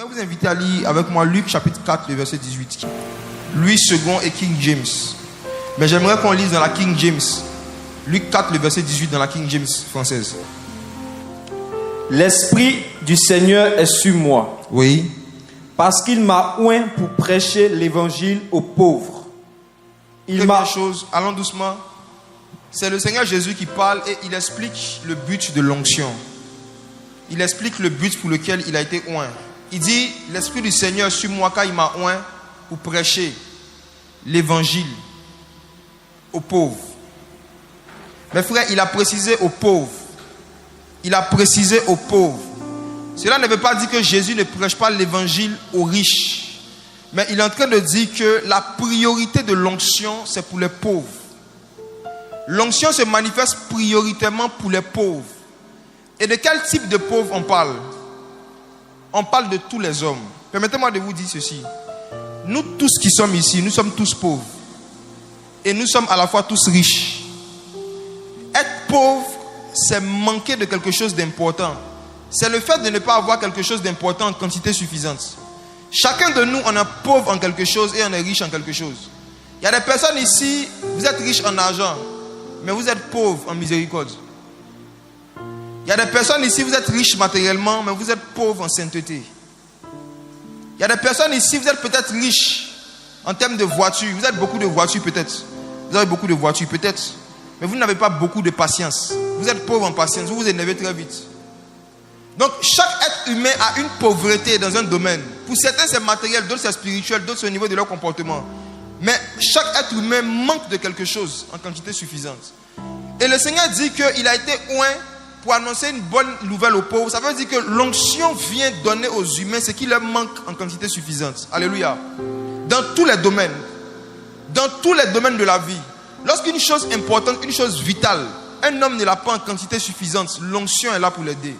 J'aimerais vous inviter à lire avec moi Luc chapitre 4, le verset 18. Louis II et King James. Mais j'aimerais qu'on lise dans la King James. Luc 4, le verset 18 dans la King James française. L'Esprit du Seigneur est sur moi. Oui. Parce qu'il m'a oint pour prêcher l'évangile aux pauvres. Quelque chose, allons doucement. C'est le Seigneur Jésus qui parle et il explique le but de l'onction. Il explique le but pour lequel il a été oint. Il dit, l'Esprit du Seigneur sur moi car il m'a oint pour prêcher l'évangile aux pauvres. Mes frères, il a précisé aux pauvres. Il a précisé aux pauvres. Cela ne veut pas dire que Jésus ne prêche pas l'évangile aux riches. Mais il est en train de dire que la priorité de l'onction, c'est pour les pauvres. L'onction se manifeste prioritairement pour les pauvres. Et de quel type de pauvres on parle? On parle de tous les hommes. Permettez-moi de vous dire ceci. Nous tous qui sommes ici, nous sommes tous pauvres. Et nous sommes à la fois tous riches. Être pauvre, c'est manquer de quelque chose d'important. C'est le fait de ne pas avoir quelque chose d'important en quantité suffisante. Chacun de nous, on est pauvre en quelque chose et on est riche en quelque chose. Il y a des personnes ici, vous êtes riches en argent, mais vous êtes pauvres en miséricorde. Il y a des personnes ici, vous êtes riches matériellement, mais vous êtes pauvres en sainteté. Il y a des personnes ici, vous êtes peut-être riches en termes de voitures. Vous avez beaucoup de voitures peut-être. Vous avez beaucoup de voitures peut-être. Mais vous n'avez pas beaucoup de patience. Vous êtes pauvre en patience, vous vous énervez très vite. Donc chaque être humain a une pauvreté dans un domaine. Pour certains c'est matériel, d'autres c'est spirituel, d'autres c'est au niveau de leur comportement. Mais chaque être humain manque de quelque chose en quantité suffisante. Et le Seigneur dit qu'il a été oint pour annoncer une bonne nouvelle aux pauvres. Ça veut dire que l'onction vient donner aux humains ce qui leur manque en quantité suffisante. Alléluia. Dans tous les domaines. Dans tous les domaines de la vie. Lorsqu'une chose importante, une chose vitale, un homme ne l'a pas en quantité suffisante, l'onction est là pour l'aider.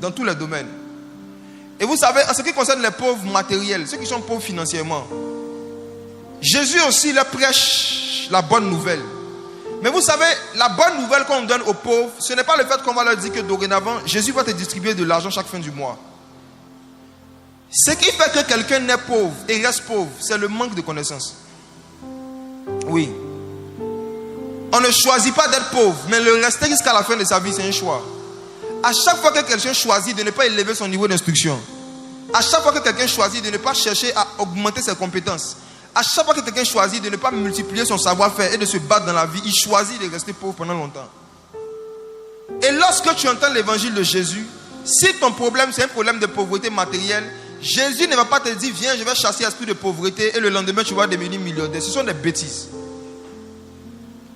Dans tous les domaines. Et vous savez, en ce qui concerne les pauvres matériels, ceux qui sont pauvres financièrement, Jésus aussi leur prêche la bonne nouvelle. Mais vous savez, la bonne nouvelle qu'on donne aux pauvres, ce n'est pas le fait qu'on va leur dire que dorénavant, Jésus va te distribuer de l'argent chaque fin du mois. Ce qui fait que quelqu'un naît pauvre et reste pauvre, c'est le manque de connaissances. Oui. On ne choisit pas d'être pauvre, mais le rester jusqu'à la fin de sa vie, c'est un choix. À chaque fois que quelqu'un choisit de ne pas élever son niveau d'instruction, à chaque fois que quelqu'un choisit de ne pas chercher à augmenter ses compétences, à chaque fois que quelqu'un choisit de ne pas multiplier son savoir-faire et de se battre dans la vie, il choisit de rester pauvre pendant longtemps. Et lorsque tu entends l'évangile de Jésus, si ton problème c'est un problème de pauvreté matérielle, Jésus ne va pas te dire viens je vais chasser l'esprit de pauvreté et le lendemain tu vas devenir millionnaire. Ce sont des bêtises.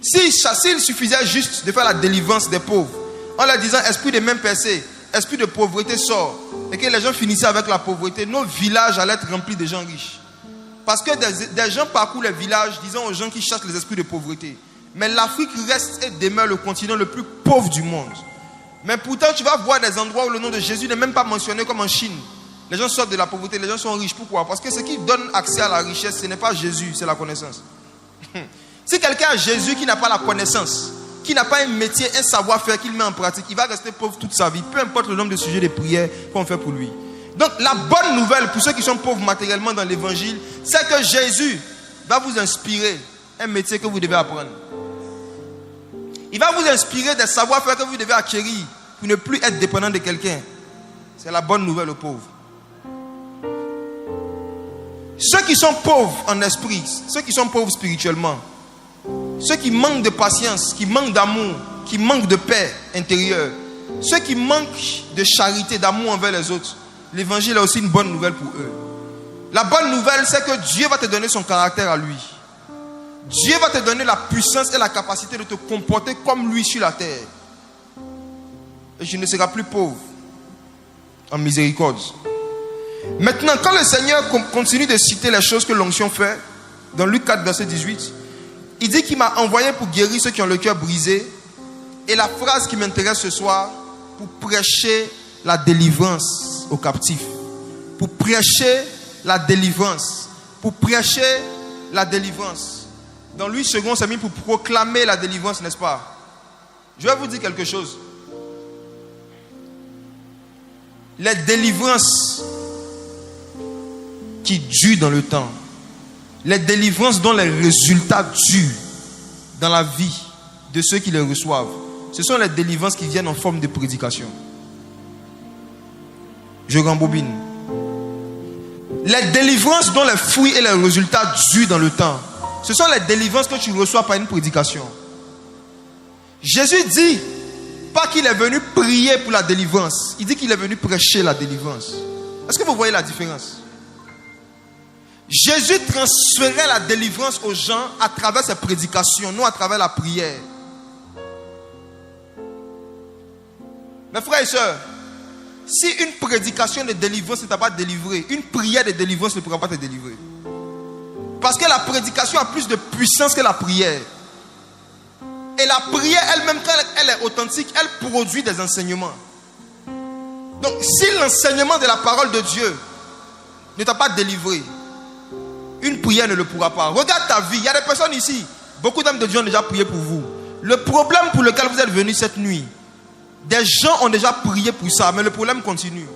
S'il suffisait juste de faire la délivrance des pauvres en leur disant esprit de main percée, esprit de pauvreté sort, et que les gens finissaient avec la pauvreté, nos villages allaient être remplis de gens riches. Parce que des gens parcourent les villages disant aux gens qui chassent les esprits de pauvreté. Mais l'Afrique reste et demeure le continent le plus pauvre du monde. Mais pourtant tu vas voir des endroits où le nom de Jésus n'est même pas mentionné, comme en Chine. Les gens sortent de la pauvreté, les gens sont riches. Pourquoi? Parce que ce qui donne accès à la richesse, ce n'est pas Jésus, c'est la connaissance. Si quelqu'un a Jésus qui n'a pas la connaissance, qui n'a pas un métier, un savoir-faire qu'il met en pratique, il va rester pauvre toute sa vie, peu importe le nombre de sujets de prière qu'on fait pour lui. Donc la bonne nouvelle pour ceux qui sont pauvres matériellement dans l'évangile, c'est que Jésus va vous inspirer un métier que vous devez apprendre. Il va vous inspirer des savoir-faire que vous devez acquérir pour ne plus être dépendant de quelqu'un. C'est la bonne nouvelle aux pauvres. Ceux qui sont pauvres en esprit, ceux qui sont pauvres spirituellement, ceux qui manquent de patience, qui manquent d'amour, qui manquent de paix intérieure, ceux qui manquent de charité, d'amour envers les autres, l'évangile a aussi une bonne nouvelle pour eux. La bonne nouvelle, c'est que Dieu va te donner son caractère à lui. Dieu va te donner la puissance et la capacité de te comporter comme lui sur la terre. Et tu ne seras plus pauvre en miséricorde. Maintenant, quand le Seigneur continue de citer les choses que l'onction fait, dans Luc 4, verset 18, il dit qu'il m'a envoyé pour guérir ceux qui ont le cœur brisé. Et la phrase qui m'intéresse ce soir, pour prêcher la délivrance aux captifs. Pour prêcher la délivrance. Pour prêcher la délivrance. Dans Louis II, c'est mis pour proclamer la délivrance, n'est-ce pas? Je vais vous dire quelque chose. Les délivrances qui durent dans le temps. Les délivrances dont les résultats durent dans la vie de ceux qui les reçoivent. Ce sont les délivrances qui viennent en forme de prédication. Je rembobine. Les délivrances dont les fruits et les résultats durent dans le temps. Ce sont les délivrances que tu reçois par une prédication. Jésus dit pas qu'il est venu prier pour la délivrance. Il dit qu'il est venu prêcher la délivrance. Est-ce que vous voyez la différence? Jésus transférait la délivrance aux gens à travers ses prédications, non à travers la prière. Mes frères et sœurs, si une prédication de délivrance ne t'a pas délivré, une prière de délivrance ne pourra pas te délivrer. Parce que la prédication a plus de puissance que la prière. Et la prière elle-même, quand elle est authentique, elle produit des enseignements. Donc, si l'enseignement de la parole de Dieu ne t'a pas délivré, une prière ne le pourra pas. Regarde ta vie, il y a des personnes ici, beaucoup d'hommes de Dieu ont déjà prié pour vous. Le problème pour lequel vous êtes venus cette nuit, des gens ont déjà prié pour ça, mais le problème continue.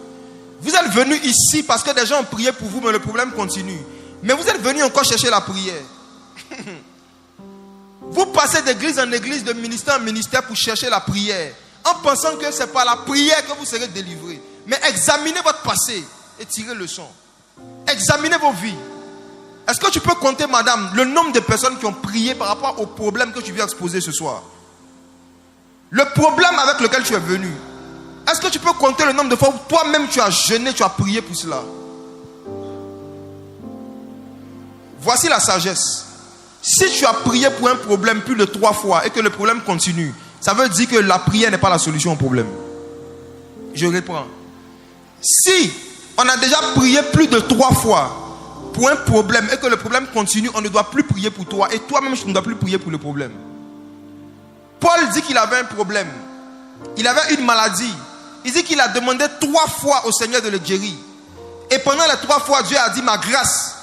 Vous êtes venus ici parce que des gens ont prié pour vous, mais le problème continue. Mais vous êtes venus encore chercher la prière. Vous passez d'église en église, de ministère en ministère pour chercher la prière, en pensant que c'est par la prière que vous serez délivrés. Mais examinez votre passé et tirez leçon. Examinez vos vies. Est-ce que tu peux compter, madame, le nombre de personnes qui ont prié par rapport au problème que tu viens exposer ce soir? Le problème avec lequel tu es venu. Est-ce que tu peux compter le nombre de fois où toi-même tu as jeûné, tu as prié pour cela? Voici la sagesse. Si tu as prié pour un problème plus de 3 fois et que le problème continue, ça veut dire que la prière n'est pas la solution au problème. Je reprends. Si on a déjà prié plus de 3 fois pour un problème et que le problème continue, on ne doit plus prier pour toi. Et toi-même, tu ne dois plus prier pour le problème. Paul dit qu'il avait un problème. Il avait une maladie. Il dit qu'il a demandé 3 fois au Seigneur de le guérir. Et pendant les 3 fois, Dieu a dit, ma grâce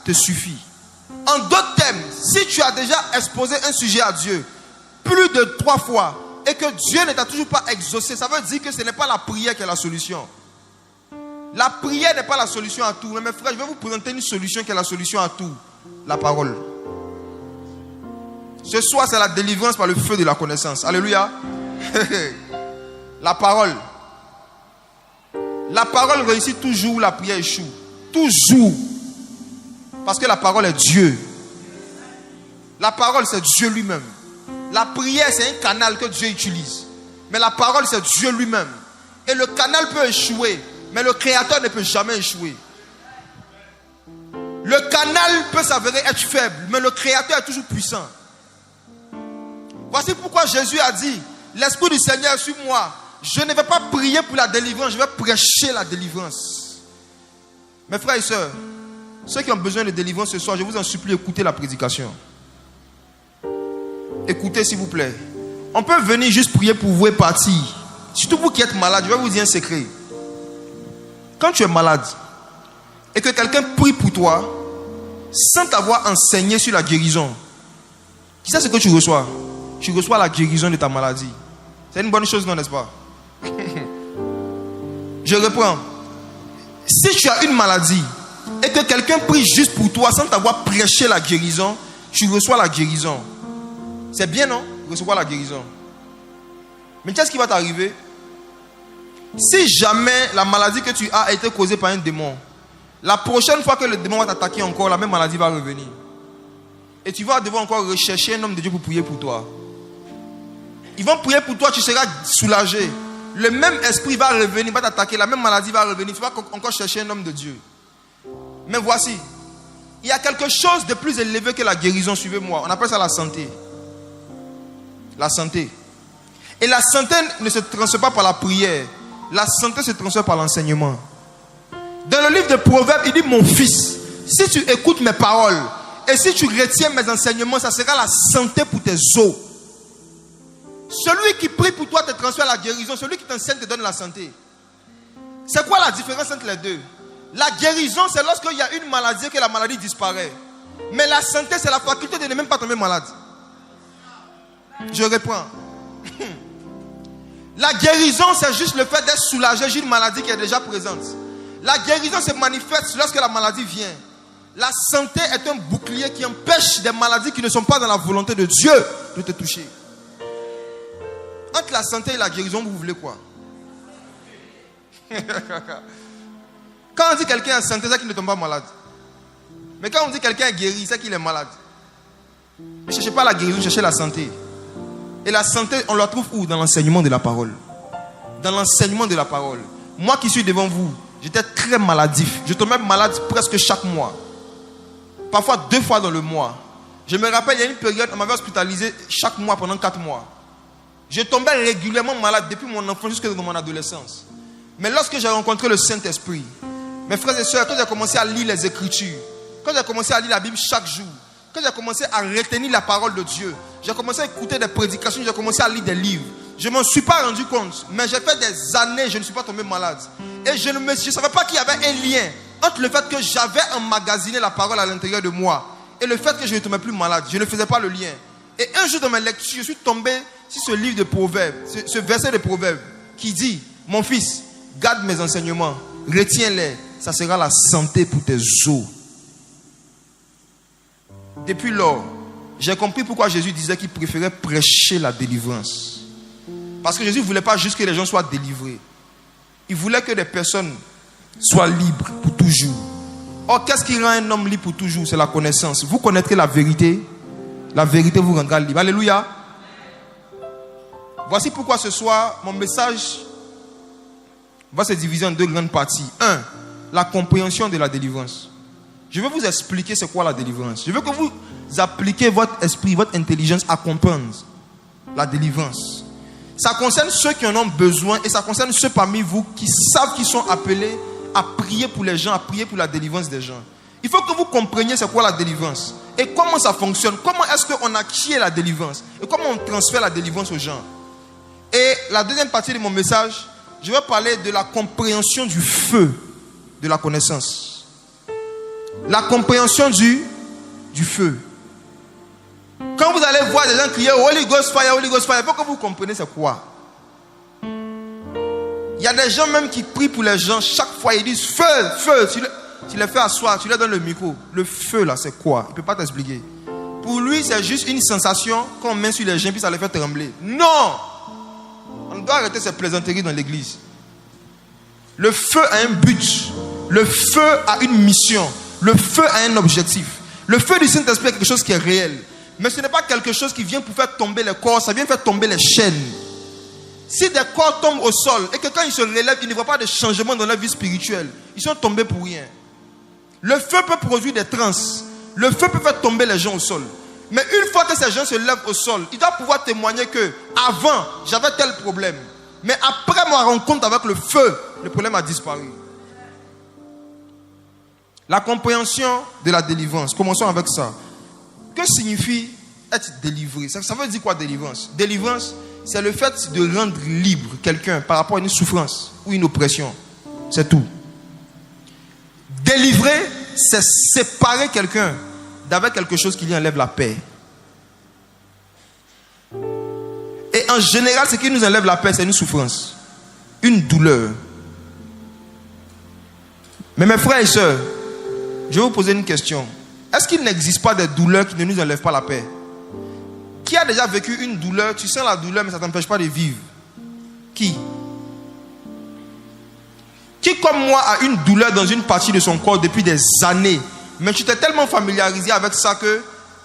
te suffit. En d'autres termes, si tu as déjà exposé un sujet à Dieu plus de 3 fois et que Dieu ne t'a toujours pas exaucé, ça veut dire que ce n'est pas la prière qui est la solution. La prière n'est pas la solution à tout. Mais mes frères, je vais vous présenter une solution qui est la solution à tout. La parole. Ce soir, c'est la délivrance par le feu de la connaissance. Alléluia. La parole. La parole réussit toujours où la prière échoue. Toujours. Parce que la parole est Dieu. La parole, c'est Dieu lui-même. La prière, c'est un canal que Dieu utilise. Mais la parole, c'est Dieu lui-même. Et le canal peut échouer, mais le Créateur ne peut jamais échouer. Le canal peut s'avérer être faible, mais le Créateur est toujours puissant. Voici pourquoi Jésus a dit, l'Esprit du Seigneur est sur moi. Je ne vais pas prier pour la délivrance, je vais prêcher la délivrance. Mes frères et sœurs, ceux qui ont besoin de délivrance ce soir, je vous en supplie, écoutez la prédication. Écoutez s'il vous plaît. On peut venir juste prier pour vous et partir. Surtout vous qui êtes malade, je vais vous dire un secret. Quand tu es malade et que quelqu'un prie pour toi sans t'avoir enseigné sur la guérison, tu sais ce que tu reçois? Tu reçois la guérison de ta maladie. C'est une bonne chose, non, n'est-ce pas? Je reprends. Si tu as une maladie et que quelqu'un prie juste pour toi sans t'avoir prêché la guérison, tu reçois la guérison. C'est bien, non? Recevoir la guérison. Mais qu'est-ce qui va t'arriver? Si jamais la maladie que tu as a été causée par un démon, la prochaine fois que le démon va t'attaquer encore, la même maladie va revenir. Et tu vas devoir encore rechercher un homme de Dieu pour prier pour toi. Ils vont prier pour toi, tu seras soulagé. Le même esprit va revenir, va t'attaquer, la même maladie va revenir. Tu vas encore chercher un homme de Dieu. Mais voici, il y a quelque chose de plus élevé que la guérison, suivez-moi. On appelle ça la santé. La santé. Et la santé ne se transfère pas par la prière. La santé se transfère par l'enseignement. Dans le livre de Proverbes, il dit, mon fils, si tu écoutes mes paroles et si tu retiens mes enseignements, ça sera la santé pour tes os. Celui qui prie pour toi te transfère la guérison. Celui qui t'enseigne te donne la santé. C'est quoi la différence entre les deux? La guérison, c'est lorsqu'il y a une maladie et que la maladie disparaît. Mais la santé, c'est la faculté de ne même pas tomber malade. Je reprends. La guérison, c'est juste le fait d'être soulagé d'une maladie qui est déjà présente. La guérison se manifeste lorsque la maladie vient. La santé est un bouclier qui empêche des maladies qui ne sont pas dans la volonté de Dieu de te toucher. Entre la santé et la guérison, vous voulez quoi? Quand on dit quelqu'un est santé, c'est qu'il ne tombe pas malade. Mais quand on dit quelqu'un est guéri, c'est qu'il est malade. Ne cherchez pas la guérison, cherchez la santé. Et la santé, on la trouve où? Dans l'enseignement de la parole. Dans l'enseignement de la parole. Moi qui suis devant vous, j'étais très maladif. Je tombais malade presque chaque mois. Parfois 2 fois dans le mois. Je me rappelle, il y a une période, on m'avait hospitalisé chaque mois pendant 4 mois. Je tombais régulièrement malade depuis mon enfance jusqu'à mon adolescence. Mais lorsque j'ai rencontré le Saint-Esprit, mes frères et sœurs, quand j'ai commencé à lire les Écritures, quand j'ai commencé à lire la Bible chaque jour, quand j'ai commencé à retenir la parole de Dieu, j'ai commencé à écouter des prédications, j'ai commencé à lire des livres. Je ne m'en suis pas rendu compte, mais j'ai fait des années, je ne suis pas tombé malade. Et je ne savais pas qu'il y avait un lien entre le fait que j'avais emmagasiné la parole à l'intérieur de moi et le fait que je ne tombais plus malade. Je ne faisais pas le lien. Et un jour dans mes lectures, je suis tombé sur ce livre de Proverbes, ce verset de Proverbes qui dit: mon fils, garde mes enseignements, retiens-les, ça sera la santé pour tes os. Depuis lors, j'ai compris pourquoi Jésus disait qu'il préférait prêcher la délivrance. Parce que Jésus ne voulait pas juste que les gens soient délivrés. Il voulait que les personnes soient libres pour toujours. Or, qu'est-ce qui rend un homme libre pour toujours? C'est la connaissance. Vous connaîtrez la vérité vous rendra libre. Alléluia. Voici pourquoi ce soir, mon message va se diviser en 2 grandes parties. 1. La compréhension de la délivrance. Je vais vous expliquer c'est quoi la délivrance. Je veux que vous appliquiez votre esprit, votre intelligence à comprendre la délivrance. Ça concerne ceux qui en ont besoin et ça concerne ceux parmi vous qui savent qu'ils sont appelés à prier pour les gens, à prier pour la délivrance des gens. Il faut que vous compreniez c'est quoi la délivrance et comment ça fonctionne. Comment est-ce qu'on acquiert la délivrance et comment on transfère la délivrance aux gens. Et la deuxième partie de mon message, je vais parler de la compréhension du feu de la connaissance. La compréhension du feu. Quand vous allez voir des gens crier Holy Ghost Fire, il faut que vous compreniez c'est quoi. Il y a des gens même qui prient pour les gens. Chaque fois ils disent feu, feu. Tu les fais asseoir, tu leur donnes le micro. Le feu là c'est quoi? Il ne peut pas t'expliquer. Pour lui c'est juste une sensation qu'on met sur les gens puis ça les fait trembler. Non! On doit arrêter ces plaisanteries dans l'église. Le feu a un but. Le feu a une mission. Le feu a un objectif. Le feu du Saint-Esprit est quelque chose qui est réel. Mais ce n'est pas quelque chose qui vient pour faire tomber les corps. Ça vient faire tomber les chaînes. Si des corps tombent au sol et que quand ils se relèvent, ils ne voient pas de changement dans leur vie spirituelle, ils sont tombés pour rien. Le feu peut produire des transes. Le feu peut faire tomber les gens au sol. Mais une fois que ces gens se lèvent au sol, ils doivent pouvoir témoigner que avant, j'avais tel problème. Mais après ma rencontre avec le feu, le problème a disparu. La compréhension de la délivrance. Commençons avec ça. Que signifie être délivré? Ça veut dire quoi délivrance? Délivrance, c'est le fait de rendre libre quelqu'un par rapport à une souffrance ou une oppression. C'est tout. Délivrer, c'est séparer quelqu'un d'avec quelque chose qui lui enlève la paix. Et en général, ce qui nous enlève la paix, c'est une souffrance, une douleur. Mais mes frères et sœurs, je vais vous poser une question. Est-ce qu'il n'existe pas des douleurs qui ne nous enlèvent pas la paix? Qui a déjà vécu une douleur? Tu sens la douleur, mais ça ne t'empêche pas de vivre. Qui comme moi a une douleur dans une partie de son corps depuis des années, mais tu t'es tellement familiarisé avec ça que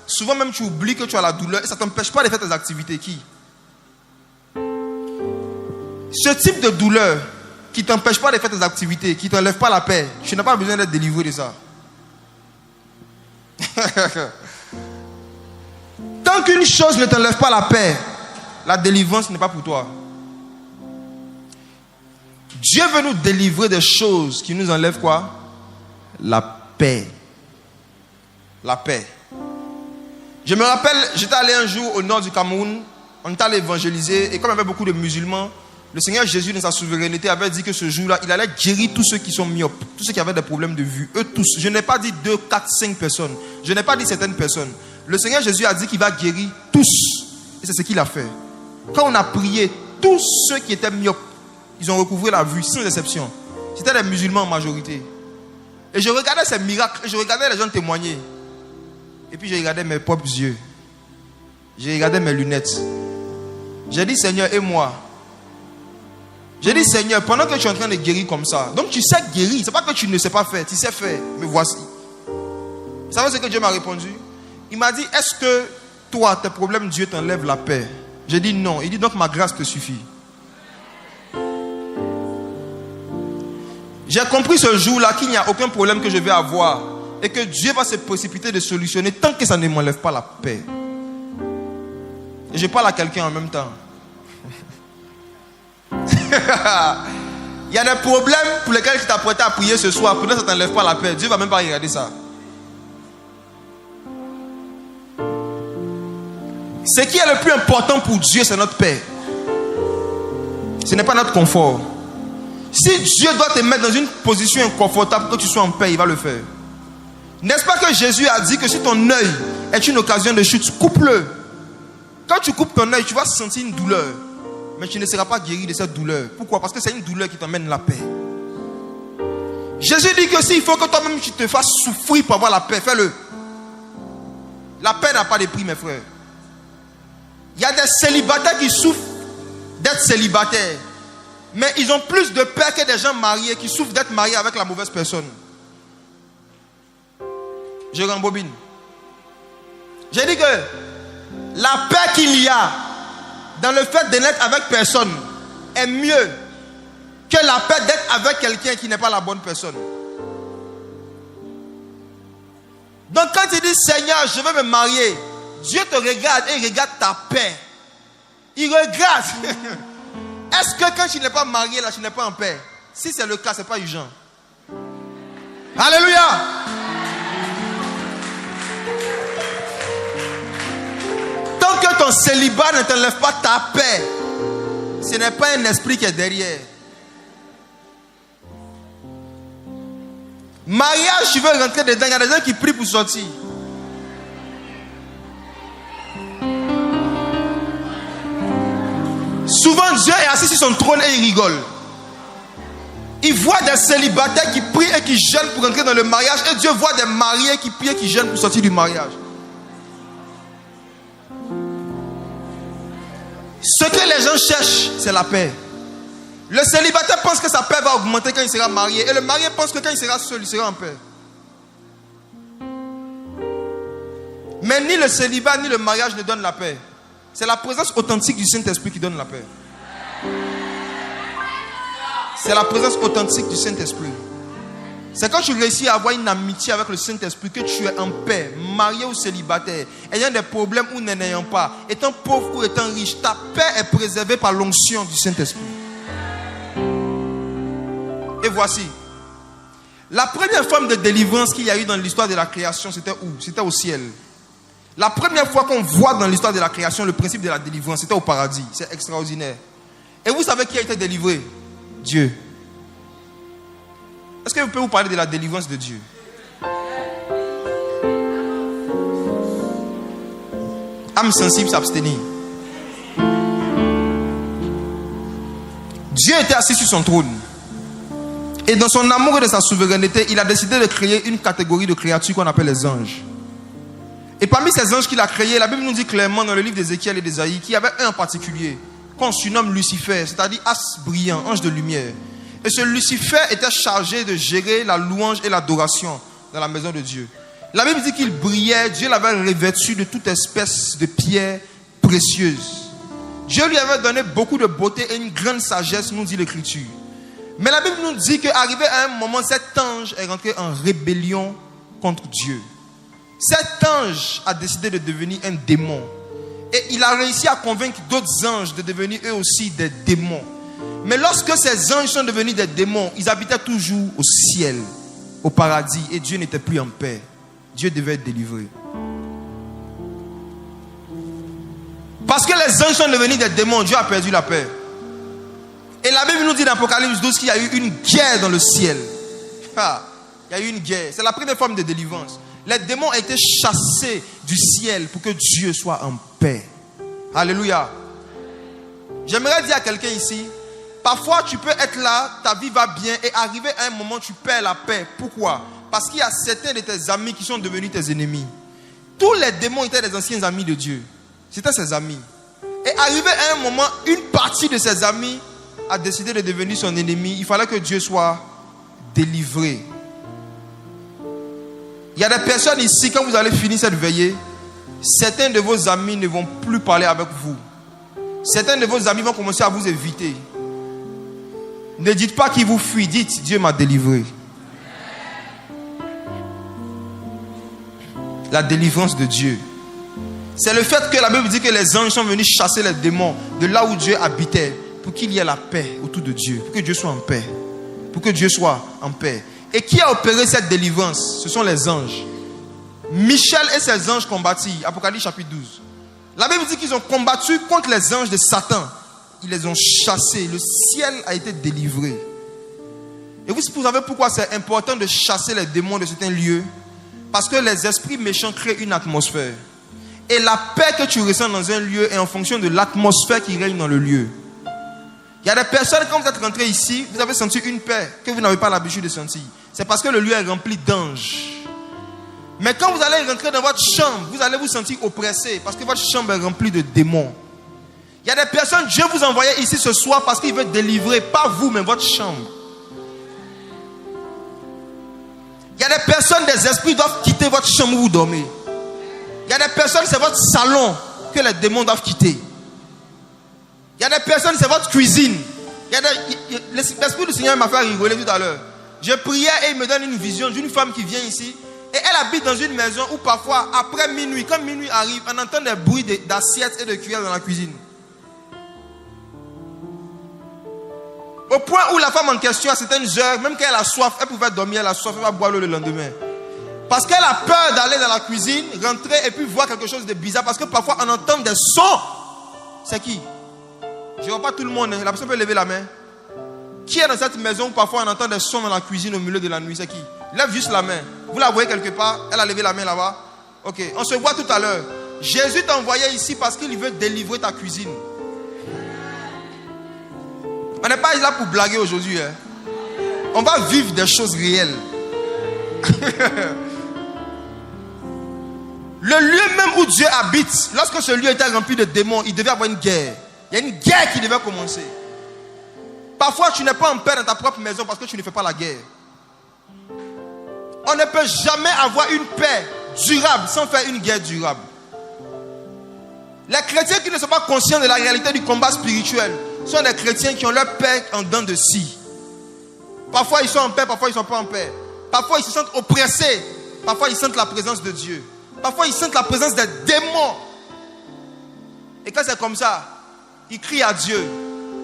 souvent même tu oublies que tu as la douleur et ça ne t'empêche pas de faire tes activités. Qui? Ce type de douleur qui ne t'empêche pas de faire tes activités, qui ne t'enlève pas la paix, tu n'as pas besoin d'être délivré de ça. Tant qu'une chose ne t'enlève pas la paix, la délivrance n'est pas pour toi. Dieu veut nous délivrer des choses qui nous enlèvent quoi? La paix. La paix. Je me rappelle, j'étais allé un jour au nord du Cameroun, on était allé évangéliser, et comme il y avait beaucoup de musulmans, le Seigneur Jésus, dans sa souveraineté, avait dit que ce jour-là, il allait guérir tous ceux qui sont myopes, tous ceux qui avaient des problèmes de vue, eux tous. Je n'ai pas dit 2, 4, 5 personnes. Je n'ai pas dit certaines personnes. Le Seigneur Jésus a dit qu'il va guérir tous. Et c'est ce qu'il a fait. Quand on a prié, tous ceux qui étaient myopes, ils ont recouvré la vue, sans exception. C'était des musulmans en majorité. Et je regardais ces miracles, et je regardais les gens témoigner. Et puis je regardais mes propres yeux. Je regardais mes lunettes. J'ai dit, Seigneur, et moi? J'ai dit, Seigneur, pendant que tu es en train de guérir comme ça, donc tu sais guérir, c'est pas que tu ne sais pas faire, tu sais faire, me voici. Vous savez ce que Dieu m'a répondu? Il m'a dit, est-ce que toi, tes problèmes, Dieu t'enlève la paix? J'ai dit non. Il dit, donc ma grâce te suffit. J'ai compris ce jour-là qu'il n'y a aucun problème que je vais avoir et que Dieu va se précipiter de solutionner tant que ça ne m'enlève pas la paix. Et je parle à quelqu'un en même temps. Il y a des problèmes pour lesquels tu t'apprêtais à prier ce soir. Pour ça ne t'enlève pas la paix. Dieu ne va même pas regarder ça. Ce qui est le plus important pour Dieu, c'est notre paix. Ce n'est pas notre confort. Si Dieu doit te mettre dans une position inconfortable pour que tu sois en paix, il va le faire. N'est-ce pas que Jésus a dit que si ton œil est une occasion de chute, coupe-le. Quand tu coupes ton œil, tu vas sentir une douleur. Mais tu ne seras pas guéri de cette douleur. Pourquoi? Parce que c'est une douleur qui t'emmène la paix. Jésus dit que s'il faut que toi-même tu te fasses souffrir pour avoir la paix, fais-le. La paix n'a pas de prix, mes frères. Il y a des célibataires qui souffrent d'être célibataires. Mais ils ont plus de paix que des gens mariés qui souffrent d'être mariés avec la mauvaise personne. Je rembobine. J'ai dit que la paix qu'il y a dans le fait de n'être avec personne est mieux que la paix d'être avec quelqu'un qui n'est pas la bonne personne. Donc quand tu dis Seigneur, je veux me marier, Dieu te regarde et il regarde ta paix. Il regarde. Est-ce que quand tu n'es pas marié, là, tu n'es pas en paix? Si c'est le cas, ce n'est pas urgent. Alléluia. Tant que ton célibat ne t'enlève pas ta paix, ce n'est pas un esprit qui est derrière. Mariage, tu veux rentrer dedans, il y a des gens qui prient pour sortir. Souvent, Dieu est assis sur son trône et il rigole. Il voit des célibataires qui prient et qui jeûnent pour entrer dans le mariage. Et Dieu voit des mariés qui prient et qui jeûnent pour sortir du mariage. Ce que les gens cherchent, c'est la paix. Le célibataire pense que sa paix va augmenter quand il sera marié. Et le marié pense que quand il sera seul, il sera en paix. Mais ni le célibat ni le mariage ne donnent la paix. C'est la présence authentique du Saint-Esprit qui donne la paix. C'est la présence authentique du Saint-Esprit. C'est quand tu réussis à avoir une amitié avec le Saint-Esprit que tu es en paix, marié ou célibataire, ayant des problèmes ou n'en ayant pas, étant pauvre ou étant riche, ta paix est préservée par l'onction du Saint-Esprit. Et voici. La première forme de délivrance qu'il y a eu dans l'histoire de la création, c'était où? C'était au ciel. La première fois qu'on voit dans l'histoire de la création le principe de la délivrance, c'était au paradis. C'est extraordinaire. Et vous savez qui a été délivré? Dieu. Est-ce que je peux vous parler de la délivrance de Dieu? Âme sensible s'abstenir. Dieu était assis sur son trône. Et dans son amour et de sa souveraineté, il a décidé de créer une catégorie de créatures qu'on appelle les anges. Et parmi ces anges qu'il a créés, la Bible nous dit clairement dans le livre d'Ézéchiel et d'Ésaïe qu'il y avait un en particulier qu'on surnomme Lucifer, c'est-à-dire as brillant, ange de lumière. Et ce Lucifer était chargé de gérer la louange et l'adoration dans la maison de Dieu. La Bible dit qu'il brillait, Dieu l'avait revêtu de toute espèce de pierres précieuses. Dieu lui avait donné beaucoup de beauté et une grande sagesse, nous dit l'Écriture. Mais la Bible nous dit qu'arrivé à un moment, cet ange est rentré en rébellion contre Dieu. Cet ange a décidé de devenir un démon. Et il a réussi à convaincre d'autres anges de devenir eux aussi des démons. Mais lorsque ces anges sont devenus des démons, ils habitaient toujours au ciel, au paradis. Et Dieu n'était plus en paix. Dieu devait être délivré. Parce que les anges sont devenus des démons, Dieu a perdu la paix. Et la Bible nous dit dans Apocalypse 12 qu'il y a eu une guerre dans le ciel. Il y a eu une guerre. C'est la première forme de délivrance. Les démons ont été chassés du ciel pour que Dieu soit en paix. Alléluia. J'aimerais dire à quelqu'un ici, Parfois, tu peux être là, ta vie va bien, et arriver à un moment, tu perds la paix. Pourquoi? Parce qu'il y a certains de tes amis qui sont devenus tes ennemis. Tous les démons étaient des anciens amis de Dieu. C'était ses amis. Et arrivé à un moment, une partie de ses amis a décidé de devenir son ennemi. Il fallait que Dieu soit délivré. Il y a des personnes ici, quand vous allez finir cette veillée, certains de vos amis ne vont plus parler avec vous. Certains de vos amis vont commencer à vous éviter. Ne dites pas qu'ils vous fuient, dites Dieu m'a délivré. La délivrance de Dieu. C'est le fait que la Bible dit que les anges sont venus chasser les démons de là où Dieu habitait pour qu'il y ait la paix autour de Dieu, pour que Dieu soit en paix. Pour que Dieu soit en paix. Et qui a opéré cette délivrance? Ce sont les anges. Michel et ses anges combattirent. Apocalypse chapitre 12. La Bible dit qu'ils ont combattu contre les anges de Satan. Ils les ont chassés. Le ciel a été délivré. Et vous savez pourquoi c'est important de chasser les démons de certains lieux? Parce que les esprits méchants créent une atmosphère. Et la paix que tu ressens dans un lieu est en fonction de l'atmosphère qui règne dans le lieu. Il y a des personnes, quand vous êtes rentrés ici, vous avez senti une paix que vous n'avez pas l'habitude de sentir. C'est parce que le lieu est rempli d'anges. Mais quand vous allez rentrer dans votre chambre, vous allez vous sentir oppressé parce que votre chambre est remplie de démons. Il y a des personnes, Dieu vous envoyait ici ce soir parce qu'il veut délivrer, pas vous, mais votre chambre. Il y a des personnes, des esprits doivent quitter votre chambre où vous dormez. Il y a des personnes, c'est votre salon que les démons doivent quitter. Il y a des personnes, c'est votre cuisine. L'Esprit du Seigneur m'a fait rigoler tout à l'heure. Je priais et il me donne une vision d'une femme qui vient ici. Et elle habite dans une maison où parfois, après minuit, quand minuit arrive, on entend des bruits d'assiettes et de cuillères dans la cuisine. Au point où la femme en question, à certaines heures, même quand elle a soif, elle pouvait dormir, elle a soif, elle va boire l'eau le lendemain. Parce qu'elle a peur d'aller dans la cuisine, rentrer et puis voir quelque chose de bizarre. Parce que parfois, on entend des sons. C'est qui? Je ne vois pas tout le monde. La personne peut lever la main. Qui est dans cette maison où parfois on entend des sons dans la cuisine au milieu de la nuit? C'est qui? Lève juste la main. Vous la voyez quelque part? Elle a levé la main là-bas. Ok, on se voit tout à l'heure. Jésus t'a envoyé ici parce qu'il veut délivrer ta cuisine. On n'est pas là pour blaguer aujourd'hui. Hein. On va vivre des choses réelles. Le lieu même où Dieu habite, lorsque ce lieu était rempli de démons, il devait avoir une guerre. Il y a une guerre qui devait commencer. Parfois, tu n'es pas en paix dans ta propre maison parce que tu ne fais pas la guerre. On ne peut jamais avoir une paix durable sans faire une guerre durable. Les chrétiens qui ne sont pas conscients de la réalité du combat spirituel sont des chrétiens qui ont leur paix en dents de scie. Parfois, ils sont en paix, parfois, ils ne sont pas en paix. Parfois, ils se sentent oppressés. Parfois, ils sentent la présence de Dieu. Parfois, ils sentent la présence des démons. Et quand c'est comme ça, ils crient à Dieu.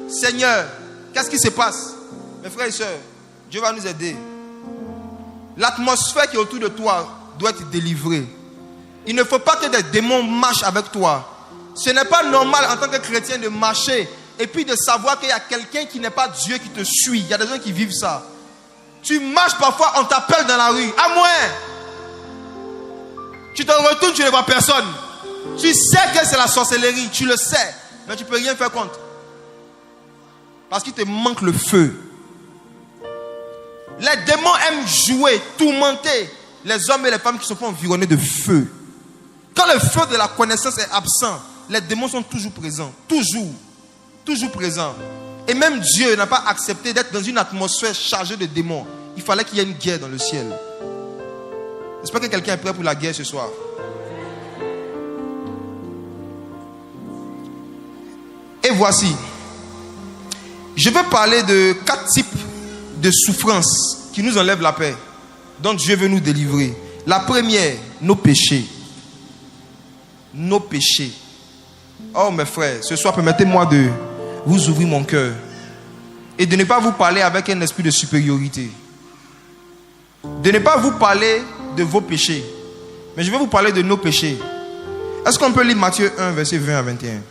Seigneur, qu'est-ce qui se passe? Mes frères et sœurs, Dieu va nous aider. L'atmosphère qui est autour de toi doit être délivrée. Il ne faut pas que des démons marchent avec toi. Ce n'est pas normal en tant que chrétien de marcher et puis de savoir qu'il y a quelqu'un qui n'est pas Dieu qui te suit. Il y a des gens qui vivent ça. Tu marches parfois, on t'appelle dans la rue. À moins. Tu te retournes, tu ne vois personne. Tu sais que c'est la sorcellerie, tu le sais. Mais tu ne peux rien faire contre. Parce qu'il te manque le feu. Les démons aiment jouer, tourmenter les hommes et les femmes qui ne sont pas environnés de feu. Quand le feu de la connaissance est absent, les démons sont toujours présents. Toujours. Toujours présents. Et même Dieu n'a pas accepté d'être dans une atmosphère chargée de démons. Il fallait qu'il y ait une guerre dans le ciel. J'espère que quelqu'un est prêt pour la guerre ce soir. Et voici. Je veux parler de 4 types de souffrances qui nous enlèvent la paix, dont Dieu veut nous délivrer. La première, nos péchés. Nos péchés. Oh mes frères, ce soir permettez-moi de vous ouvrir mon cœur et de ne pas vous parler avec un esprit de supériorité. De ne pas vous parler de vos péchés, mais je vais vous parler de nos péchés. Est-ce qu'on peut lire Matthieu 1, verset 20 à 21?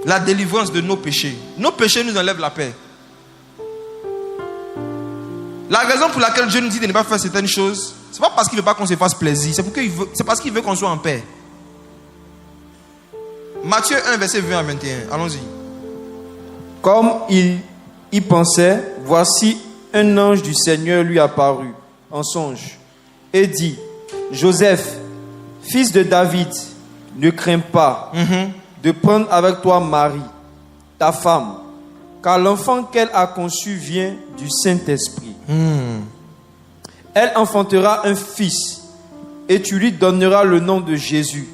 La délivrance de nos péchés. Nos péchés nous enlèvent la paix. La raison pour laquelle Dieu nous dit de ne pas faire certaines choses, ce n'est pas parce qu'il ne veut pas qu'on se fasse plaisir, c'est parce qu'il veut qu'on soit en paix. Matthieu 1, verset 20 à 21. Allons-y. Comme il il pensait, voici un ange du Seigneur lui apparut en songe et dit, Joseph, fils de David, ne crains pas de prendre avec toi Marie, ta femme, car l'enfant qu'elle a conçu vient du Saint-Esprit. Elle enfantera un fils et tu lui donneras le nom de Jésus.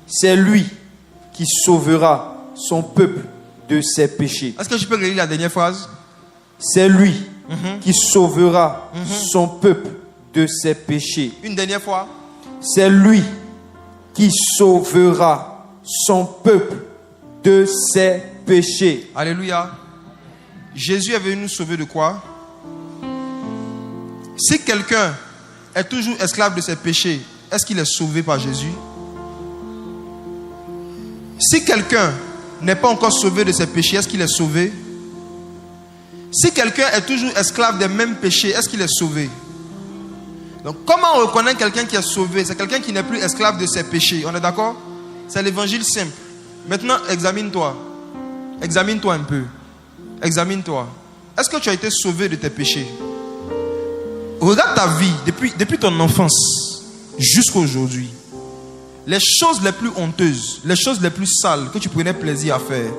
C'est lui qui sauvera son peuple de ses péchés. Est-ce que je peux relire la dernière phrase? C'est lui qui sauvera son peuple de ses péchés. Une dernière fois. C'est lui qui sauvera son peuple de ses péchés. Alléluia. Jésus est venu nous sauver de quoi? Si quelqu'un est toujours esclave de ses péchés, est-ce qu'il est sauvé par Jésus? Si quelqu'un n'est pas encore sauvé de ses péchés, est-ce qu'il est sauvé? Si quelqu'un est toujours esclave des mêmes péchés, est-ce qu'il est sauvé? Donc comment on reconnaît quelqu'un qui est sauvé? C'est quelqu'un qui n'est plus esclave de ses péchés. On est d'accord? C'est l'évangile simple. Maintenant, examine-toi. Examine-toi un peu. Examine-toi. Est-ce que tu as été sauvé de tes péchés? Regarde ta vie depuis ton enfance jusqu'à aujourd'hui. Les choses les plus honteuses, les choses les plus sales que tu prenais plaisir à faire,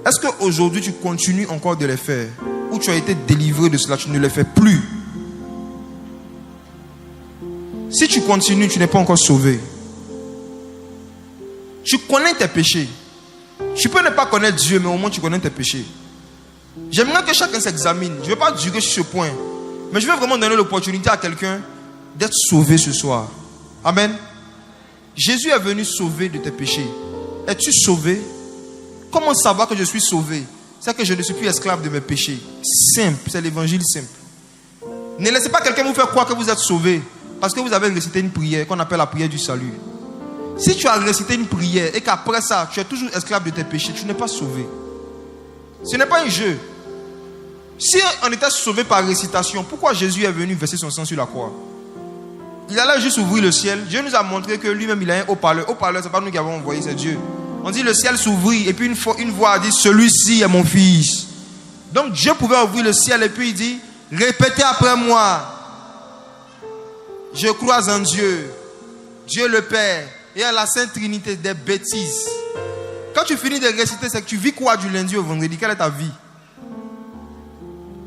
est-ce qu'aujourd'hui tu continues encore de les faire? Ou tu as été délivré de cela, tu ne les fais plus? Si tu continues, tu n'es pas encore sauvé. Tu connais tes péchés. Tu peux ne pas connaître Dieu, mais au moins tu connais tes péchés. J'aimerais que chacun s'examine. Je ne vais pas durer sur ce point, mais je veux vraiment donner l'opportunité à quelqu'un d'être sauvé ce soir. Amen. Jésus est venu sauver de tes péchés. Es-tu sauvé? Comment savoir que je suis sauvé? C'est que je ne suis plus esclave de mes péchés. Simple, c'est l'évangile simple. Ne laissez pas quelqu'un vous faire croire que vous êtes sauvé parce que vous avez récité une prière qu'on appelle la prière du salut. Si tu as récité une prière et qu'après ça, tu es toujours esclave de tes péchés, tu n'es pas sauvé. Ce n'est pas un jeu. Si on était sauvé par récitation, pourquoi Jésus est venu verser son sang sur la croix? Il allait juste ouvrir le ciel. Dieu nous a montré que lui-même il a un haut-parleur. Haut-parleur, ce n'est pas nous qui avons envoyé, c'est Dieu. On dit le ciel s'ouvrit et puis une voix a dit celui-ci est mon fils. Donc Dieu pouvait ouvrir le ciel et puis il dit répétez après moi. Je crois en Dieu, Dieu le Père et à la Sainte Trinité. Des bêtises. Quand tu finis de réciter, c'est que tu vis quoi du lundi au vendredi? Quelle est ta vie?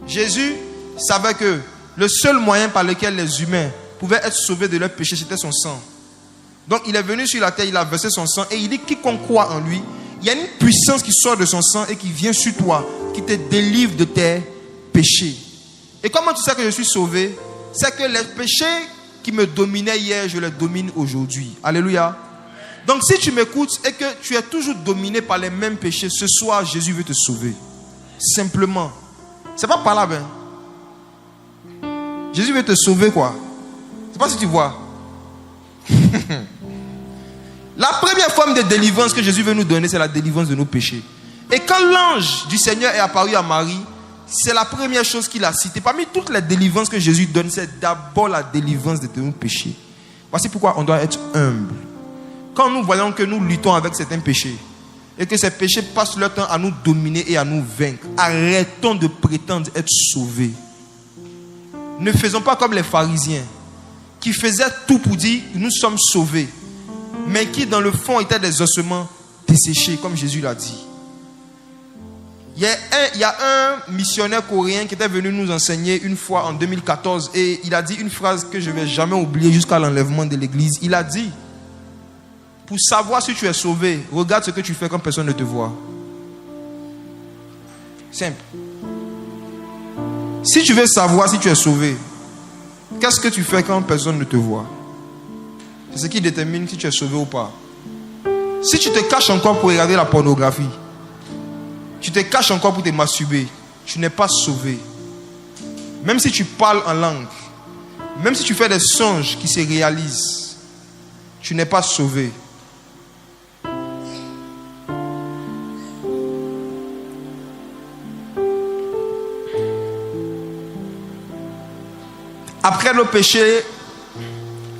Jésus savait que le seul moyen par lequel les humains pouvaient être sauvés de leurs péchés, c'était son sang. Donc il est venu sur la terre, il a versé son sang et il dit quiconque croit en lui, il y a une puissance qui sort de son sang et qui vient sur toi, qui te délivre de tes péchés. Et comment tu sais que je suis sauvé? C'est que les péchés qui me dominaient hier, je les domine aujourd'hui. Alléluia. Donc si tu m'écoutes et que tu es toujours dominé par les mêmes péchés, ce soir Jésus veut te sauver. Simplement. C'est pas par là, ben. Jésus veut te sauver quoi. Je sais pas si tu vois. La première forme de délivrance que Jésus veut nous donner, c'est la délivrance de nos péchés. Et quand l'ange du Seigneur est apparu à Marie, c'est la première chose qu'il a citée. Parmi toutes les délivrances que Jésus donne, c'est d'abord la délivrance de nos péchés. Voici pourquoi on doit être humble. Quand nous voyons que nous luttons avec certains péchés et que ces péchés passent leur temps à nous dominer et à nous vaincre, arrêtons de prétendre être sauvés. Ne faisons pas comme les pharisiens qui faisaient tout pour dire nous sommes sauvés, mais qui dans le fond étaient des ossements desséchés, comme Jésus l'a dit. Il y a un missionnaire coréen qui était venu nous enseigner une fois en 2014 et il a dit une phrase que je ne vais jamais oublier jusqu'à l'enlèvement de l'église. Il a dit: pour savoir si tu es sauvé, regarde ce que tu fais quand personne ne te voit. Simple. Si tu veux savoir si tu es sauvé, qu'est-ce que tu fais quand personne ne te voit? C'est ce qui détermine si tu es sauvé ou pas. Si tu te caches encore pour regarder la pornographie, tu te caches encore pour te masturber, tu n'es pas sauvé. Même si tu parles en langue, même si tu fais des songes qui se réalisent, tu n'es pas sauvé. Après le péché,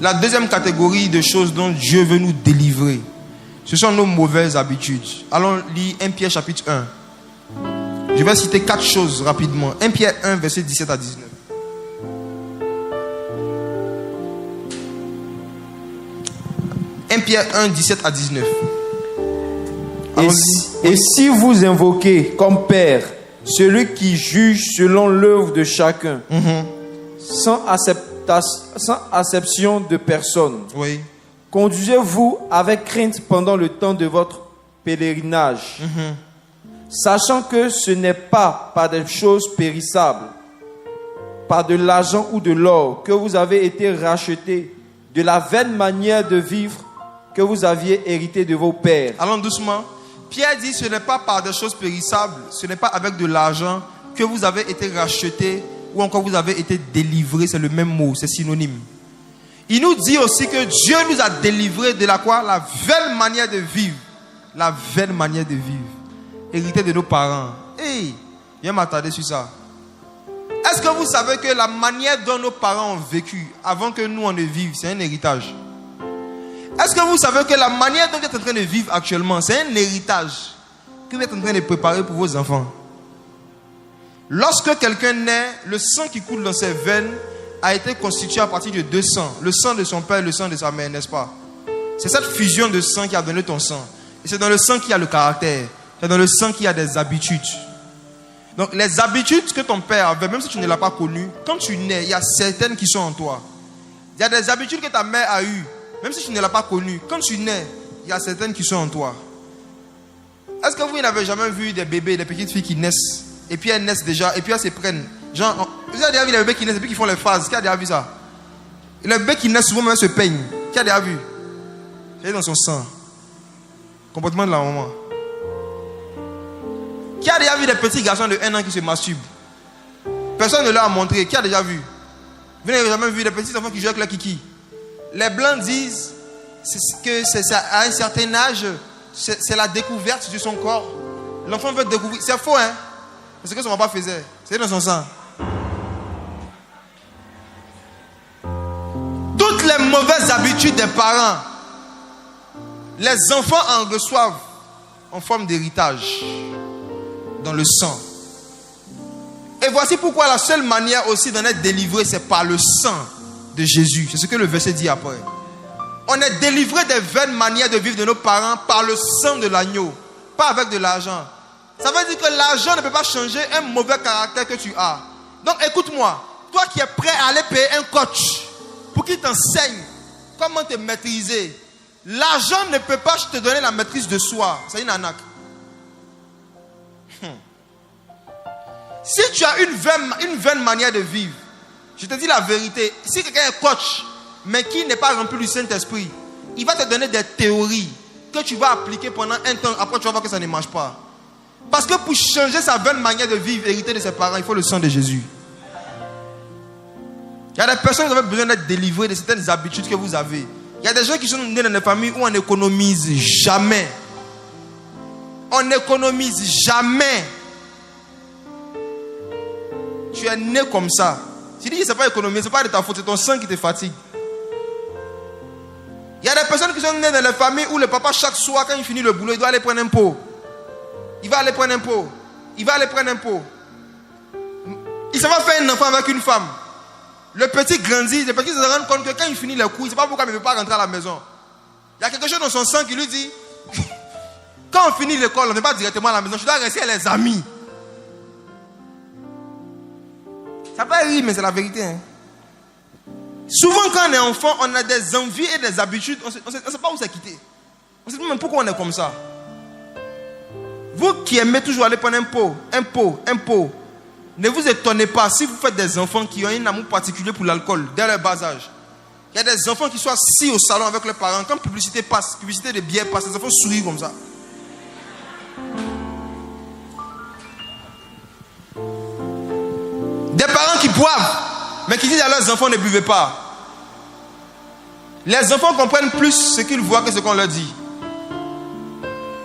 la deuxième catégorie de choses dont Dieu veut nous délivrer, ce sont nos mauvaises habitudes. Allons lire 1 Pierre chapitre 1. Je vais citer 4 choses rapidement. 1 Pierre 1, verset 17 à 19. Pierre 1, 17 à 19. Et si vous invoquez comme Père celui qui juge selon l'œuvre de chacun, sans acception de personne, oui. Conduisez-vous avec crainte pendant le temps de votre pèlerinage, sachant que ce n'est pas par des choses périssables, par de l'argent ou de l'or, que vous avez été rachetés de la vaine manière de vivre que vous aviez hérité de vos pères. Allons doucement. Pierre dit, ce n'est pas par des choses périssables, ce n'est pas avec de l'argent que vous avez été rachetés ou encore vous avez été délivrés. C'est le même mot, c'est synonyme. Il nous dit aussi que Dieu nous a délivrés de la quoi? La vaine manière de vivre. La vaine manière de vivre. Hérité de nos parents. Hey, viens m'attarder sur ça. Est-ce que vous savez que la manière dont nos parents ont vécu avant que nous on ne vive, c'est un héritage? Est-ce que vous savez que la manière dont vous êtes en train de vivre actuellement, c'est un héritage que vous êtes en train de préparer pour vos enfants? Lorsque quelqu'un naît, le sang qui coule dans ses veines a été constitué à partir de 2 sangs. Le sang de son père et le sang de sa mère, n'est-ce pas? C'est cette fusion de sang qui a donné ton sang. Et c'est dans le sang qu'il y a le caractère. C'est dans le sang qu'il y a des habitudes. Donc les habitudes que ton père avait, même si tu ne l'as pas connu, quand tu nais, il y a certaines qui sont en toi. Il y a des habitudes que ta mère a eues. Même si tu ne l'as pas connu, quand tu nais, il y a certaines qui sont en toi. Est-ce que vous n'avez jamais vu des bébés, des petites filles qui naissent, et puis elles naissent déjà, et puis elles se prennent? Genre, vous avez déjà vu les bébés qui naissent et puis qui font les phases? Qui a déjà vu ça? Et les bébés qui naissent souvent même se peignent. Qui a déjà vu? C'est dans son sang. Comportement de la maman. Qui a déjà vu des petits garçons de 1 an qui se masturbent? Personne ne leur a montré. Qui a déjà vu? Vous n'avez jamais vu des petits enfants qui jouent avec leur kiki? Les blancs disent que c'est à un certain âge, c'est la découverte de son corps. L'enfant veut découvrir. C'est faux, hein? C'est ce que son papa faisait. C'est dans son sang. Toutes les mauvaises habitudes des parents, les enfants en reçoivent en forme d'héritage dans le sang. Et voici pourquoi la seule manière aussi d'en être délivré, c'est par le sang de Jésus. C'est ce que le verset dit après. On est délivré des vaines manières de vivre de nos parents par le sang de l'agneau, pas avec de l'argent. Ça veut dire que l'argent ne peut pas changer un mauvais caractère que tu as. Donc écoute-moi, toi qui es prêt à aller payer un coach pour qu'il t'enseigne comment te maîtriser, l'argent ne peut pas te donner la maîtrise de soi. C'est une arnaque. Si tu as une vaine manière de vivre, je te dis la vérité, si quelqu'un est coach, mais qui n'est pas rempli du Saint-Esprit, il va te donner des théories que tu vas appliquer pendant un temps, après tu vas voir que ça ne marche pas. Parce que pour changer sa vaine manière de vivre, héritée de ses parents, il faut le sang de Jésus. Il y a des personnes qui ont besoin d'être délivrées de certaines habitudes que vous avez. Il y a des gens qui sont nés dans des familles où on n'économise jamais. On n'économise jamais. Tu es né comme ça. Tu dis que ce n'est pas économiser, ce n'est pas de ta faute, c'est ton sang qui te fatigue. Il y a des personnes qui sont nées dans les familles où le papa, chaque soir, quand il finit le boulot, il doit aller prendre un pot. Il va aller prendre un pot. Il va aller prendre un pot. Il s'en va faire un enfant avec une femme. Le petit grandit, le petit se rend compte que quand il finit les cours, il ne sait pas pourquoi il ne veut pas rentrer à la maison. Il y a quelque chose dans son sang qui lui dit, quand on finit l'école, on ne va pas directement à la maison, je dois rester avec les amis. Ça peut rire, mais c'est la vérité. Hein? Souvent, quand on est enfant, on a des envies et des habitudes. On ne sait pas où c'est quitté. On ne sait même pourquoi on est comme ça. Vous qui aimez toujours aller prendre un pot, ne vous étonnez pas si vous faites des enfants qui ont un amour particulier pour l'alcool dès leur bas âge. Il y a des enfants qui sont assis au salon avec leurs parents. Quand publicité passe, publicité de bière passe, les enfants sourient comme ça. Des parents qui boivent, mais qui disent à leurs enfants ne buvez pas. Les enfants comprennent plus ce qu'ils voient que ce qu'on leur dit.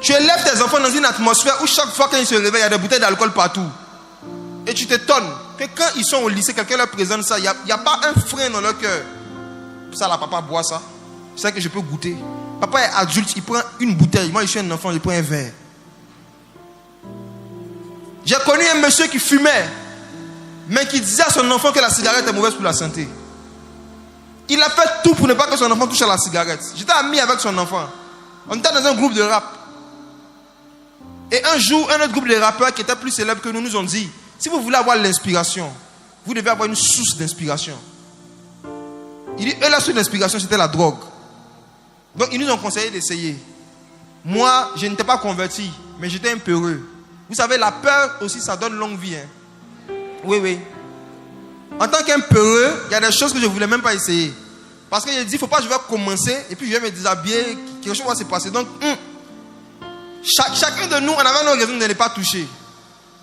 Tu élèves tes enfants dans une atmosphère où chaque fois qu'ils se réveillent, il y a des bouteilles d'alcool partout. Et tu t'étonnes que quand ils sont au lycée, quelqu'un leur présente ça, il n'y a pas un frein dans leur cœur. Ça là, papa boit ça. C'est ça que je peux goûter. Papa est adulte, il prend une bouteille. Moi, je suis un enfant, je prends un verre. J'ai connu un monsieur qui fumait, mais qui disait à son enfant que la cigarette est mauvaise pour la santé. Il a fait tout pour ne pas que son enfant touche à la cigarette. J'étais ami avec son enfant. On était dans un groupe de rap. Et un jour, un autre groupe de rappeurs qui était plus célèbre que nous ont dit, si vous voulez avoir l'inspiration, vous devez avoir une source d'inspiration. Il dit, eux, la source d'inspiration, c'était la drogue. Donc, ils nous ont conseillé d'essayer. Moi, je n'étais pas converti, mais j'étais un peureux. Vous savez, la peur aussi, ça donne longue vie. Hein. Oui, oui. En tant qu'un peureux, il y a des choses que je ne voulais même pas essayer. Parce que j'ai dit, il ne faut pas que je vais commencer, et puis je vais me déshabiller, quelque chose va se passer. Donc, chacun de nous, on avait nos raisons de ne pas toucher.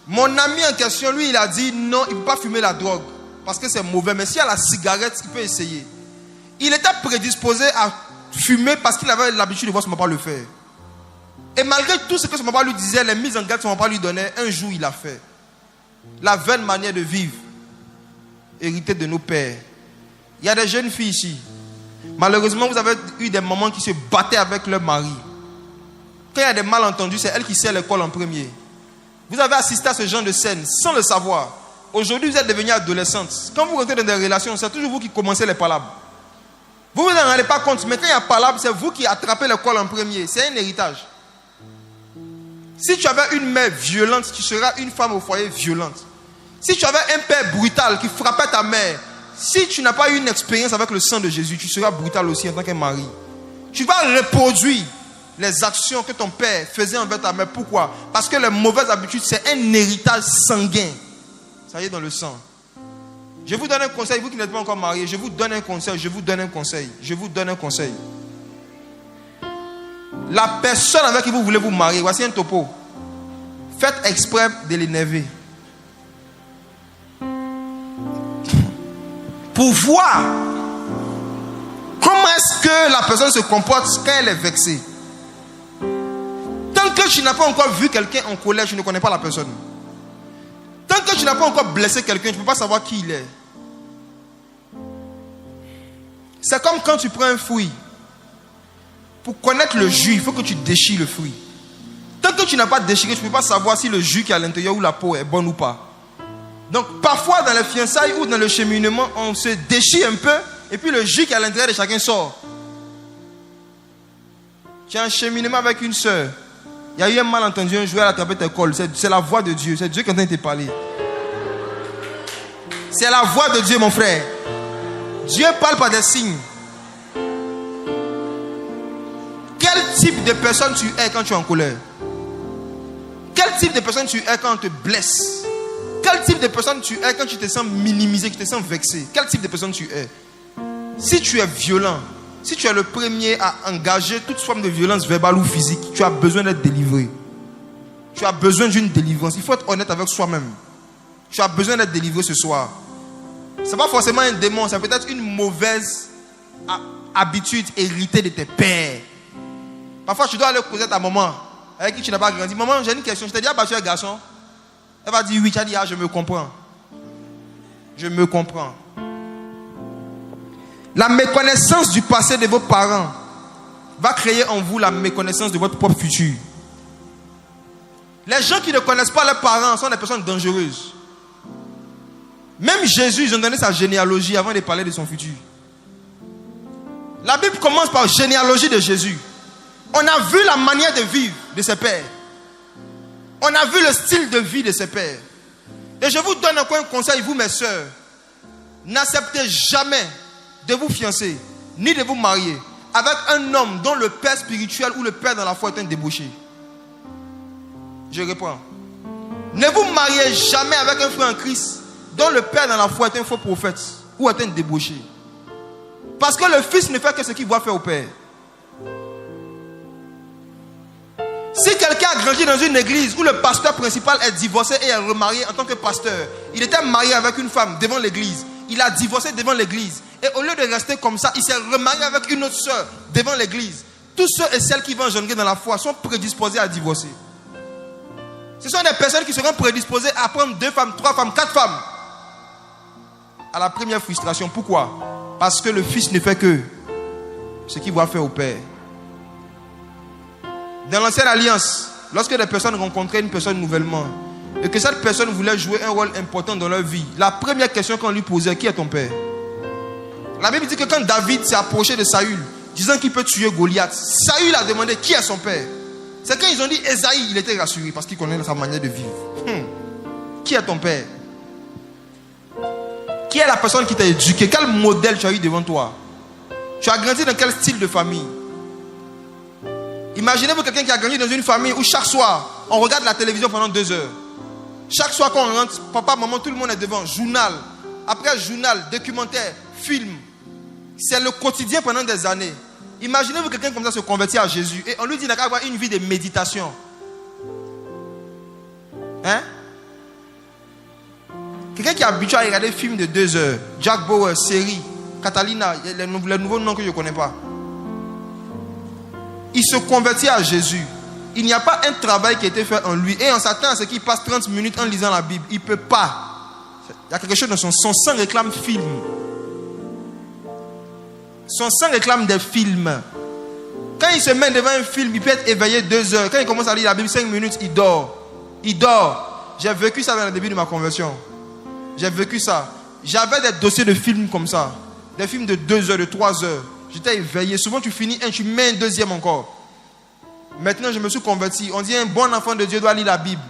Mon ami en question, lui, il a dit, non, il ne peut pas fumer la drogue, parce que c'est mauvais. Mais s'il y a la cigarette, il peut essayer. Il était prédisposé à fumer parce qu'il avait l'habitude de voir son papa le faire. Et malgré tout ce que son papa lui disait, les mises en garde que son papa lui donnait, un jour il a fait. La vaine manière de vivre, héritée de nos pères. Il y a des jeunes filles ici. Malheureusement, vous avez eu des mamans qui se battaient avec leur mari. Quand il y a des malentendus, c'est elle qui sert l'école en premier. Vous avez assisté à ce genre de scène sans le savoir. Aujourd'hui, vous êtes devenue adolescente. Quand vous rentrez dans des relations, c'est toujours vous qui commencez les palabres. Vous ne vous en rendez pas compte, mais quand il y a palabre, c'est vous qui attrapez l'école en premier. C'est un héritage. Si tu avais une mère violente, tu seras une femme au foyer violente. Si tu avais un père brutal qui frappait ta mère, si tu n'as pas eu une expérience avec le sang de Jésus, tu seras brutal aussi en tant que mari. Tu vas reproduire les actions que ton père faisait envers ta mère. Pourquoi? Parce que les mauvaises habitudes, c'est un héritage sanguin. Ça y est dans le sang. Je vous donne un conseil, vous qui n'êtes pas encore mariés, je vous donne un conseil, je vous donne un conseil, je vous donne un conseil. La personne avec qui vous voulez vous marier, voici un topo. Faites exprès de l'énerver. Pour voir comment est-ce que la personne se comporte quand elle est vexée. Tant que tu n'as pas encore vu quelqu'un en colère, tu ne connais pas la personne. Tant que tu n'as pas encore blessé quelqu'un, tu ne peux pas savoir qui il est. C'est comme quand tu prends un fruit. Pour connaître le jus, il faut que tu déchires le fruit. Tant que tu n'as pas déchiré, tu ne peux pas savoir si le jus qui est à l'intérieur ou la peau est bonne ou pas. Donc parfois dans les fiançailles ou dans le cheminement, on se déchire un peu et puis le jus qui est à l'intérieur de chacun sort. Tu as un cheminement avec une soeur. Il y a eu un malentendu un jour, elle a tapé tes cols. C'est la voix de Dieu. C'est Dieu qui est en train de te parler. C'est la voix de Dieu, mon frère. Dieu parle par des signes. Quel type de personne tu es quand tu es en colère? Quel type de personne tu es quand on te blesse? Quel type de personne tu es quand tu te sens minimisé, que tu te sens vexé? Quel type de personne tu es? Si tu es violent, si tu es le premier à engager toute forme de violence verbale ou physique, tu as besoin d'être délivré. Tu as besoin d'une délivrance. Il faut être honnête avec soi-même. Tu as besoin d'être délivré ce soir. Ce n'est pas forcément un démon, c'est peut-être une mauvaise habitude héritée de tes pères. Parfois, tu dois aller causer ta maman avec qui tu n'as pas grandi. Maman, j'ai une question. Je t'ai déjà battu un garçon. Elle va dire oui. Tu as dit, ah, je me comprends. Je me comprends. La méconnaissance du passé de vos parents va créer en vous la méconnaissance de votre propre futur. Les gens qui ne connaissent pas leurs parents sont des personnes dangereuses. Même Jésus, ils ont donné sa généalogie avant de parler de son futur. La Bible commence par généalogie de Jésus. On a vu la manière de vivre de ses pères. On a vu le style de vie de ses pères. Et je vous donne encore un conseil, vous mes soeurs. N'acceptez jamais de vous fiancer, ni de vous marier avec un homme dont le père spirituel ou le père dans la foi est un débauché. Je reprends. Ne vous mariez jamais avec un frère en Christ dont le père dans la foi est un faux prophète ou est un débauché. Parce que le fils ne fait que ce qu'il doit faire au père. Si quelqu'un a grandi dans une église où le pasteur principal est divorcé et est remarié en tant que pasteur, il était marié avec une femme devant l'église, il a divorcé devant l'église, et au lieu de rester comme ça, il s'est remarié avec une autre soeur devant l'église. Tous ceux et celles qui vont engendrer dans la foi sont prédisposés à divorcer. Ce sont des personnes qui seront prédisposées à prendre 2 femmes, 3 femmes, 4 femmes. À la première frustration. Pourquoi? Parce que le fils ne fait que ce qu'il va faire au père. Dans l'ancienne alliance, lorsque des personnes rencontraient une personne nouvellement, et que cette personne voulait jouer un rôle important dans leur vie, la première question qu'on lui posait, qui est ton père? La Bible dit que quand David s'est approché de Saül, disant qu'il peut tuer Goliath, Saül a demandé qui est son père. C'est quand ils ont dit Esaïe, il était rassuré parce qu'il connaît sa manière de vivre. Qui est ton père? Qui est la personne qui t'a éduqué? Quel modèle tu as eu devant toi? Tu as grandi dans quel style de famille? Imaginez-vous quelqu'un qui a grandi dans une famille où chaque soir, on regarde la télévision pendant 2 heures. Chaque soir quand on rentre, papa, maman, tout le monde est devant. Journal, après journal, documentaire, film. C'est le quotidien pendant des années. Imaginez-vous quelqu'un comme ça se convertir à Jésus et on lui dit qu'il n'a qu'à avoir une vie de méditation. Hein? Quelqu'un qui est habitué à regarder des films de 2 heures, Jack Bauer, série, Catalina, les nouveaux noms que je ne connais pas. Il se convertit à Jésus. Il n'y a pas un travail qui a été fait en lui. Et on s'attend à ce qu'il passe 30 minutes en lisant la Bible. Il ne peut pas. Il y a quelque chose dans son sang réclame film. Son sang réclame des films. Quand il se met devant un film, il peut être éveillé 2 heures. Quand il commence à lire la Bible 5 minutes, il dort. Il dort. J'ai vécu ça dans le début de ma conversion. J'ai vécu ça. J'avais des dossiers de films comme ça. Des films de 2 heures, de 3 heures. J'étais éveillé. Souvent tu finis un, tu mets un deuxième encore. Maintenant je me suis converti. On dit un bon enfant de Dieu doit lire la Bible.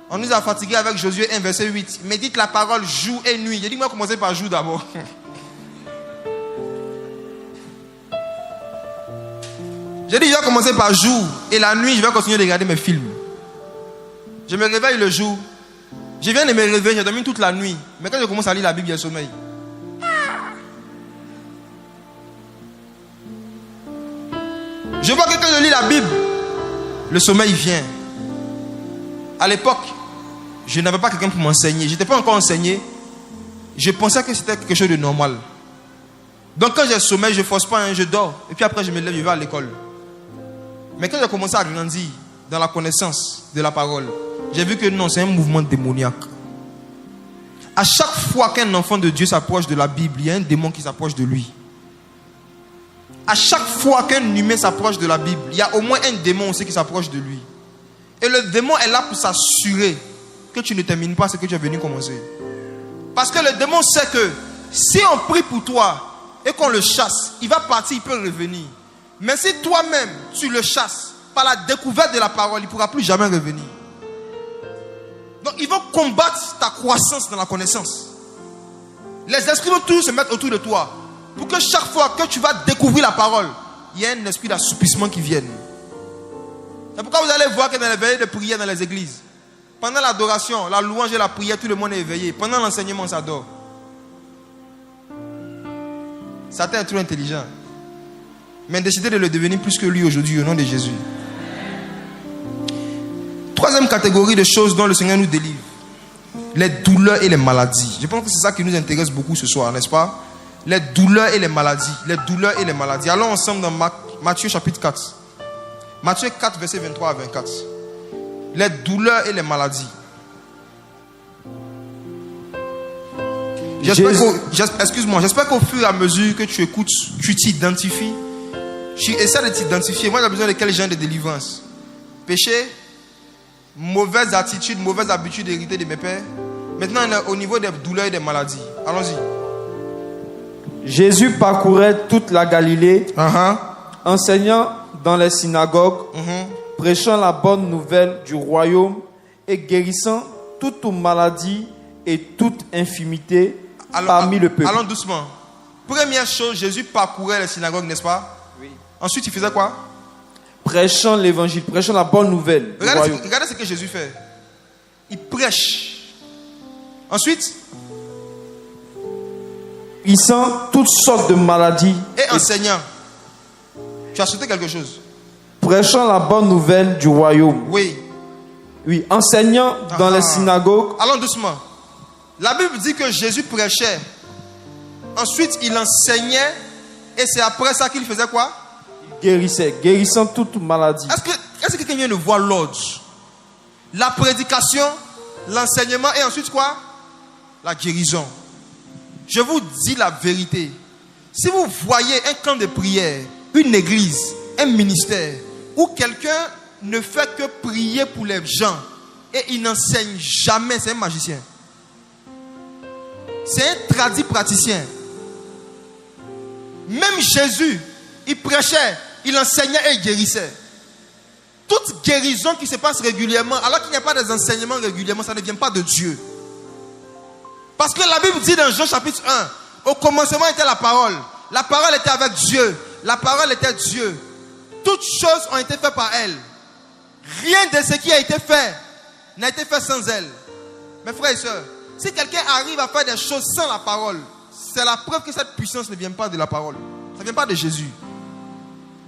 On nous a fatigués avec Josué 1 verset 8. Médite la parole jour et nuit. J'ai dit moi commencer par jour d'abord. J'ai dit je vais commencer par jour. Et la nuit je vais continuer de regarder mes films. Je me réveille le jour. Je viens de me réveiller, j'ai dormi toute la nuit. Mais quand je commence à lire la Bible, il y a le sommeil. Je vois que quand je lis la Bible, le sommeil vient. À l'époque, je n'avais pas quelqu'un pour m'enseigner. Je n'étais pas encore enseigné. Je pensais que c'était quelque chose de normal. Donc quand j'ai sommeil, je ne force pas, je dors. Et puis après, je me lève, je vais à l'école. Mais quand j'ai commencé à grandir dans la connaissance de la parole, j'ai vu que non, c'est un mouvement démoniaque. À chaque fois qu'un enfant de Dieu s'approche de la Bible, il y a un démon qui s'approche de lui. À chaque fois qu'un humain s'approche de la Bible, il y a au moins un démon aussi qui s'approche de lui. Et le démon est là pour s'assurer que tu ne termines pas ce que tu es venu commencer. Parce que le démon sait que si on prie pour toi et qu'on le chasse, il va partir, il peut revenir. Mais si toi-même tu le chasses par la découverte de la parole, il ne pourra plus jamais revenir. Donc ils vont combattre ta croissance dans la connaissance. Les esprits vont tous se mettre autour de toi pour que chaque fois que tu vas découvrir la parole, il y a un esprit d'assoupissement qui vienne. C'est pourquoi vous allez voir que dans les veillées de prière dans les églises, pendant l'adoration, la louange et la prière, tout le monde est éveillé. Pendant l'enseignement, ça dort. Satan est trop intelligent. Mais décidez de le devenir plus que lui aujourd'hui au nom de Jésus. Troisième catégorie de choses dont le Seigneur nous délivre. Les douleurs et les maladies. Je pense que c'est ça qui nous intéresse beaucoup ce soir, n'est-ce pas? Les douleurs et les maladies. Les douleurs et les maladies. Allons ensemble dans Matthieu chapitre 4. Matthieu 4 verset 23 à 24. Les douleurs et les maladies. J'espère qu'au fur et à mesure que tu écoutes, tu t'identifies. Tu essaies de t'identifier. Moi j'ai besoin de quel genre de délivrance? Péché, mauvaise attitude, mauvaise habitude héritée de mes pères. Maintenant on est au niveau des douleurs et des maladies. Allons-y. Jésus parcourait toute la Galilée, enseignant dans les synagogues, prêchant la bonne nouvelle du royaume et guérissant toute maladie et toute infirmité parmi le peuple. Allons doucement. Première chose, Jésus parcourait les synagogues, n'est-ce pas? Oui. Ensuite, il faisait quoi? Prêchant l'évangile, prêchant la bonne nouvelle. Regardez ce que Jésus fait. Il prêche. Ensuite, il sent toutes sortes de maladies. Et enseignant. Tu as sauté quelque chose. Prêchant la bonne nouvelle du royaume. Oui. Oui, enseignant dans les synagogues. Allons doucement. La Bible dit que Jésus prêchait. Ensuite, il enseignait. Et c'est après ça qu'il faisait quoi? Il guérissait, guérissant toute maladie. Est-ce que quelqu'un vient de voir l'ordre? La prédication, l'enseignement et ensuite quoi? La guérison. Je vous dis la vérité. Si vous voyez un camp de prière, une église, un ministère, où quelqu'un ne fait que prier pour les gens et il n'enseigne jamais. C'est un magicien. C'est un tradit praticien. Même Jésus, il prêchait, il enseignait et il guérissait. Toute guérison qui se passe régulièrement, alors qu'il n'y a pas des enseignements régulièrement, ça ne vient pas de Dieu. Parce que la Bible dit dans Jean chapitre 1, au commencement était la parole. La parole était avec Dieu. La parole était Dieu. Toutes choses ont été faites par elle. Rien de ce qui a été fait n'a été fait sans elle. Mes frères et sœurs, si quelqu'un arrive à faire des choses sans la parole, c'est la preuve que cette puissance ne vient pas de la parole. Ça ne vient pas de Jésus.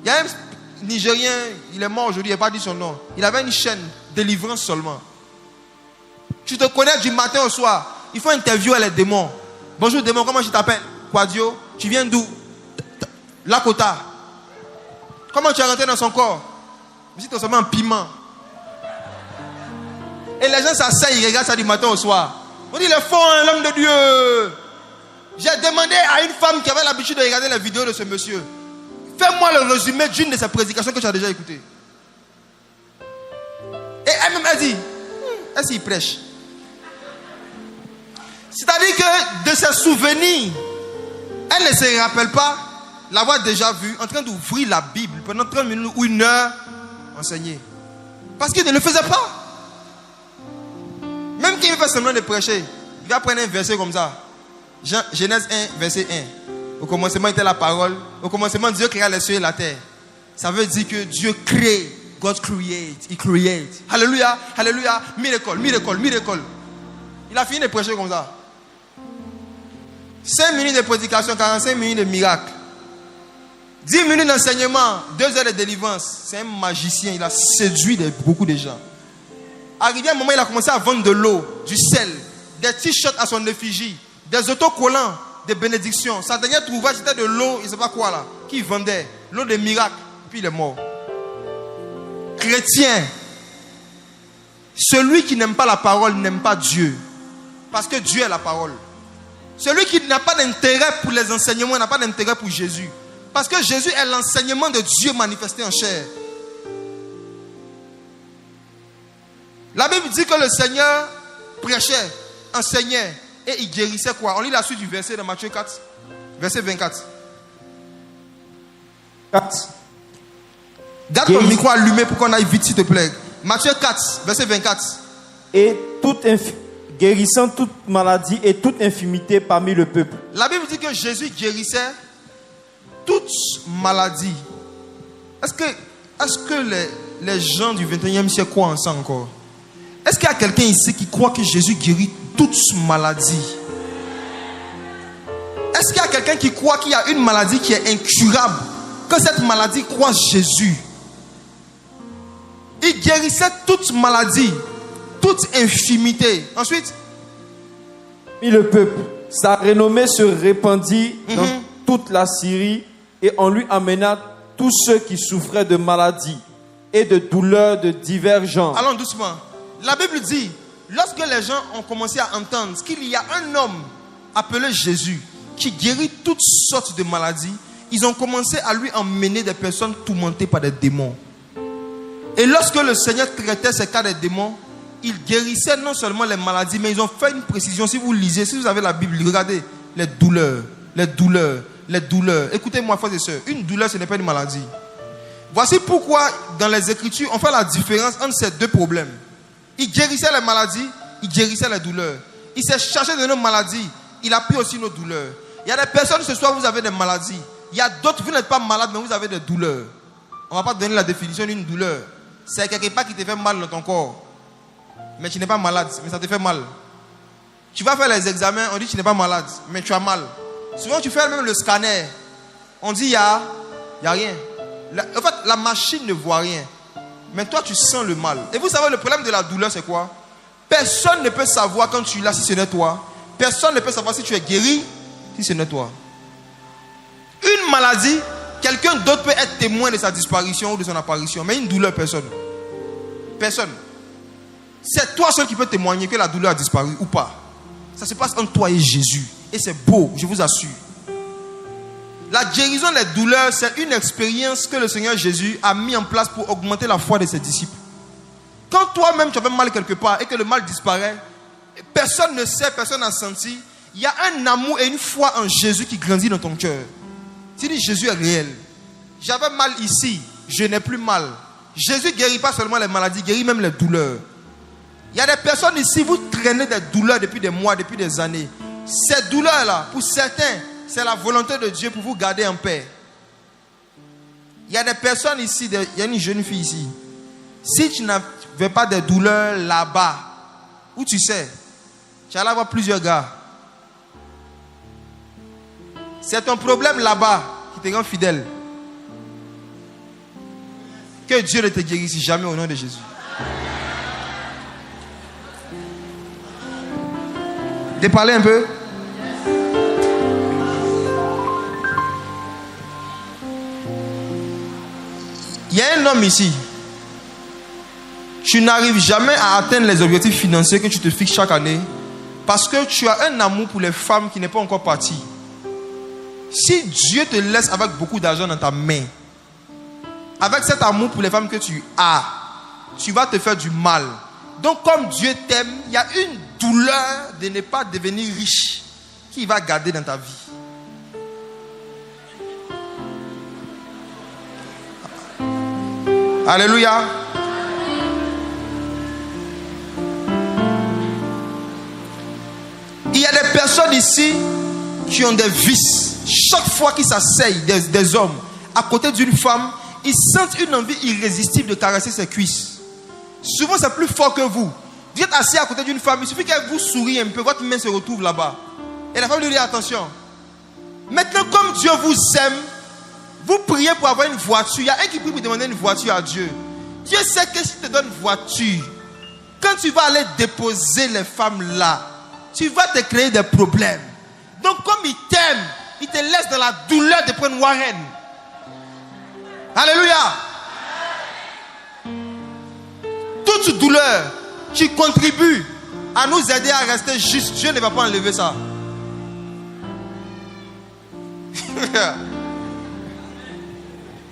Il y a un Nigérien, il est mort aujourd'hui, il n'a pas dit son nom. Il avait une chaîne, délivrance seulement. Tu te connais du matin au soir. Il faut interviewer les démons. Bonjour démon, comment je t'appelle? Quadio, tu viens d'où? Lakota. Comment tu es rentré dans son corps? Je suis seulement un piment. Et les gens s'asseyent, ils regardent ça du matin au soir. On dit, il est fort, hein, l'homme de Dieu. J'ai demandé à une femme qui avait l'habitude de regarder les vidéos de ce monsieur, fais-moi le résumé d'une de ses prédications que tu as déjà écoutées. Et elle-même a dit, est-ce qu'il prêche? C'est-à-dire que de ses souvenirs, elle ne se rappelle pas l'avoir déjà vu en train d'ouvrir la Bible pendant 30 minutes ou 1 heure enseigner. Parce qu'il ne le faisait pas. Même qu'il fait semblant de prêcher, il va prendre un verset comme ça. Genèse 1, verset 1. Au commencement était la parole. Au commencement, Dieu créa les cieux et la terre. Ça veut dire que Dieu crée. God create. He create. Alléluia. Alléluia. Miracle, miracle, miracle. Il a fini de prêcher comme ça. 5 minutes de prédication, 45 minutes de miracle. 10 minutes d'enseignement, 2 heures de délivrance. C'est un magicien. Il a séduit beaucoup de gens. Arrivé à un moment, il a commencé à vendre de l'eau, du sel, des t-shirts à son effigie, des autocollants, des bénédictions. Sa dernière trouvage, c'était de l'eau, je ne sais pas quoi là, qu'il vendait. L'eau de miracle, puis il est mort. Chrétien, celui qui n'aime pas la parole n'aime pas Dieu. Parce que Dieu est la parole. Celui qui n'a pas d'intérêt pour les enseignements n'a pas d'intérêt pour Jésus. Parce que Jésus est l'enseignement de Dieu manifesté en chair. La Bible dit que le Seigneur prêchait, enseignait et il guérissait quoi? On lit la suite du verset de Matthieu 4, verset 24. 4. Garde ton micro allumé pour qu'on aille vite s'il te plaît. Matthieu 4, verset 24. Et guérissant toute maladie et toute infirmité parmi le peuple. La Bible dit que Jésus guérissait toute maladie. Est-ce que les gens du 21e siècle croient en ça encore? Est-ce qu'il y a quelqu'un ici qui croit que Jésus guérit toute maladie? Est-ce qu'il y a quelqu'un qui croit qu'il y a une maladie qui est incurable, que cette maladie croise Jésus? Il guérissait toute maladie, toute infirmité. Ensuite, et le peuple, sa renommée se répandit dans toute la Syrie et on lui amena tous ceux qui souffraient de maladies et de douleurs de divers genres. Allons doucement. La Bible dit, lorsque les gens ont commencé à entendre qu'il y a un homme appelé Jésus qui guérit toutes sortes de maladies, ils ont commencé à lui emmener des personnes tourmentées par des démons. Et lorsque le Seigneur traitait ces cas des démons, il guérissait non seulement les maladies, mais ils ont fait une précision. Si vous lisez, si vous avez la Bible, regardez les douleurs, les douleurs, les douleurs. Écoutez-moi, frères et sœurs, une douleur, ce n'est pas une maladie. Voici pourquoi dans les Écritures, on fait la différence entre ces deux problèmes. Il guérissait les maladies, il guérissait les douleurs. Il s'est chargé de nos maladies, il a pris aussi nos douleurs. Il y a des personnes ce soir, vous avez des maladies. Il y a d'autres, vous n'êtes pas malade, mais vous avez des douleurs. On ne va pas donner la définition d'une douleur. C'est quelque part qui te fait mal dans ton corps. Mais tu n'es pas malade, mais ça te fait mal. Tu vas faire les examens, on dit que tu n'es pas malade, mais tu as mal. Souvent tu fais même le scanner. On dit il y a rien. En fait, la machine ne voit rien. Mais toi tu sens le mal. Et vous savez le problème de la douleur c'est quoi? Personne ne peut savoir quand tu l'as si ce n'est toi. Personne ne peut savoir si tu es guéri si ce n'est toi. Une maladie, quelqu'un d'autre peut être témoin de sa disparition ou de son apparition. Mais une douleur, personne. Personne. C'est toi seul qui peux témoigner que la douleur a disparu ou pas. Ça se passe entre toi et Jésus. Et c'est beau, je vous assure. La guérison des douleurs, c'est une expérience que le Seigneur Jésus a mis en place pour augmenter la foi de ses disciples. Quand toi-même tu avais mal quelque part et que le mal disparaît, personne ne sait, personne n'a senti, il y a un amour et une foi en Jésus qui grandit dans ton cœur. Tu dis Jésus est réel. J'avais mal ici, je n'ai plus mal. Jésus ne guérit pas seulement les maladies, il guérit même les douleurs. Il y a des personnes ici, vous traînez des douleurs depuis des mois, depuis des années. Ces douleurs-là, pour certains, c'est la volonté de Dieu pour vous garder en paix. Il y a des personnes ici, il y a une jeune fille ici. Si tu n'avais pas de douleurs là-bas, où tu sais, tu allais avoir plusieurs gars. C'est ton problème là-bas qui te rend fidèle. Que Dieu ne te guérisse jamais au nom de Jésus. Déparlez un peu. Il y a un homme ici. Tu n'arrives jamais à atteindre les objectifs financiers que tu te fixes chaque année parce que tu as un amour pour les femmes qui n'est pas encore parti. Si Dieu te laisse avec beaucoup d'argent dans ta main, avec cet amour pour les femmes que tu as, tu vas te faire du mal. Donc comme Dieu t'aime, il y a une douleur de ne pas devenir riche qui va garder dans ta vie. Alléluia. Il y a des personnes ici qui ont des vices. Chaque fois qu'ils s'asseyent, des hommes, à côté d'une femme, ils sentent une envie irrésistible de caresser ses cuisses. Souvent, c'est plus fort que vous. Vous êtes assis à côté d'une femme, il suffit qu'elle vous sourie un peu, votre main se retrouve là-bas. Et la femme lui dit attention. Maintenant, comme Dieu vous aime, vous priez pour avoir une voiture. Il y a un qui prie pour demander une voiture à Dieu. Dieu sait que s'il te donne une voiture, quand tu vas aller déposer les femmes là, tu vas te créer des problèmes. Donc comme il t'aime, il te laisse dans la douleur de prendre Warren. Alléluia. Toute douleur qui contribue à nous aider à rester juste, Dieu ne va pas enlever ça.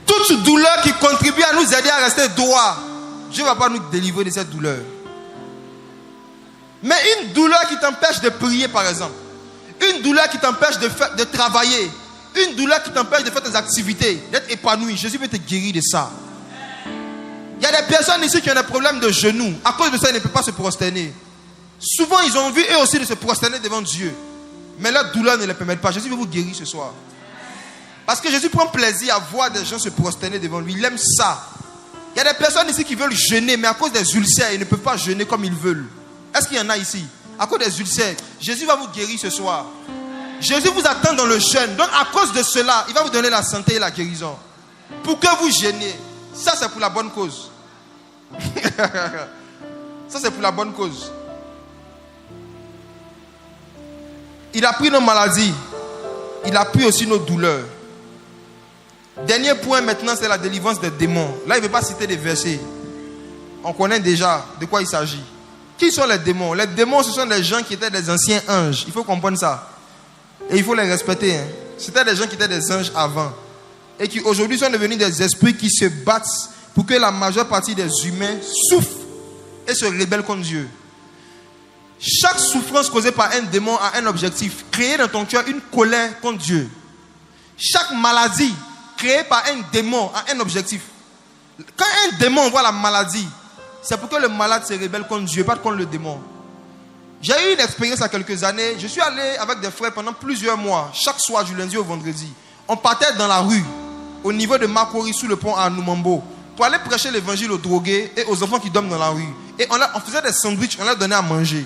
Toute douleur qui contribue à nous aider à rester droit, Dieu ne va pas nous délivrer de cette douleur. Mais une douleur qui t'empêche de prier, par exemple, une douleur qui t'empêche de travailler, une douleur qui t'empêche de faire tes activités, d'être épanoui, Jésus peut te guérir de ça. Il y a des personnes ici qui ont des problèmes de genoux. À cause de ça, ils ne peuvent pas se prosterner. Souvent, ils ont envie eux aussi de se prosterner devant Dieu. Mais leur douleur ne les permet pas. Jésus veut vous guérir ce soir. Parce que Jésus prend plaisir à voir des gens se prosterner devant lui. Il aime ça. Il y a des personnes ici qui veulent jeûner, mais à cause des ulcères, ils ne peuvent pas jeûner comme ils veulent. Est-ce qu'il y en a ici? À cause des ulcères, Jésus va vous guérir ce soir. Jésus vous attend dans le jeûne. Donc à cause de cela, il va vous donner la santé et la guérison. Pour que vous jeûniez. Ça c'est pour la bonne cause. Ça c'est pour la bonne cause. Il a pris nos maladies. Il a pris aussi nos douleurs. Dernier point maintenant, c'est la délivrance des démons. Là, il ne veut pas citer des versets. On connaît déjà de quoi il s'agit. Qui sont les démons? Les démons, ce sont des gens qui étaient des anciens anges. Il faut comprendre ça. Et il faut les respecter. C'était des gens qui étaient des anges avant. Et qui aujourd'hui sont devenus des esprits qui se battent pour que la majeure partie des humains souffrent et se rebellent contre Dieu. Chaque souffrance causée par un démon a un objectif. Créer dans ton cœur une colère contre Dieu. Chaque maladie créée par un démon a un objectif. Quand un démon voit la maladie, c'est pour que le malade se rebelle contre Dieu, pas contre le démon. J'ai eu une expérience il y a quelques années. Je suis allé avec des frères pendant plusieurs mois, chaque soir du lundi au vendredi. On partait dans la rue, au niveau de Makori, sous le pont à Numambo, pour aller prêcher l'évangile aux drogués et aux enfants qui dorment dans la rue. Et on faisait des sandwichs, on leur donnait à manger.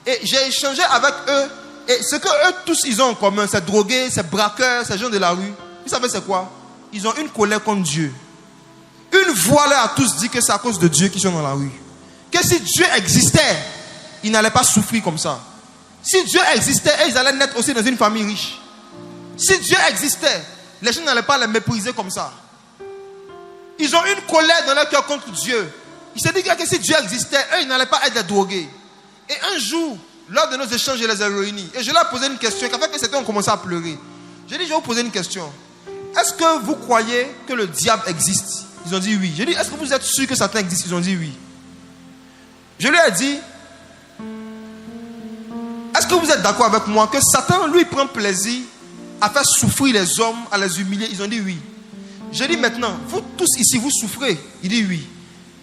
Et j'ai échangé avec eux. Et ce que eux tous ils ont en commun, c'est drogués, c'est braqueurs, ces gens de la rue. Vous savez c'est quoi? Ils ont une colère contre Dieu. Une voix leur a tous dit que c'est à cause de Dieu qu'ils sont dans la rue. Que si Dieu existait, ils n'allaient pas souffrir comme ça. Si Dieu existait, ils allaient naître aussi dans une famille riche. Si Dieu existait, les gens n'allaient pas les mépriser comme ça. Ils ont une colère dans leur cœur contre Dieu. Ils se disent que si Dieu existait, eux, ils n'allaient pas être des drogués. Et un jour, lors de nos échanges, je les ai réunis. Et je leur ai posé une question qui a fait que certains ont commencé à pleurer. J'ai dit, je vais vous poser une question. Est-ce que vous croyez que le diable existe? Ils ont dit oui. J'ai dit, est-ce que vous êtes sûr que Satan existe? Ils ont dit oui. Je lui ai dit, est-ce que vous êtes d'accord avec moi que Satan, lui, prend plaisir à faire souffrir les hommes, à les humilier? Ils ont dit oui. J'ai dit maintenant, vous tous ici, vous souffrez? Il dit oui.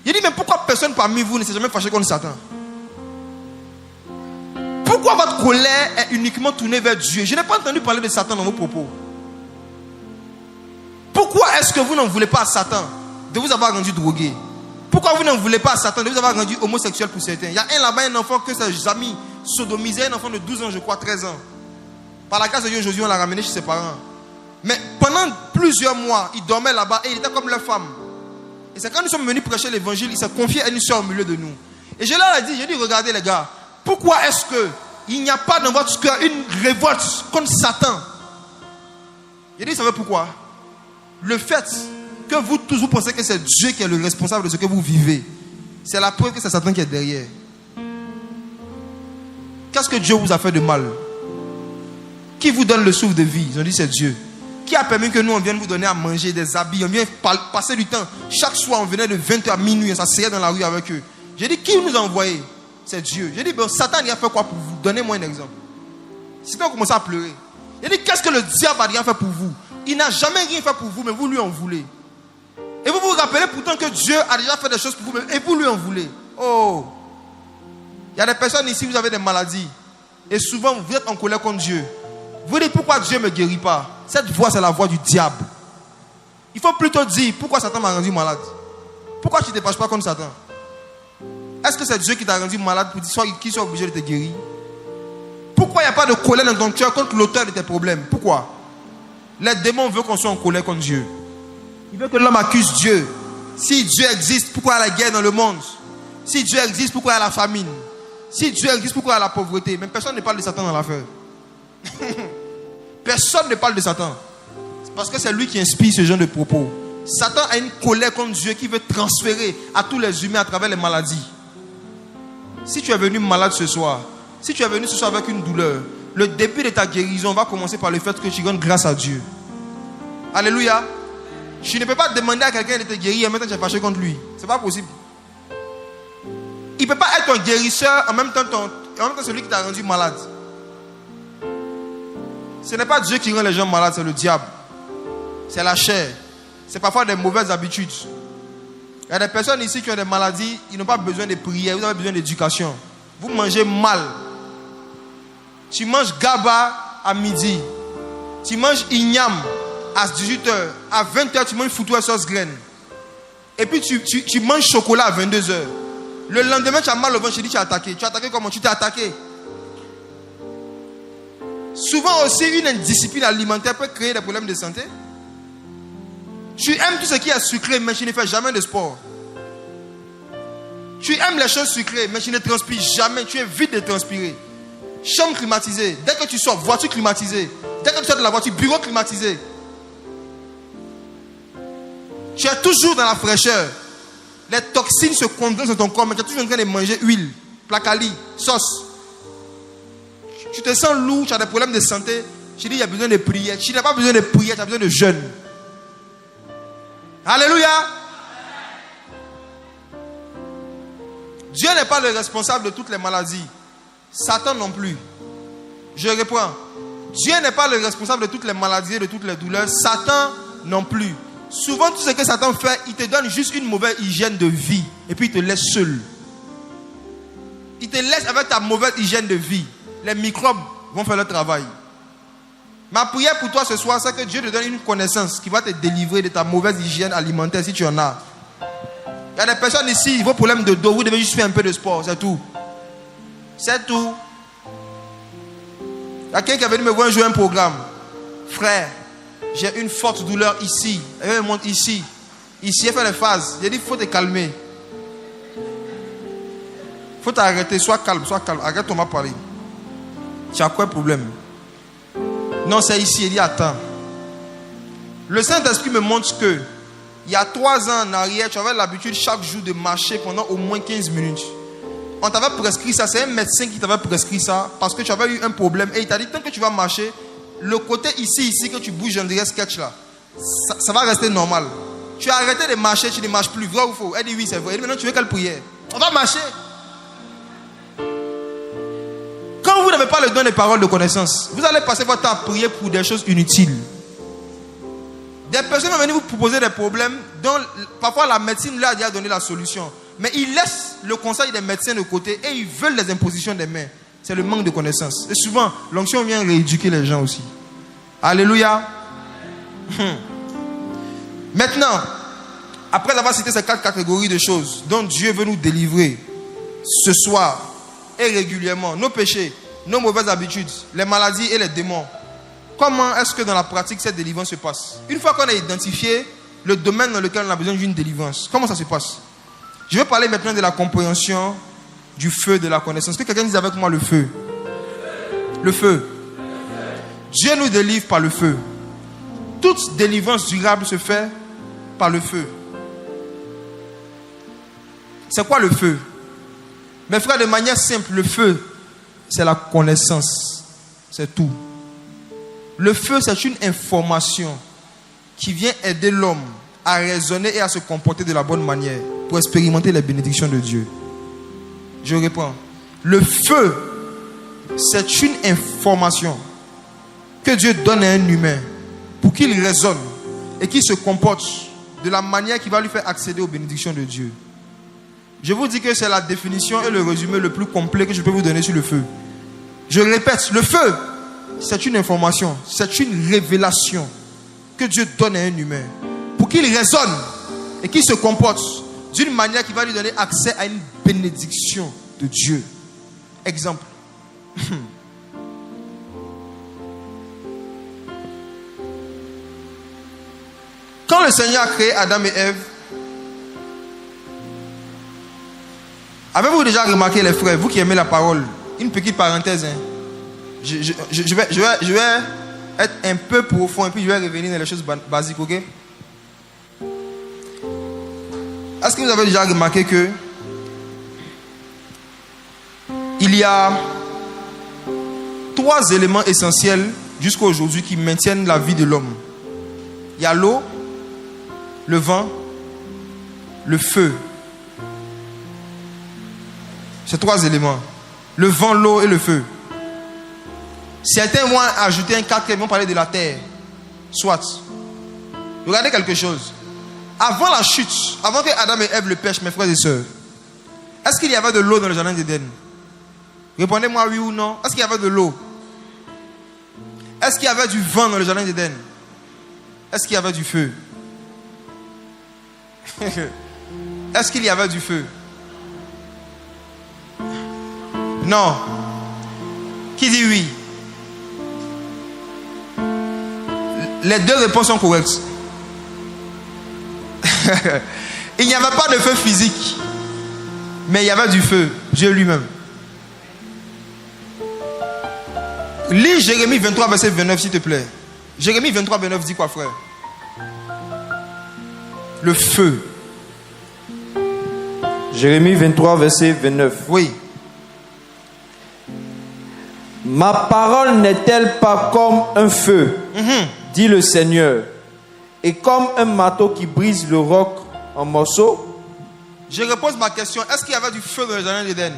Il dit, mais pourquoi personne parmi vous ne s'est jamais fâché contre Satan? Pourquoi votre colère est uniquement tournée vers Dieu? Je n'ai pas entendu parler de Satan dans vos propos. Pourquoi est-ce que vous n'en voulez pas à Satan de vous avoir rendu drogué? Pourquoi vous n'en voulez pas à Satan de vous avoir rendu homosexuel pour certains? Il y a un là-bas, un enfant que ses amis sodomisaient, un enfant de 12 ans, je crois, 13 ans. Par la grâce de Dieu, aujourd'hui, on l'a ramené chez ses parents. Mais pendant plusieurs mois, il dormait là-bas et il était comme leur femme. Et c'est quand nous sommes venus prêcher l'évangile, il s'est confié à une soeur au milieu de nous. Et je leur ai dit, j'ai dit, regardez les gars, pourquoi est-ce qu'il n'y a pas dans votre cœur une révolte contre Satan? J'ai dit, vous savez pourquoi? Le fait que vous tous vous pensez que c'est Dieu qui est le responsable de ce que vous vivez, c'est la preuve que c'est Satan qui est derrière. Qu'est-ce que Dieu vous a fait de mal? Qui vous donne le souffle de vie? Ils ont dit c'est Dieu. Qui a permis que nous on vienne vous donner à manger, des habits, on vient passer du temps. Chaque soir on venait de 20h à minuit, on s'asseyait dans la rue avec eux. J'ai dit qui nous a envoyé? C'est Dieu. J'ai dit bon, Satan il a fait quoi pour vous? Donnez-moi un exemple. Satan a commencé à pleurer. J'ai dit qu'est-ce que le diable a rien fait pour vous? Il n'a jamais rien fait pour vous, mais vous lui en voulez. Et vous vous rappelez pourtant que Dieu a déjà fait des choses pour vous, et vous lui en voulez. Oh! Il y a des personnes ici, vous avez des maladies. Et souvent, vous êtes en colère contre Dieu. Vous dites pourquoi Dieu ne me guérit pas? Cette voix, c'est la voix du diable. Il faut plutôt dire pourquoi Satan m'a rendu malade. Pourquoi tu ne te fâches pas contre Satan? Est-ce que c'est Dieu qui t'a rendu malade pour qu'il soit obligé de te guérir? Pourquoi il n'y a pas de colère dans ton cœur contre l'auteur de tes problèmes? Pourquoi? Les démons veulent qu'on soit en colère contre Dieu. Ils veulent que l'homme accuse Dieu. Si Dieu existe, pourquoi il y a la guerre dans le monde? Si Dieu existe, pourquoi il y a la famine? Si Dieu existe, pourquoi il y a la pauvreté? Mais personne ne parle de Satan dans l'affaire. Personne ne parle de Satan. C'est parce que c'est lui qui inspire ce genre de propos. Satan a une colère contre Dieu qui veut transférer à tous les humains à travers les maladies. Si tu es venu malade ce soir, si tu es venu ce soir avec une douleur, le début de ta guérison va commencer par le fait que tu rendes grâce à Dieu. Alléluia. Je ne peux pas demander à quelqu'un de te guérir et maintenant tu es fâché contre lui. C'est pas possible. Il ne peut pas être ton guérisseur en même temps celui qui t'a rendu malade. Ce n'est pas Dieu qui rend les gens malades, c'est le diable. C'est la chair. C'est parfois des mauvaises habitudes. Il y a des personnes ici qui ont des maladies, ils n'ont pas besoin de prière, vous avez besoin d'éducation. Vous mangez mal. Tu manges gaba à midi. Tu manges ignam à 18h. À 20h, tu manges foutu à sauce graine. Et puis tu manges chocolat à 22h. Le lendemain, tu as mal au ventre, je dis tu as attaqué. Tu as attaqué comment? Tu t'es attaqué. Souvent aussi, une indiscipline alimentaire peut créer des problèmes de santé. Tu aimes tout ce qui est sucré, mais tu ne fais jamais de sport. Tu aimes les choses sucrées, mais tu ne transpires jamais. Tu es vide de transpirer. Chambre climatisée. Dès que tu sors, voiture climatisée. Dès que tu sors de la voiture, bureau climatisé. Tu es toujours dans la fraîcheur. Les toxines se condensent dans ton corps, mais tu es toujours en train de manger huile, placali, sauce. Tu te sens lourd, tu as des problèmes de santé. Je dis, il y a besoin de prière. Tu n'as pas besoin de prière, tu as besoin de jeûne. Alléluia. Dieu n'est pas le responsable de toutes les maladies. Satan non plus. Je reprends. Dieu n'est pas le responsable de toutes les maladies et de toutes les douleurs. Satan non plus. Souvent, tout ce que Satan fait, il te donne juste une mauvaise hygiène de vie. Et puis, il te laisse seul. Il te laisse avec ta mauvaise hygiène de vie. Les microbes vont faire leur travail. Ma prière pour toi ce soir, c'est que Dieu te donne une connaissance qui va te délivrer de ta mauvaise hygiène alimentaire si tu en as. Il y a des personnes ici, vos problèmes de dos, vous devez juste faire un peu de sport, c'est tout. C'est tout. Il y a quelqu'un qui est venu me voir jouer un programme. Frère, j'ai une forte douleur ici. Elle me montre ici. Ici, elle fait les phases. J'ai dit, il faut te calmer. Il faut t'arrêter. Sois calme, sois calme. Arrête, on m'a parlé. Tu as quoi le problème? Non, c'est ici. Il dit, attends. Le Saint-Esprit me montre que il y a 3 ans en arrière, tu avais l'habitude chaque jour de marcher pendant au moins 15 minutes. On t'avait prescrit ça. C'est un médecin qui t'avait prescrit ça parce que tu avais eu un problème. Et il t'a dit, tant que tu vas marcher, le côté ici que tu bouges, on dirait sketch là, ça va rester normal. Tu as arrêté de marcher, tu ne marches plus. Vrai ou faux? Elle dit oui, c'est vrai. Elle dit, maintenant tu veux quelle prière? On va marcher. n'aimez pas le don des paroles de connaissance, vous allez passer votre temps à prier pour des choses inutiles. Des personnes vont venir vous proposer des problèmes dont parfois la médecine leur a déjà donné la solution. Mais ils laissent le conseil des médecins de côté et ils veulent les impositions des mains. C'est le manque de connaissances. Et souvent, l'onction vient rééduquer les gens aussi. Alléluia. Maintenant, après avoir cité ces 4 catégories de choses dont Dieu veut nous délivrer ce soir et régulièrement, nos péchés, nos mauvaises habitudes, les maladies et les démons, comment est-ce que dans la pratique cette délivrance se passe? Une fois qu'on a identifié le domaine dans lequel on a besoin d'une délivrance, comment ça se passe? Je vais parler maintenant de la compréhension du feu de la connaissance. Que quelqu'un dise avec moi le feu. Le feu. Dieu nous délivre par le feu. Toute délivrance durable se fait par le feu. C'est quoi le feu? Mes frères, de manière simple, le feu, c'est la connaissance. C'est tout. Le feu, c'est une information qui vient aider l'homme à raisonner et à se comporter de la bonne manière pour expérimenter les bénédictions de Dieu. Je reprends. Le feu, c'est une information que Dieu donne à un humain pour qu'il raisonne et qu'il se comporte de la manière qui va lui faire accéder aux bénédictions de Dieu. Je vous dis que c'est la définition et le résumé le plus complet que je peux vous donner sur le feu. Je répète, le feu, c'est une information, c'est une révélation que Dieu donne à un humain pour qu'il raisonne et qu'il se comporte d'une manière qui va lui donner accès à une bénédiction de Dieu. Exemple. Quand le Seigneur a créé Adam et Ève, avez-vous déjà remarqué, les frères, vous qui aimez la parole, une petite parenthèse, hein? Je vais être un peu profond et puis je vais revenir dans les choses basiques, ok? Est-ce que vous avez déjà remarqué que il y a 3 éléments essentiels jusqu'à aujourd'hui qui maintiennent la vie de l'homme? Il y a l'eau, le vent, le feu. Ces 3 éléments. Le vent, l'eau et le feu. Certains vont ajouter un 4e, ils vont parler de la terre. Soit. Regardez quelque chose. Avant la chute, avant que Adam et Ève le pêchent, mes frères et sœurs, est-ce qu'il y avait de l'eau dans le jardin d'Éden? Répondez-moi oui ou non. Est-ce qu'il y avait de l'eau? Est-ce qu'il y avait du vent dans le jardin d'Éden? Est-ce qu'il y avait du feu? Est-ce qu'il y avait du feu? Non. Qui dit oui? Les 2 réponses sont correctes. Il n'y avait pas de feu physique, mais il y avait du feu, Dieu lui-même. Lis Jérémie 23 verset 29 s'il te plaît. Jérémie 23 29 dit quoi, frère? Le feu. Jérémie 23 verset 29. Oui. Ma parole n'est-elle pas comme un feu, dit le Seigneur, et comme un marteau qui brise le roc en morceaux? Je repose ma question. Est-ce qu'il y avait du feu dans le jardin d'Éden?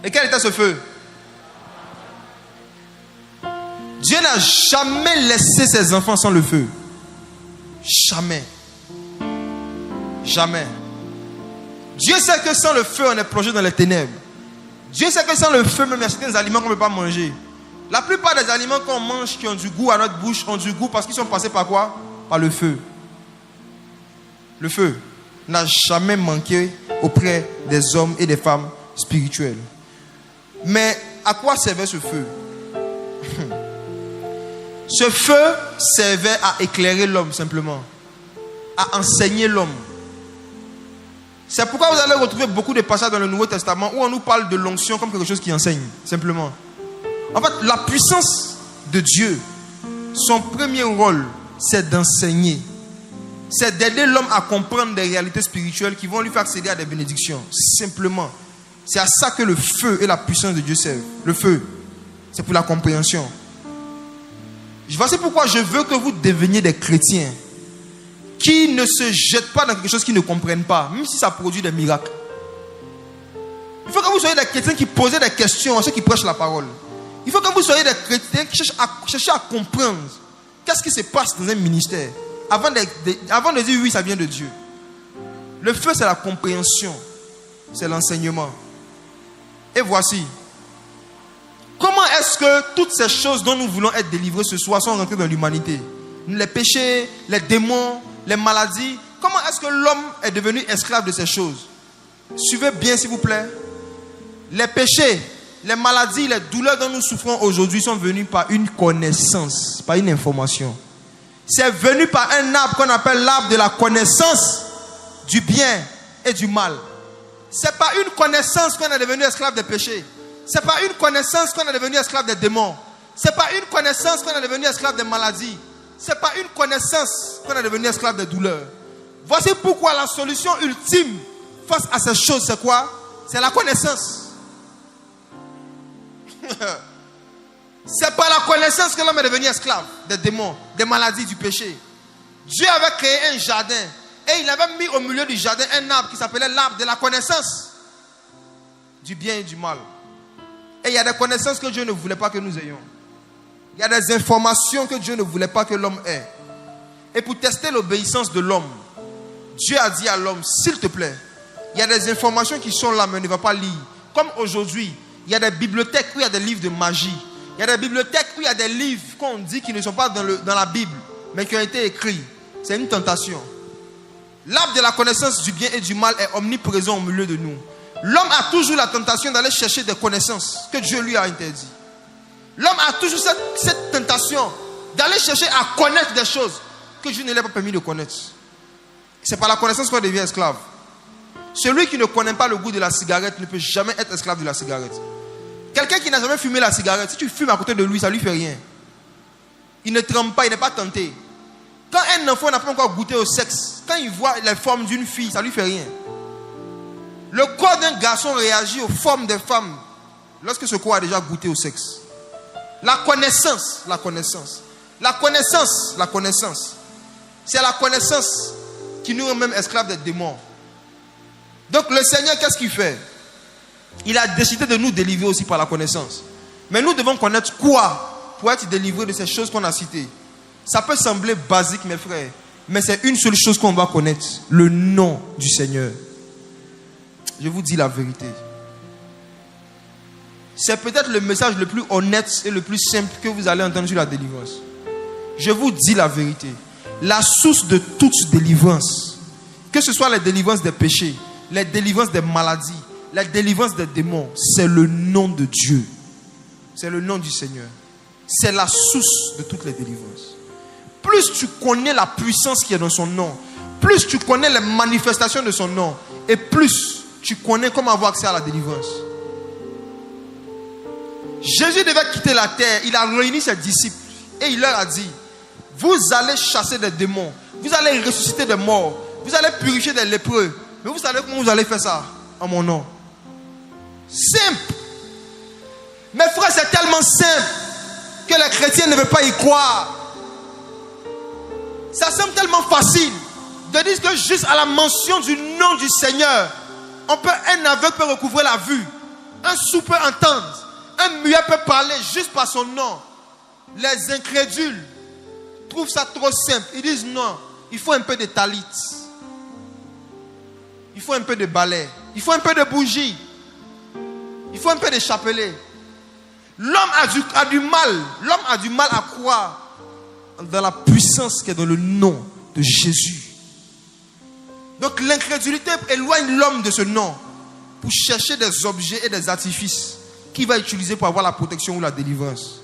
Et quel était ce feu? Dieu n'a jamais laissé ses enfants sans le feu. Jamais. Jamais. Dieu sait que sans le feu, on est plongé dans les ténèbres. Dieu sait que sans le feu, même il y a certains aliments qu'on ne peut pas manger. La plupart des aliments qu'on mange qui ont du goût à notre bouche ont du goût parce qu'ils sont passés par quoi? Par le feu. Le feu n'a jamais manqué auprès des hommes et des femmes spirituels. Mais à quoi servait ce feu? Ce feu servait à éclairer l'homme simplement, à enseigner l'homme. C'est pourquoi vous allez retrouver beaucoup de passages dans le Nouveau Testament où on nous parle de l'onction comme quelque chose qui enseigne, simplement. En fait, la puissance de Dieu, son premier rôle, c'est d'enseigner. C'est d'aider l'homme à comprendre des réalités spirituelles qui vont lui faire accéder à des bénédictions. Simplement. C'est à ça que le feu et la puissance de Dieu servent. Le feu, c'est pour la compréhension. Voici pourquoi je veux que vous deveniez des chrétiens qui ne se jettent pas dans quelque chose qu'ils ne comprennent pas, même si ça produit des miracles. Il faut que vous soyez des chrétiens qui posent des questions à ceux qui prêchent la parole. Il faut que vous soyez des chrétiens qui cherchent à comprendre qu'est-ce qui se passe dans un ministère avant de dire oui, ça vient de Dieu. Le feu, c'est la compréhension, c'est l'enseignement. Et voici, comment est-ce que toutes ces choses dont nous voulons être délivrés ce soir sont rentrées dans l'humanité? Les péchés, les démons, les maladies. Comment est-ce que l'homme est devenu esclave de ces choses? Suivez bien s'il vous plaît. Les péchés, les maladies, les douleurs dont nous souffrons aujourd'hui sont venues par une connaissance, par une information. C'est venu par un arbre qu'on appelle l'arbre de la connaissance du bien et du mal. C'est par une connaissance qu'on est devenu esclave des péchés. C'est par une connaissance qu'on est devenu esclave des démons. C'est par une connaissance qu'on est devenu esclave des maladies. C'est par une connaissance qu'on est devenu esclave des douleurs. Voici pourquoi la solution ultime face à ces choses, c'est quoi? C'est la connaissance. C'est par la connaissance que l'homme est devenu esclave des démons, des maladies, du péché. Dieu avait créé un jardin et il avait mis au milieu du jardin un arbre qui s'appelait l'arbre de la connaissance du bien et du mal. Et il y a des connaissances que Dieu ne voulait pas que nous ayons. Il y a des informations que Dieu ne voulait pas que l'homme ait. Et pour tester l'obéissance de l'homme, Dieu a dit à l'homme, s'il te plaît, il y a des informations qui sont là mais ne va pas lire. Comme aujourd'hui, il y a des bibliothèques où il y a des livres de magie. Il y a des bibliothèques où il y a des livres qu'on dit qui ne sont pas dans la Bible, mais qui ont été écrits. C'est une tentation. L'arbre de la connaissance du bien et du mal est omniprésent au milieu de nous. L'homme a toujours la tentation d'aller chercher des connaissances que Dieu lui a interdit. L'homme a toujours cette tentation d'aller chercher à connaître des choses que Dieu ne lui a pas permis de connaître. C'est par la connaissance qu'on devient esclave. Celui qui ne connaît pas le goût de la cigarette ne peut jamais être esclave de la cigarette. Quelqu'un qui n'a jamais fumé la cigarette, si tu fumes à côté de lui, ça ne lui fait rien. Il ne tremble pas, il n'est pas tenté. Quand un enfant n'a pas encore goûté au sexe, quand il voit les formes d'une fille, ça ne lui fait rien. Le corps d'un garçon réagit aux formes des femmes lorsque ce corps a déjà goûté au sexe. La connaissance. C'est la connaissance qui nous rend même esclaves des démons. Donc le Seigneur, qu'est-ce qu'il fait? Il a décidé de nous délivrer aussi par la connaissance. Mais nous devons connaître quoi pour être délivrés de ces choses qu'on a citées. Ça peut sembler basique, mes frères, mais c'est une seule chose qu'on va connaître: le nom du Seigneur. Je vous dis la vérité. C'est peut-être le message le plus honnête et le plus simple que vous allez entendre sur la délivrance. Je vous dis la vérité. La source de toute délivrance, que ce soit la délivrance des péchés, la délivrance des maladies, la délivrance des démons, c'est le nom de Dieu. C'est le nom du Seigneur. C'est la source de toutes les délivrances. Plus tu connais la puissance qui est dans son nom, plus tu connais les manifestations de son nom, et plus tu connais comment avoir accès à la délivrance. Jésus devait quitter la terre. Il a réuni ses disciples et il leur a dit: vous allez chasser des démons, vous allez ressusciter des morts, vous allez purifier des lépreux. Mais vous savez comment vous allez faire ça? En mon nom. Simple. Mes frères, c'est tellement simple que les chrétiens ne veulent pas y croire. Ça semble tellement facile de dire que juste à la mention du nom du Seigneur, un aveugle peut recouvrer la vue, un sourd peut entendre, un muet peut parler juste par son nom. Les incrédules trouvent ça trop simple. Ils disent non, il faut un peu de talit, il faut un peu de balai, il faut un peu de bougie, il faut un peu de chapelet. L'homme a du mal à croire dans la puissance qui est dans le nom de Jésus. Donc l'incrédulité éloigne l'homme de ce nom pour chercher des objets et des artifices qu'il va utiliser pour avoir la protection ou la délivrance.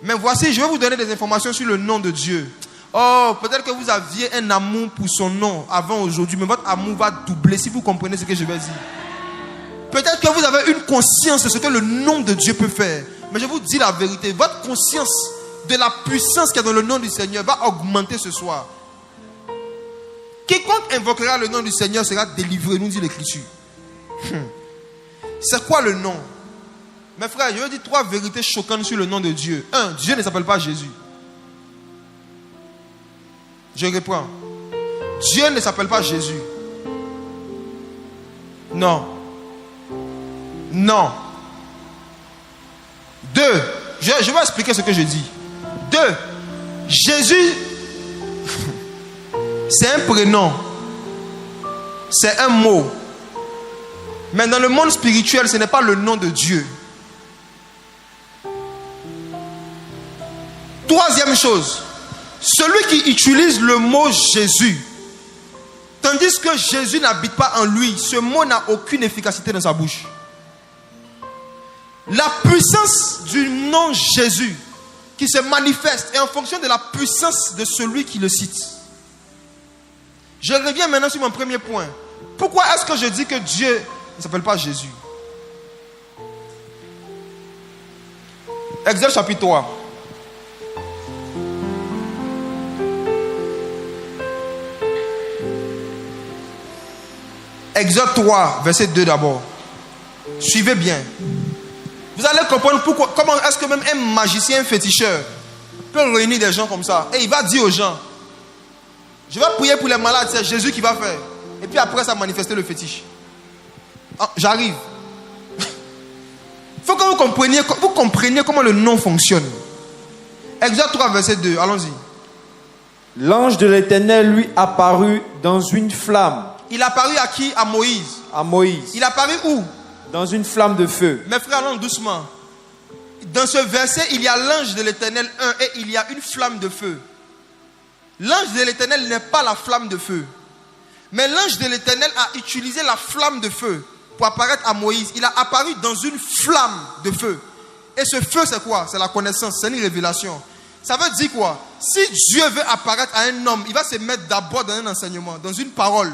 Mais voici, je vais vous donner des informations sur le nom de Dieu. Oh, peut-être que vous aviez un amour pour son nom avant aujourd'hui, mais votre amour va doubler si vous comprenez ce que je vais dire. Peut-être que vous avez une conscience de ce que le nom de Dieu peut faire. Mais je vous dis la vérité, votre conscience de la puissance qui est dans le nom du Seigneur va augmenter ce soir. Quiconque invoquera le nom du Seigneur sera délivré, nous dit l'Écriture. C'est quoi le nom? Mes frères, je vais dire 3 vérités choquantes sur le nom de Dieu. 1. Dieu ne s'appelle pas Jésus. Je reprends. Dieu ne s'appelle pas Jésus. Non. Non. 2. Je vais expliquer ce que je dis. 2. Jésus, c'est un prénom. C'est un mot. Mais dans le monde spirituel, ce n'est pas le nom de Dieu. 3e chose. Celui qui utilise le mot Jésus, tandis que Jésus n'habite pas en lui, ce mot n'a aucune efficacité dans sa bouche. La puissance du nom Jésus qui se manifeste est en fonction de la puissance de celui qui le cite. Je reviens maintenant sur mon premier point. Pourquoi est-ce que je dis que Dieu ne s'appelle pas Jésus? Exode chapitre 3. Exode 3, verset 2 d'abord. Suivez bien. Vous allez comprendre pourquoi, comment est-ce que même un magicien, un féticheur peut réunir des gens comme ça. Et il va dire aux gens, je vais prier pour les malades, c'est Jésus qui va faire. Et puis après ça manifester le fétiche. Ah, j'arrive. Il faut que vous compreniez comment le nom fonctionne. Exode 3, verset 2, allons-y. L'ange de l'Éternel lui apparut dans une flamme. Il apparut à qui? À Moïse. À Moïse. Il apparut où? Dans une flamme de feu. Mes frères, allons doucement. Dans ce verset, il y a l'ange de l'Éternel 1 et il y a une flamme de feu. L'ange de l'Éternel n'est pas la flamme de feu. Mais l'ange de l'Éternel a utilisé la flamme de feu pour apparaître à Moïse. Il a apparu dans une flamme de feu. Et ce feu, c'est quoi? C'est la connaissance, c'est une révélation. Ça veut dire quoi? Si Dieu veut apparaître à un homme, il va se mettre d'abord dans un enseignement, dans une parole.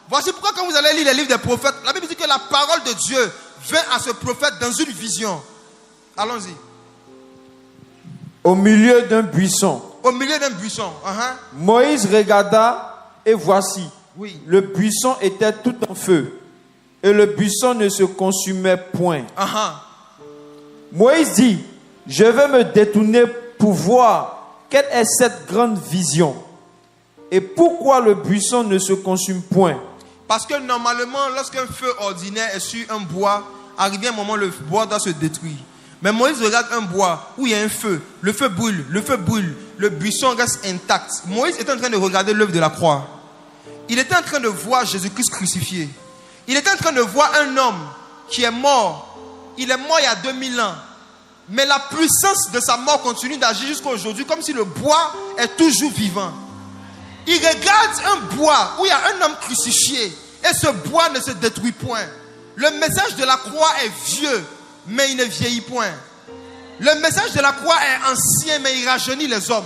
Voici pourquoi quand vous allez lire les livres des prophètes, la Bible dit que la parole de Dieu vient à ce prophète dans une vision. Allons-y. Au milieu d'un buisson. Au milieu d'un buisson. Moïse regarda et voici. Oui. Le buisson était tout en feu. Et le buisson ne se consumait point. Moïse dit, je vais me détourner pour voir quelle est cette grande vision. Et pourquoi le buisson ne se consume point? Parce que normalement, lorsqu'un feu ordinaire est sur un bois, arrivé un moment, le bois doit se détruire. Mais Moïse regarde un bois où il y a un feu. Le feu brûle, le buisson reste intact. Moïse était en train de regarder l'œuvre de la croix. Il était en train de voir Jésus-Christ crucifié. Il était en train de voir un homme qui est mort. Il est mort il y a 2000 ans. Mais la puissance de sa mort continue d'agir jusqu'à aujourd'hui, comme si le bois est toujours vivant. Il regarde un bois où il y a un homme crucifié et ce bois ne se détruit point. Le message de la croix est vieux, mais il ne vieillit point. Le message de la croix est ancien, mais il rajeunit les hommes.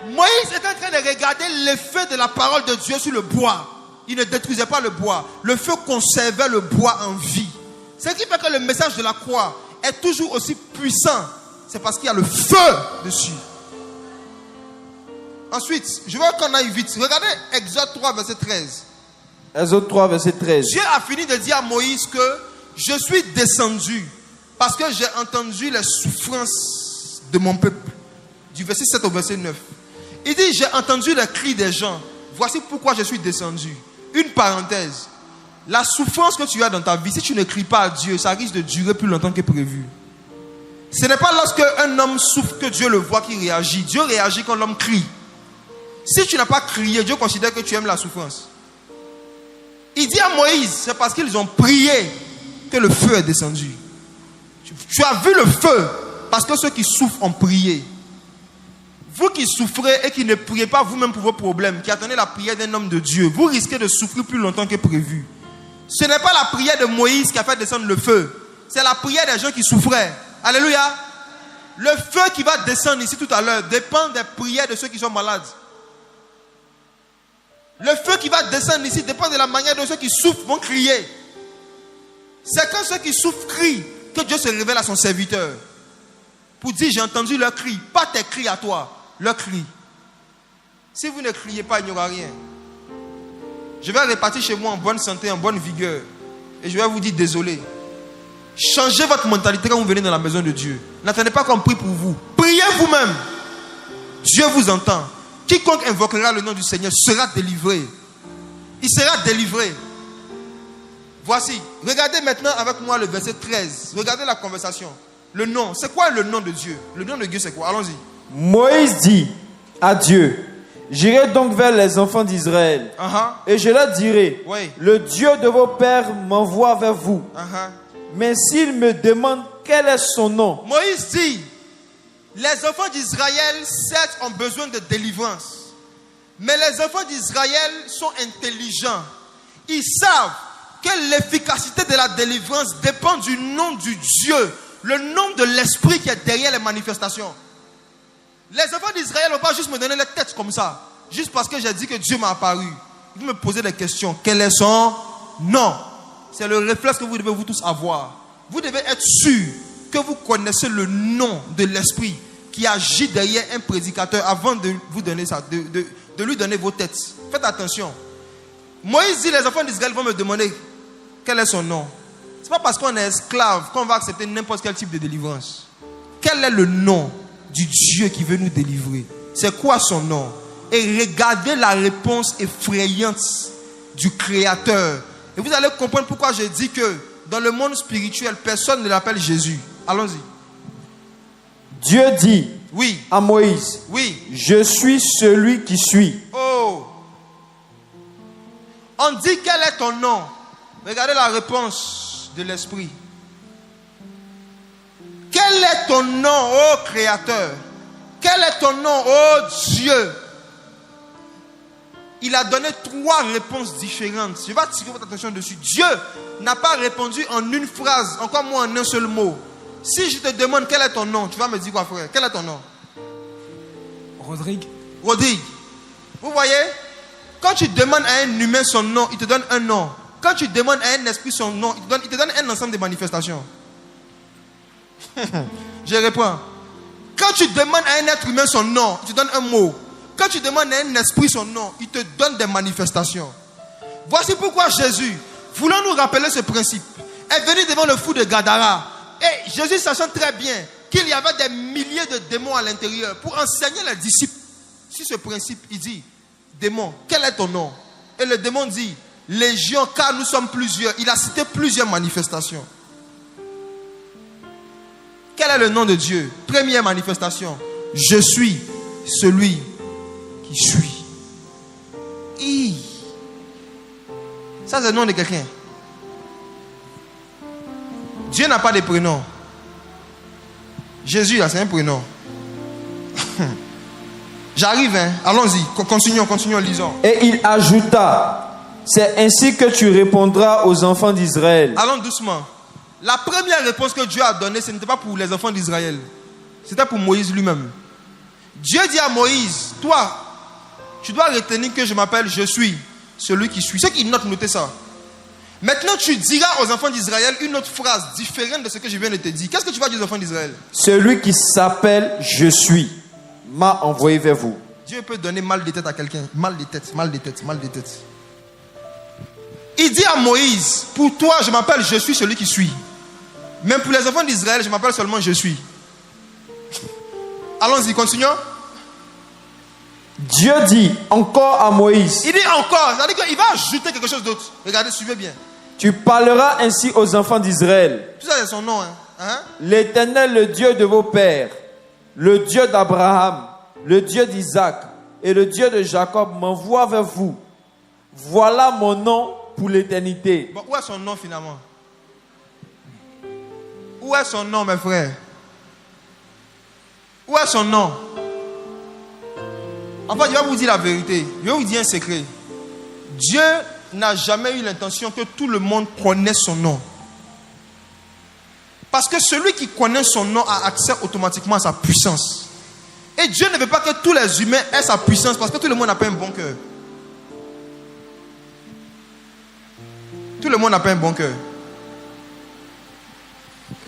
Moïse est en train de regarder l'effet de la parole de Dieu sur le bois. Il ne détruisait pas le bois. Le feu conservait le bois en vie. Ce qui fait que le message de la croix est toujours aussi puissant. C'est parce qu'il y a le feu dessus. Ensuite, je veux qu'on aille vite. Regardez Exode 3, verset 13. Exode 3, verset 13. Dieu a fini de dire à Moïse que je suis descendu parce que j'ai entendu les souffrances de mon peuple. Du verset 7 au verset 9. Il dit, j'ai entendu les cris des gens. Voici pourquoi je suis descendu. Une parenthèse. La souffrance que tu as dans ta vie, si tu ne cries pas à Dieu, ça risque de durer plus longtemps que prévu. Ce n'est pas lorsque un homme souffre que Dieu le voit qu'il réagit. Dieu réagit quand l'homme crie. Si tu n'as pas crié, Dieu considère que tu aimes la souffrance. Il dit à Moïse, c'est parce qu'ils ont prié que le feu est descendu. Tu as vu le feu parce que ceux qui souffrent ont prié. Vous qui souffrez et qui ne priez pas vous-même pour vos problèmes, qui attendez la prière d'un homme de Dieu, vous risquez de souffrir plus longtemps que prévu. Ce n'est pas la prière de Moïse qui a fait descendre le feu. C'est la prière des gens qui souffraient. Alléluia. Le feu qui va descendre ici tout à l'heure dépend des prières de ceux qui sont malades. Le feu qui va descendre ici dépend de la manière dont ceux qui souffrent vont crier. C'est quand ceux qui souffrent crient que Dieu se révèle à son serviteur. Pour dire, j'ai entendu leur cri. Pas tes cris à toi, leur cri. Si vous ne criez pas, il n'y aura rien. Je vais repartir chez moi en bonne santé, en bonne vigueur. Et je vais vous dire désolé. Changez votre mentalité quand vous venez dans la maison de Dieu. N'attendez pas qu'on prie pour vous. Priez vous-même. Dieu vous entend. Quiconque invoquera le nom du Seigneur sera délivré. Il sera délivré. Voici, regardez maintenant avec moi le verset 13. Regardez la conversation. Le nom, c'est quoi le nom de Dieu? Le nom de Dieu, c'est quoi? Allons-y. Moïse dit à Dieu, j'irai donc vers les enfants d'Israël et je leur dirai, Oui. le Dieu de vos pères m'envoie vers vous. Mais s'il me demande quel est son nom, Moïse dit, les enfants d'Israël, certes, ont besoin de délivrance. Mais les enfants d'Israël sont intelligents. Ils savent que l'efficacité de la délivrance dépend du nom du Dieu, le nom de l'esprit qui est derrière les manifestations. Les enfants d'Israël ne vont pas juste me donner la tête comme ça, juste parce que j'ai dit que Dieu m'a apparu. Ils vont me poser des questions. Quel est son nom? C'est le réflexe que vous devez vous tous avoir. Vous devez être sûr que vous connaissez le nom de l'esprit qui agit derrière un prédicateur avant de vous donner ça, de lui donner vos têtes. Faites attention. Moïse dit, les enfants d'Israël vont me demander quel est son nom. Ce n'est pas parce qu'on est esclave qu'on va accepter n'importe quel type de délivrance. Quel est le nom du Dieu qui veut nous délivrer? C'est quoi son nom? Et regardez la réponse effrayante du Créateur. Et vous allez comprendre pourquoi je dis que dans le monde spirituel, personne ne l'appelle Jésus. Allons-y. Dieu dit Oui. à Moïse, Oui. je suis celui qui suis. Oh. On dit quel est ton nom? Regardez la réponse de l'esprit. Quel est ton nom, ô Créateur? Quel est ton nom, ô Dieu? Il a donné 3 réponses différentes. Je vais attirer votre attention dessus. Dieu n'a pas répondu en une phrase, encore moins en un seul mot. Si je te demande quel est ton nom, tu vas me dire quoi, frère? Quel est ton nom? Rodrigue. Rodrigue. Vous voyez? Quand tu demandes à un humain son nom, il te donne un nom. Quand tu demandes à un esprit son nom, il te donne un ensemble de manifestations. Je réponds. Quand tu demandes à un être humain son nom, il te donne un mot. Quand tu demandes à un esprit son nom, il te donne des manifestations. Voici pourquoi Jésus, voulant nous rappeler ce principe, est venu devant le fou de Gadara. Et Jésus, sachant très bien qu'il y avait des milliers de démons à l'intérieur, pour enseigner les disciples sur ce principe, il dit, démon, quel est ton nom? Et le démon dit, Légion, car nous sommes plusieurs. Il a cité plusieurs manifestations. Quel est le nom de Dieu? Première manifestation, je suis celui qui suis. Ça, c'est le nom de quelqu'un. Dieu n'a pas de prénom. Jésus, là, c'est un prénom. J'arrive, hein. Allons-y, continuons, lisons. Et il ajouta, c'est ainsi que tu répondras aux enfants d'Israël. Allons doucement. La première réponse que Dieu a donnée, ce n'était pas pour les enfants d'Israël. C'était pour Moïse lui-même. Dieu dit à Moïse, toi, tu dois retenir que je m'appelle je suis celui qui suis. Ceux qui notent, notez ça. Maintenant, tu diras aux enfants d'Israël une autre phrase différente de ce que je viens de te dire. Qu'est-ce que tu vas dire aux enfants d'Israël? Celui qui s'appelle je suis m'a envoyé vers vous. Dieu peut donner mal de tête à quelqu'un. Mal de tête. Il dit à Moïse, pour toi, je m'appelle je suis celui qui suis. Même pour les enfants d'Israël, je m'appelle seulement je suis. Allons-y, continuons. Dieu dit encore à Moïse. Il dit encore, c'est-à-dire qu'il va ajouter quelque chose d'autre. Regardez, suivez bien. Tu parleras ainsi aux enfants d'Israël. Tout ça, c'est son nom. Hein? L'Éternel, le Dieu de vos pères, le Dieu d'Abraham, le Dieu d'Isaac et le Dieu de Jacob m'envoie vers vous. Voilà mon nom pour l'éternité. Bon, où est son nom finalement? Où est son nom, mes frères? Où est son nom? En fait, je vais vous dire la vérité. Je vais vous dire un secret. Dieu n'a jamais eu l'intention que tout le monde connaisse son nom. Parce que celui qui connaît son nom a accès automatiquement à sa puissance. Et Dieu ne veut pas que tous les humains aient sa puissance parce que tout le monde n'a pas un bon cœur. Tout le monde n'a pas un bon cœur.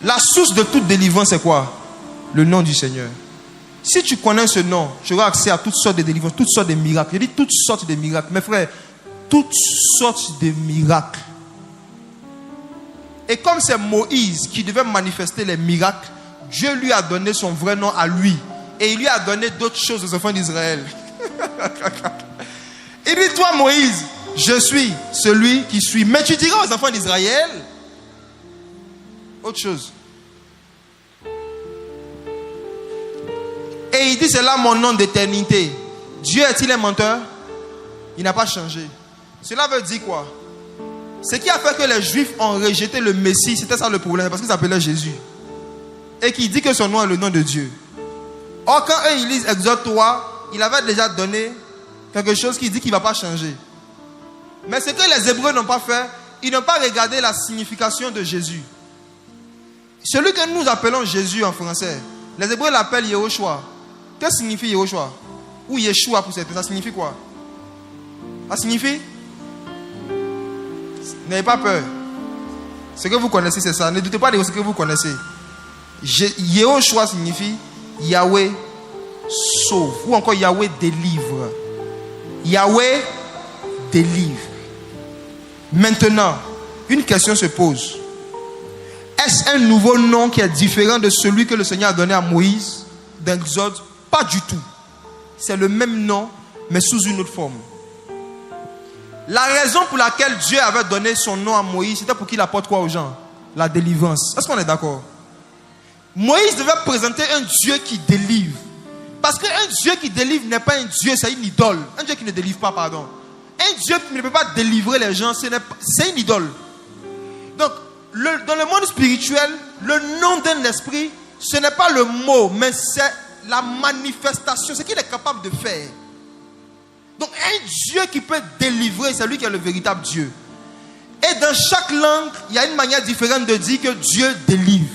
La source de toute délivrance, c'est quoi? Le nom du Seigneur. Si tu connais ce nom, tu auras accès à toutes sortes de délivrances, toutes sortes de miracles. Je dis toutes sortes de miracles. Mes frères, toutes sortes de miracles. Et comme c'est Moïse qui devait manifester les miracles, Dieu lui a donné son vrai nom à lui. Et il lui a donné d'autres choses aux enfants d'Israël. Il dit, toi Moïse, je suis celui qui suit. Mais tu diras aux enfants d'Israël autre chose. Et il dit, c'est là mon nom d'éternité. Dieu est-il un menteur? Il n'a pas changé. Cela veut dire quoi? Ce qui a fait que les Juifs ont rejeté le Messie, c'était ça le problème, parce qu'ils s'appelaient Jésus. Et qui dit que son nom est le nom de Dieu. Or, quand eux ils lisent Exode 3, il avait déjà donné quelque chose qui dit qu'il ne va pas changer. Mais ce que les Hébreux n'ont pas fait, ils n'ont pas regardé la signification de Jésus. Celui que nous appelons Jésus en français, les Hébreux l'appellent Yehoshua. Que signifie Yehoshua? Ou Yeshua pour certains, ça signifie quoi? Ça signifie? N'ayez pas peur. Ce que vous connaissez, c'est ça. Ne doutez pas de ce que vous connaissez. Yehoshua signifie Yahweh sauve. Ou encore Yahweh délivre. Yahweh délivre. Maintenant, une question se pose. Est-ce un nouveau nom qui est différent de celui que le Seigneur a donné à Moïse dans Exode? Pas du tout. C'est le même nom, mais sous une autre forme. La raison pour laquelle Dieu avait donné son nom à Moïse, c'était pour qu'il apporte quoi aux gens? La délivrance. Est-ce qu'on est d'accord? Moïse devait présenter un Dieu qui délivre. Parce qu'un Dieu qui délivre n'est pas un Dieu, c'est une idole. Un Dieu qui ne délivre pas, pardon. Un Dieu qui ne peut pas délivrer les gens, c'est une idole. Donc, dans le monde spirituel, le nom d'un esprit, ce n'est pas le mot, mais c'est la manifestation, ce qu'il est capable de faire. Donc, un Dieu qui peut délivrer, c'est lui qui est le véritable Dieu. Et dans chaque langue, il y a une manière différente de dire que Dieu délivre.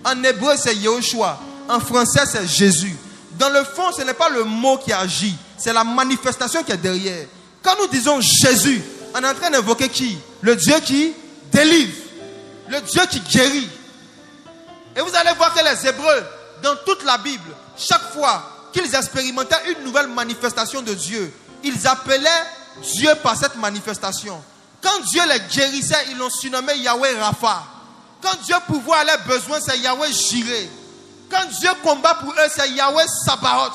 En hébreu, c'est Yehoshua. En français, c'est Jésus. Dans le fond, ce n'est pas le mot qui agit, c'est la manifestation qui est derrière. Quand nous disons Jésus, on est en train d'invoquer qui? Le Dieu qui délivre. Le Dieu qui guérit. Et vous allez voir que les Hébreux, dans toute la Bible, chaque fois qu'ils expérimentaient une nouvelle manifestation de Dieu, ils appelaient Dieu par cette manifestation. Quand Dieu les guérissait, ils l'ont surnommé Yahweh Rapha. Quand Dieu pourvoit à leurs besoins, c'est Yahweh Jireh. Quand Dieu combat pour eux, c'est Yahweh Sabaoth.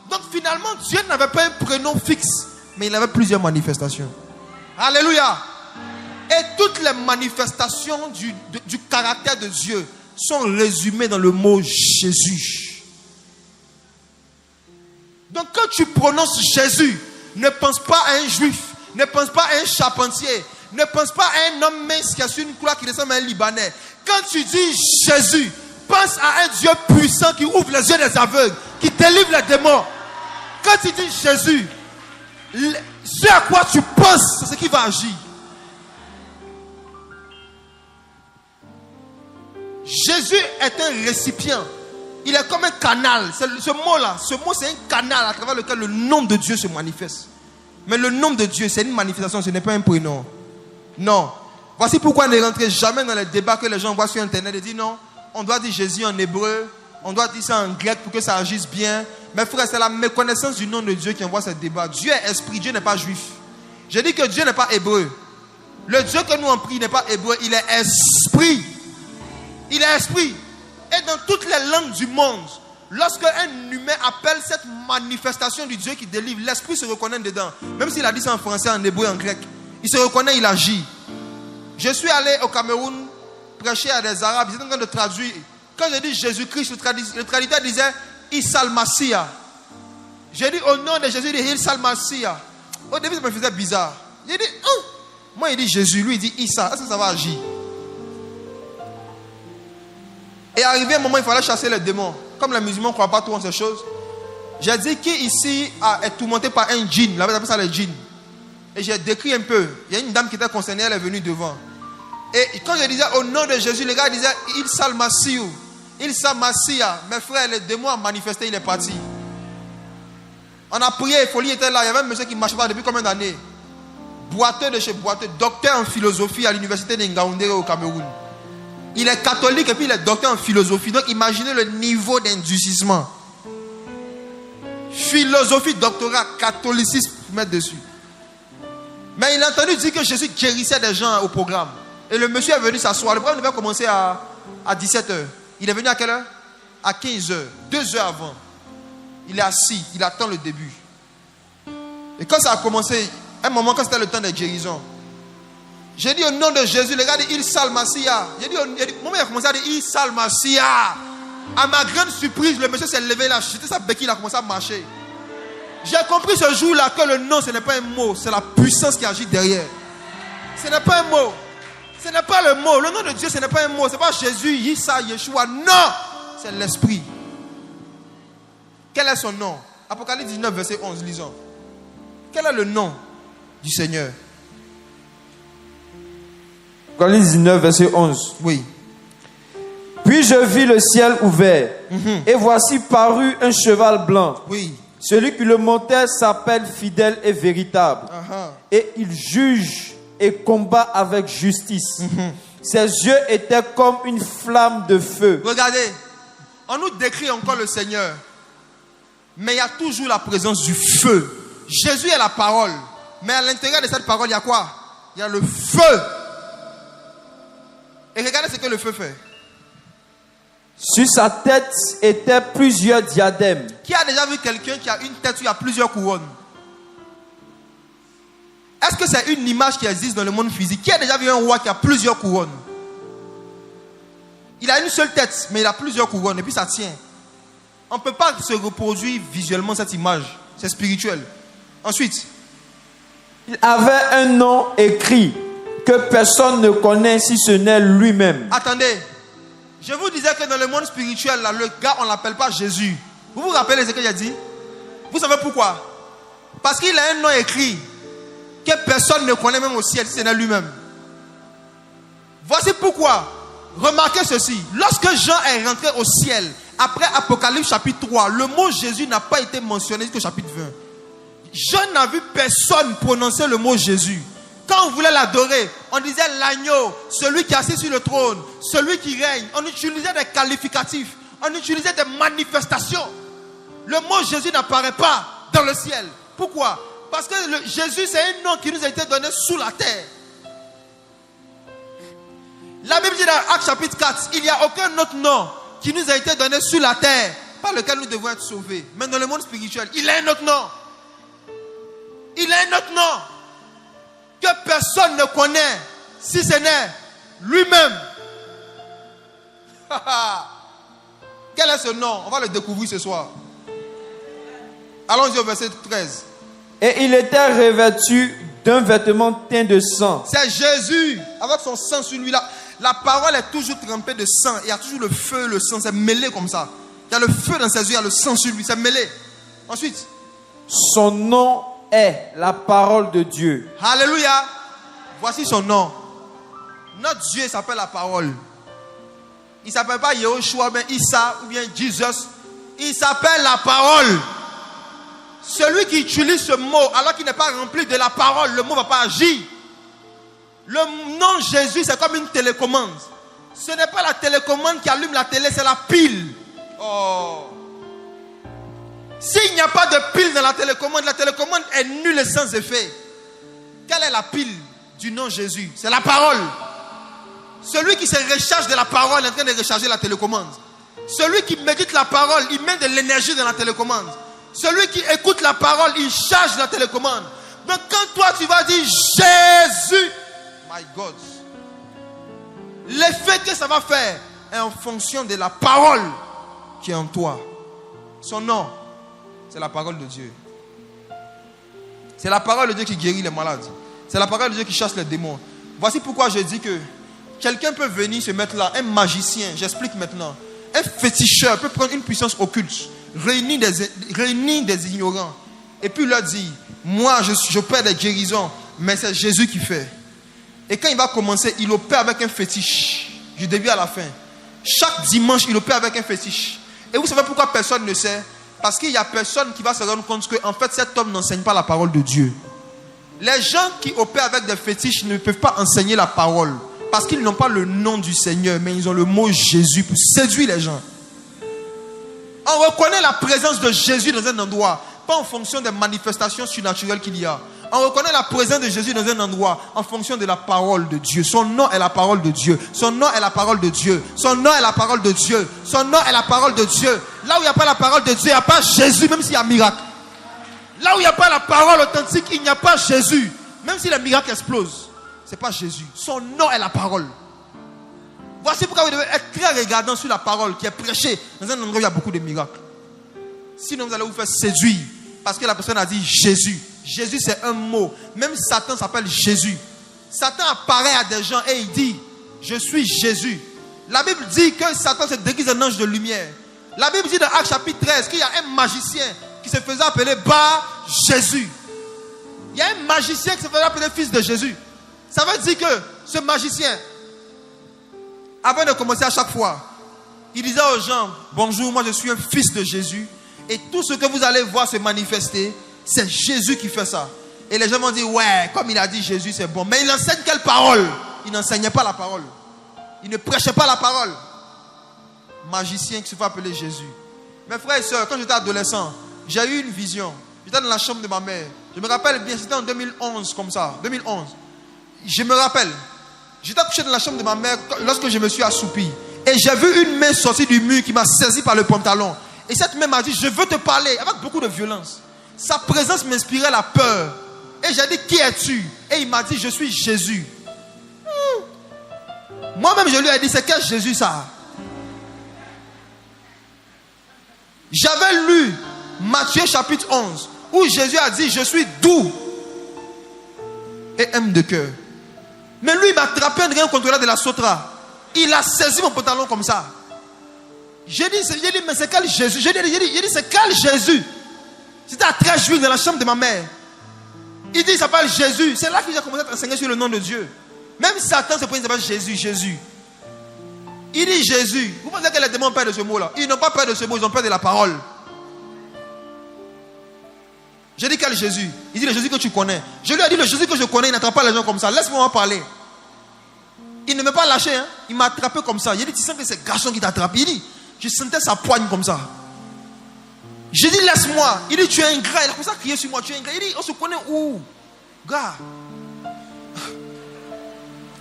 Donc finalement, Dieu n'avait pas un prénom fixe, mais il avait plusieurs manifestations. Alléluia. Et toutes les manifestations du caractère de Dieu sont résumées dans le mot Jésus. Donc quand tu prononces Jésus, ne pense pas à un juif, ne pense pas à un charpentier, ne pense pas à un homme mince qui a sur une couleur qui ressemble à un Libanais. Quand tu dis Jésus, pense à un Dieu puissant qui ouvre les yeux des aveugles, qui délivre les démons. Quand tu dis Jésus, ce à quoi tu penses, c'est ce qui va agir. Jésus est un récipient. Il est comme un canal. Ce mot-là, ce mot c'est un canal à travers lequel le nom de Dieu se manifeste. Mais le nom de Dieu, c'est une manifestation, ce n'est pas un prénom. Non. Voici pourquoi ne rentrez jamais dans les débats que les gens voient sur Internet et disent non, on doit dire Jésus en hébreu, on doit dire ça en grec pour que ça agisse bien. Mais frère, c'est la méconnaissance du nom de Dieu qui envoie ce débat. Dieu est esprit, Dieu n'est pas juif. Je dis que Dieu n'est pas hébreu. Le Dieu que nous on prie n'est pas hébreu, il est esprit. Il est esprit. Et dans toutes les langues du monde, lorsque un humain appelle cette manifestation du Dieu qui délivre, l'esprit se reconnaît dedans. Même s'il a dit ça en français, en hébreu, en grec, il se reconnaît, il agit. Je suis allé au Cameroun prêcher à des Arabes, ils étaient en train de traduire. Quand j'ai dit Jésus-Christ, le traducteur disait Issa al-Massia. J'ai dit au nom de Jésus, il dit Issa al-Massia. Au début, ça me faisait bizarre. J'ai dit, moi il dit Jésus, lui il dit Issa. Est-ce que ça va agir? Et arrivé un moment, il fallait chasser les démons. Comme les musulmans ne croient pas trop en ces choses, j'ai dit qui ici est tourmenté par un djinn. Là, on appelle ça le djinn. Et j'ai décrit un peu. Il y a une dame qui était concernée, elle est venue devant. Et quand je disais au nom de Jésus, les gars disaient il salmasiou, il salmasia. Mes frères, le démon a manifesté, il est parti. On a prié, Folie était là. Il y avait un monsieur qui ne marchait pas depuis combien d'années? Boiteux de chez boiteux, docteur en philosophie à l'université de Ngaoundéré au Cameroun. Il est catholique et puis il est docteur en philosophie. Donc imaginez le niveau d'endurcissement. Philosophie, doctorat, catholicisme, mettre dessus. Mais il a entendu dire que Jésus guérissait des gens au programme. Et le monsieur est venu s'asseoir. Le programme devait commencer à 17h. Il est venu à quelle heure? À 15h. 2 heures avant. Il est assis. Il attend le début. Et quand ça a commencé, un moment quand c'était le temps des guérisons, J'ai dit au nom de Jésus, les gars disent il salmasia. J'ai dit, mon mère a commencé à dire il salmasia. À ma grande surprise, le monsieur s'est levé là, j'étais sa béquille, il a commencé à marcher. J'ai compris ce jour-là que le nom, ce n'est pas un mot, c'est la puissance qui agit derrière. Ce n'est pas un mot. Ce n'est pas le mot. Le nom de Dieu, ce n'est pas un mot. Ce n'est pas Jésus, Yissa, Yeshua. Non! C'est l'esprit. Quel est son nom? Apocalypse 19, verset 11, lisons. Quel est le nom du Seigneur? Apocalypse 19, verset 11. Oui. Puis je vis le ciel ouvert, et voici parut un cheval blanc. Oui. Celui qui le montait s'appelle fidèle et véritable. Et il juge et combat avec justice. Ses yeux étaient comme une flamme de feu. Regardez, on nous décrit encore le Seigneur, mais il y a toujours la présence du feu. Jésus est la parole, mais à l'intérieur de cette parole, il y a quoi? Il y a le feu. Et regardez ce que le feu fait. Sur sa tête étaient plusieurs diadèmes. Qui a déjà vu quelqu'un qui a une tête où il y a plusieurs couronnes? Est-ce que c'est une image qui existe dans le monde physique? Qui a déjà vu un roi qui a plusieurs couronnes? Il a une seule tête, mais il a plusieurs couronnes et puis ça tient. On ne peut pas se reproduire visuellement cette image. C'est spirituel. Ensuite, il avait un nom écrit que personne ne connaît si ce n'est lui-même. Attendez. Je vous disais que dans le monde spirituel, là, le gars, on ne l'appelle pas Jésus. Vous vous rappelez ce que j'ai dit? Vous savez pourquoi? Parce qu'il a un nom écrit que personne ne connaît même au ciel, si ce n'est lui-même. Voici pourquoi. Remarquez ceci. Lorsque Jean est rentré au ciel, après Apocalypse chapitre 3, le mot Jésus n'a pas été mentionné jusqu'au chapitre 20. Jean n'a vu personne prononcer le mot Jésus. Quand on voulait l'adorer, on disait l'agneau, celui qui est assis sur le trône, celui qui règne. On utilisait des qualificatifs, on utilisait des manifestations. Le mot Jésus n'apparaît pas dans le ciel. Pourquoi? Parce que Jésus, c'est un nom qui nous a été donné sous la terre. La Bible dit dans Actes chapitre 4, il n'y a aucun autre nom qui nous a été donné sur la terre par lequel nous devons être sauvés. Mais dans le monde spirituel, il a un autre nom. Il a un autre nom que personne ne connaît si ce n'est lui-même. Quel est ce nom? On va le découvrir ce soir. Allons-y au verset 13. Et il était revêtu d'un vêtement teint de sang. C'est Jésus avec son sang sur lui. La parole est toujours trempée de sang. Il y a toujours le feu, le sang. C'est mêlé comme ça. Il y a le feu dans ses yeux, il y a le sang sur lui. C'est mêlé. Ensuite. Son nom est la parole de Dieu. Alléluia. Voici son nom. Notre Dieu s'appelle la parole. Il ne s'appelle pas Yehoshua, mais Issa ou bien Jesus. Il s'appelle la parole. Celui qui utilise ce mot alors qu'il n'est pas rempli de la parole, le mot ne va pas agir. Le nom Jésus, c'est comme une télécommande. Ce n'est pas la télécommande qui allume la télé, c'est la pile. Oh. S'il n'y a pas de pile dans la télécommande est nulle et sans effet. Quelle est la pile du nom Jésus? C'est la parole. Celui qui se recharge de la parole est en train de recharger la télécommande. Celui qui médite la parole, il met de l'énergie dans la télécommande. Celui qui écoute la parole, il charge la télécommande. Donc quand toi tu vas dire Jésus, my God, l'effet que ça va faire est en fonction de la parole qui est en toi. Son nom, c'est la parole de Dieu. C'est la parole de Dieu qui guérit les malades. C'est la parole de Dieu qui chasse les démons. Voici pourquoi je dis que quelqu'un peut venir se mettre là, un magicien, j'explique maintenant, un féticheur peut prendre une puissance occulte, réunir des ignorants, et puis leur dire, moi je perds des guérisons, mais c'est Jésus qui fait. Et quand il va commencer, il opère avec un fétiche, du début à la fin. Chaque dimanche, il opère avec un fétiche. Et vous savez pourquoi personne ne sait? Parce qu'il n'y a personne qui va se rendre compte qu'en fait cet homme n'enseigne pas la parole de Dieu. Les gens qui opèrent avec des fétiches ne peuvent pas enseigner la parole. Parce qu'ils n'ont pas le nom du Seigneur, mais ils ont le mot Jésus pour séduire les gens. On reconnaît la présence de Jésus dans un endroit, pas en fonction des manifestations surnaturelles qu'il y a. On reconnaît la présence de Jésus dans un endroit en fonction de la parole de Dieu. Son nom est la parole de Dieu. Son nom est la parole de Dieu. Son nom est la parole de Dieu. Son nom est la parole de Dieu. Là où il n'y a pas la parole de Dieu, il n'y a pas Jésus, même s'il y a miracle. Là où il n'y a pas la parole authentique, il n'y a pas Jésus, même si les miracles explosent. ce n'est pas Jésus. Son nom est la parole. Voici pourquoi vous devez être très regardant sur la parole qui est prêchée dans un endroit où il y a beaucoup de miracles. Sinon, vous allez vous faire séduire parce que la personne a dit Jésus. Jésus, c'est un mot. Même Satan s'appelle Jésus. Satan apparaît à des gens et il dit je suis Jésus. La Bible dit que Satan se déguise en ange de lumière. La Bible dit dans Actes chapitre 13 qu'il y a un magicien qui se faisait appeler Bar Jésus. Il y a un magicien qui se faisait appeler fils de Jésus. Ça veut dire que ce magicien, avant de commencer à chaque fois, il disait aux gens, bonjour, moi je suis un fils de Jésus. Et tout ce que vous allez voir se manifester, c'est Jésus qui fait ça. Et les gens vont dire, ouais, comme il a dit Jésus, c'est bon. Mais il enseigne quelle parole? Il n'enseignait pas la parole. Il ne prêchait pas la parole. Magicien qui se fait appeler Jésus. Mes frères et sœurs, quand j'étais adolescent, j'ai eu une vision. J'étais dans la chambre de ma mère. Je me rappelle bien, c'était en 2011 comme ça. 2011. Je me rappelle. J'étais couché dans la chambre de ma mère lorsque je me suis assoupi. Et j'ai vu une main sortir du mur qui m'a saisi par le pantalon. Et cette main m'a dit, je veux te parler, avec beaucoup de violence. Sa présence m'inspirait la peur. Et j'ai dit, qui es-tu? Et il m'a dit, je suis Jésus. Moi-même, je lui ai dit, c'est quel Jésus ça? J'avais lu Matthieu chapitre 11, où Jésus a dit, je suis doux et aime de cœur. Mais lui, il m'a attrapé un contrôleur de la Sotra. Il a saisi mon pantalon comme ça. J'ai dit, mais c'est quel Jésus? J'ai dit, c'est quel Jésus? C'était à 13 juillet dans la chambre de ma mère. Il dit, il s'appelle Jésus. C'est là que j'ai commencé à enseigner sur le nom de Dieu. Même Satan se prend, il s'appelle Jésus, Jésus. Il dit Jésus. Vous pensez que les démons ont peur de ce mot-là? Ils n'ont pas peur de ce mot, ils ont peur de la parole. J'ai dit quel Jésus? Il dit le Jésus que tu connais. Je lui ai dit le Jésus que je connais, il n'attrape pas les gens comme ça. Laisse-moi en parler. Il ne m'a pas lâché, hein? Il m'a attrapé comme ça. Il dit, tu sens que c'est garçon qui t'attrape. Il dit, je sentais sa poigne comme ça. J'ai dit, laisse-moi. Il dit, tu es ingrat. Il a commencé à crier sur moi, tu es ingrat. Il dit, on se connaît où? Gars.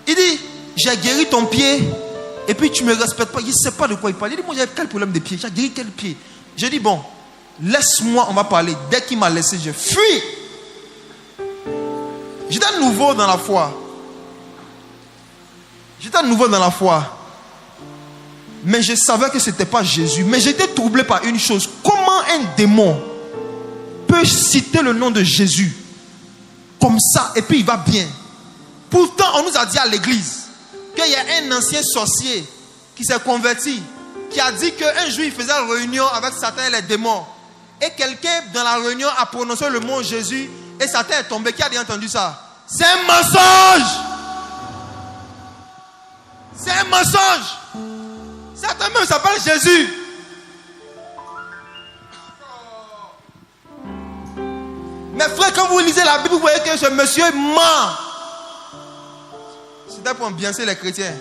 Il dit, j'ai guéri ton pied. Et puis tu ne me respectes pas. Il ne sait pas de quoi il parle. Il dit, moi j'ai quel problème de pied? J'ai guéri quel pied? J'ai dit, bon, laisse-moi, on va parler. Dès qu'il m'a laissé, je fuis. J'étais nouveau dans la foi. Mais je savais que ce n'était pas Jésus. Mais j'étais troublé par une chose. Comment un démon peut citer le nom de Jésus comme ça et puis il va bien? Pourtant, on nous a dit à l'église qu'il y a un ancien sorcier qui s'est converti, qui a dit qu'un jour il faisait une réunion avec Satan et les démons. Et quelqu'un dans la réunion a prononcé le mot Jésus et Satan est tombé. Qui a déjà entendu ça? C'est un mensonge! C'est un mensonge! Satan même s'appelle Jésus. Mes frères, quand vous lisez la Bible, vous voyez que ce monsieur ment. C'était pour ambiancer les chrétiens.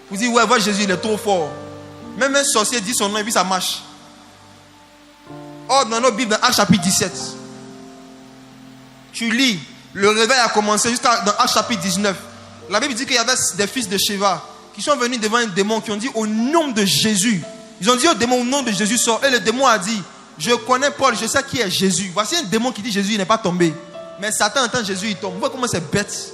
Vous dites, ouais, voilà Jésus, il est trop fort. Même un sorcier dit son nom et puis ça marche. Or, dans nos Bibles, dans Actes chapitre 17, tu lis, le réveil a commencé jusqu'à dans Actes chapitre 19. La Bible dit qu'il y avait des fils de Sheva qui sont venus devant un démon, qui ont dit au nom de Jésus. Ils ont dit au démon, au nom de Jésus sort. Et le démon a dit, je connais Paul, je sais qui est Jésus. Voici un démon qui dit Jésus, il n'est pas tombé. Mais Satan entend Jésus, il tombe. Vous voyez comment c'est bête.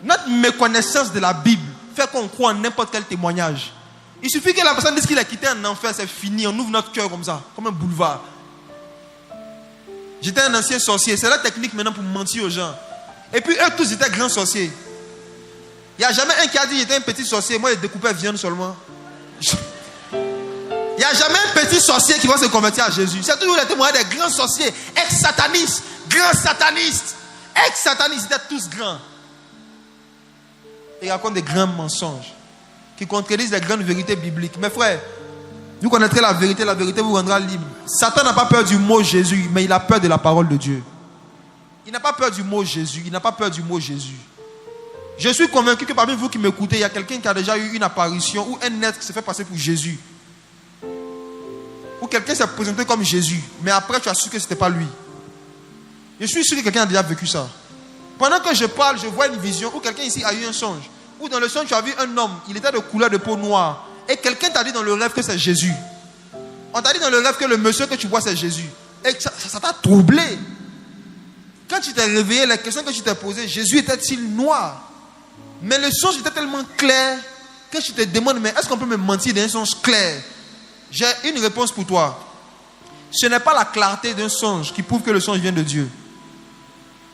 Notre méconnaissance de la Bible fait qu'on croit en n'importe quel témoignage. Il suffit que la personne dise qu'il a quitté un enfer, c'est fini. On ouvre notre cœur comme ça, comme un boulevard. J'étais un ancien sorcier. C'est la technique maintenant pour mentir aux gens. Et puis eux tous étaient grands sorciers. Il n'y a jamais un qui a dit j'étais un petit sorcier. Moi, je découpais viande seulement. Il n'y a jamais un petit sorcier qui va se convertir à Jésus. C'est toujours les témoignages des grands sorciers, ex-satanistes, grands satanistes. Ex-satanistes, ils étaient tous grands. Et ils racontent des grands mensonges qui contredisent les grandes vérités bibliques. Mes frères, vous connaîtrez la vérité vous rendra libre. Satan n'a pas peur du mot Jésus, mais il a peur de la parole de Dieu. Il n'a pas peur du mot Jésus, il n'a pas peur du mot Jésus. Je suis convaincu que parmi vous qui m'écoutez, il y a quelqu'un qui a déjà eu une apparition ou un être qui se fait passer pour Jésus. Ou quelqu'un s'est présenté comme Jésus, mais après tu as su que ce n'était pas lui. Je suis sûr que quelqu'un a déjà vécu ça. Pendant que je parle, je vois une vision où quelqu'un ici a eu un songe. Ou dans le songe, tu as vu un homme, il était de couleur de peau noire. Et quelqu'un t'a dit dans le rêve que c'est Jésus. On t'a dit dans le rêve que le monsieur que tu vois c'est Jésus. Et ça t'a troublé. Quand Quand tu t'es réveillé, la question que tu t'es posée, Jésus était-il noir? Mais le songe était tellement clair que tu te demandes, mais est-ce qu'on peut me mentir d'un songe clair? J'ai une réponse pour toi. Ce n'est pas la clarté d'un songe qui prouve que le songe vient de Dieu.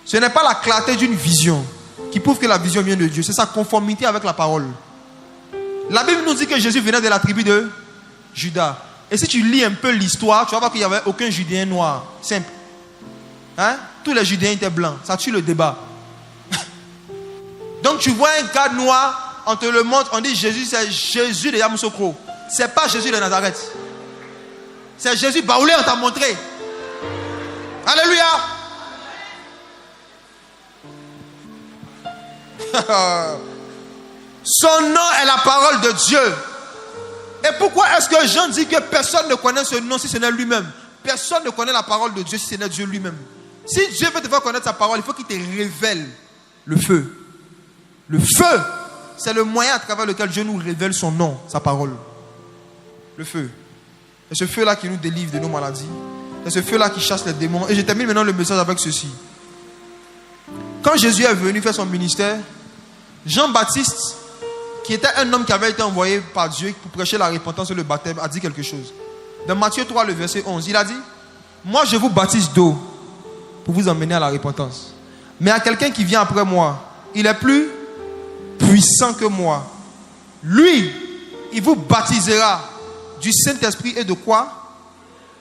Ce n'est pas la clarté d'une vision qui prouve que la vision vient de Dieu. C'est sa conformité avec la parole. La Bible nous dit que Jésus venait de la tribu de Juda. Et si tu lis un peu l'histoire, tu vas voir qu'il n'y avait aucun Judéen noir. Simple. Hein? Tous les Judéens étaient blancs. Ça tue le débat. Donc tu vois un gars noir, on te le montre, on dit Jésus, c'est Jésus de Yamoussoukro. C'est pas Jésus de Nazareth. C'est Jésus Baoulé, on t'a montré. Alléluia. Son nom est la parole de Dieu. Et pourquoi est-ce que Jean dit que personne ne connaît ce nom si ce n'est lui-même? Personne ne connaît la parole de Dieu si ce n'est Dieu lui-même. Si Dieu veut te faire connaître sa parole, il faut qu'il te révèle le feu. Le feu, c'est le moyen à travers lequel Dieu nous révèle son nom, sa parole. Le feu. C'est ce feu-là qui nous délivre de nos maladies. C'est ce feu-là qui chasse les démons. Et je termine maintenant le message avec ceci. Quand Jésus est venu faire son ministère, Jean-Baptiste, qui était un homme qui avait été envoyé par Dieu pour prêcher la repentance et le baptême, a dit quelque chose. Dans Matthieu 3, le verset 11, il a dit: moi je vous baptise d'eau pour vous emmener à la repentance. Mais à quelqu'un qui vient après moi, il est plus puissant que moi. Lui, il vous baptisera du Saint-Esprit et de quoi?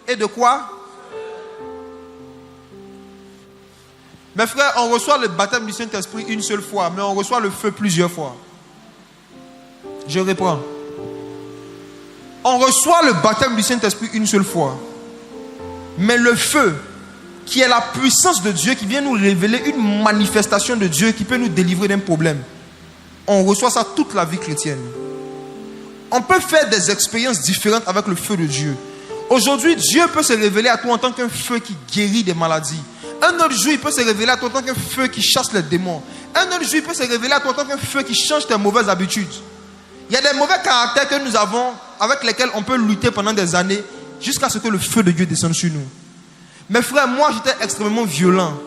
Et de quoi? Mes frères, on reçoit le baptême du Saint-Esprit une seule fois, mais on reçoit le feu plusieurs fois. Je reprends. On reçoit le baptême du Saint-Esprit une seule fois, mais le feu, qui est la puissance de Dieu, qui vient nous révéler une manifestation de Dieu, qui peut nous délivrer d'un problème, on reçoit ça toute la vie chrétienne. On peut faire des expériences différentes avec le feu de Dieu. Aujourd'hui, Dieu peut se révéler à toi en tant qu'un feu qui guérit des maladies. Un autre jour, il peut se révéler à toi en tant qu'un feu qui chasse les démons. Un autre jour, il peut se révéler à toi en tant qu'un feu qui change tes mauvaises habitudes. Il y a des mauvais caractères que nous avons, avec lesquels on peut lutter pendant des années, jusqu'à ce que le feu de Dieu descende sur nous. Mes frères, moi, j'étais extrêmement violent.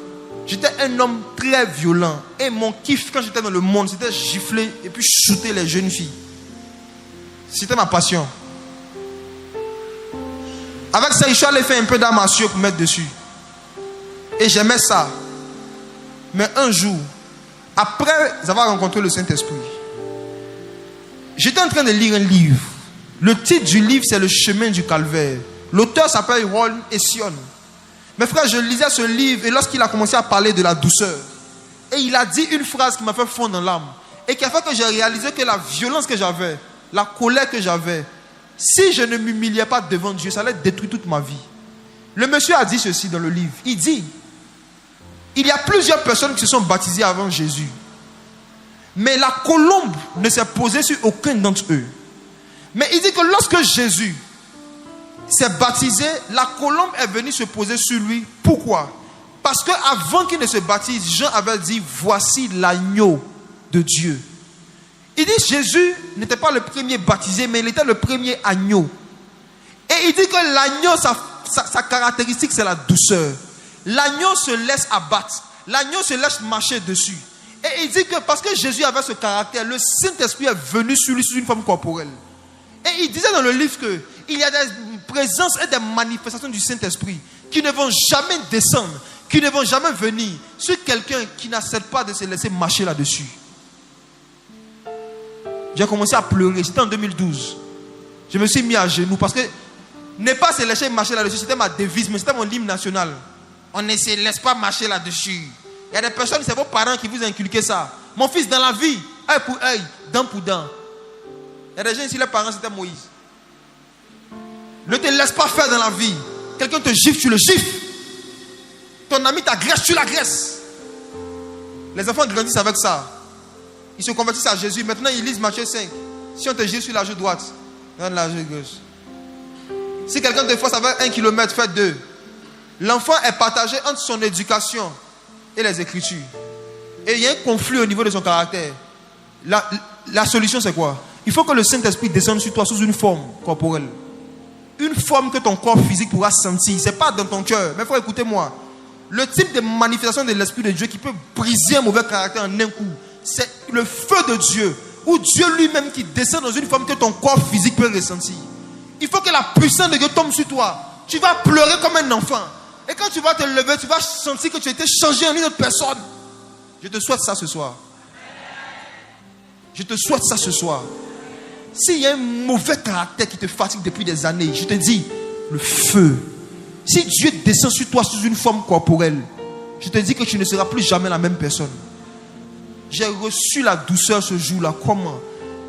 J'étais un homme très violent. Et mon kiff, quand j'étais dans le monde, c'était gifler et puis shooter les jeunes filles. C'était ma passion. Avec ça, je suis allé faire un peu d'armes à cieux pour mettre dessus. Et j'aimais ça. Mais un jour, après avoir rencontré le Saint-Esprit, j'étais en train de lire un livre. Le titre du livre, c'est Le chemin du calvaire. L'auteur s'appelle Ron Ession. Mes frères, je lisais ce livre et lorsqu'il a commencé à parler de la douceur, et il a dit une phrase qui m'a fait fondre dans l'âme et qui a fait que j'ai réalisé que la violence que j'avais, la colère que j'avais, si je ne m'humiliais pas devant Dieu, ça allait détruire toute ma vie. Le monsieur a dit ceci dans le livre. Il dit: il y a plusieurs personnes qui se sont baptisées avant Jésus, mais la colombe ne s'est posée sur aucun d'entre eux. Mais il dit que lorsque Jésus s'est baptisé, la colombe est venue se poser sur lui. Pourquoi? Parce qu'avant qu'il ne se baptise, Jean avait dit: voici l'agneau de Dieu. Il dit Jésus n'était pas le premier baptisé, mais il était le premier agneau. Et il dit que l'agneau, sa caractéristique, c'est la douceur. L'agneau se laisse abattre. L'agneau se laisse marcher dessus. Et il dit que parce que Jésus avait ce caractère, le Saint-Esprit est venu sur lui sous une forme corporelle. Et il disait dans le livre qu'il y a des présences et des manifestations du Saint-Esprit qui ne vont jamais descendre, qui ne vont jamais venir sur quelqu'un qui n'accepte pas de se laisser marcher là-dessus. J'ai commencé à pleurer. C'était en 2012. Je me suis mis à genoux parce que ne pas se laisser marcher là-dessus, c'était ma devise, mais c'était mon hymne national. On ne se laisse pas marcher là-dessus. Il y a des personnes, c'est vos parents qui vous inculquent ça. Mon fils, dans la vie, œil pour œil, dent pour dent. Il y a des gens ici, les parents, c'était Moïse. Ne te laisse pas faire dans la vie. Quelqu'un te gifle, tu le gifles. Ton ami t'agresse, tu l'agresses. Les enfants grandissent avec ça. Ils se convertissent à Jésus. Maintenant, ils lisent Matthieu 5. Si on te gifle sur la joue droite, donne la joue gauche. Si quelqu'un te force avec 1 kilomètre, fais 2. L'enfant est partagé entre son éducation et les Écritures. Et il y a un conflit au niveau de son caractère. La solution, c'est quoi? Il faut que le Saint-Esprit descende sur toi sous une forme corporelle. Une forme que ton corps physique pourra sentir. Ce n'est pas dans ton cœur. Mais il faut écouter moi. Le type de manifestation de l'Esprit de Dieu qui peut briser un mauvais caractère en un coup, c'est le feu de Dieu, ou Dieu lui-même qui descend dans une forme que ton corps physique peut ressentir. Il faut que la puissance de Dieu tombe sur toi. Tu vas pleurer comme un enfant. Et quand tu vas te lever, tu vas sentir que tu as été changé en une autre personne. Je te souhaite ça ce soir. Je te souhaite ça ce soir. S'il y a un mauvais caractère qui te fatigue depuis des années, je te dis, le feu. Si Dieu descend sur toi sous une forme corporelle, je te dis que tu ne seras plus jamais la même personne. J'ai reçu la douceur ce jour-là. Comment?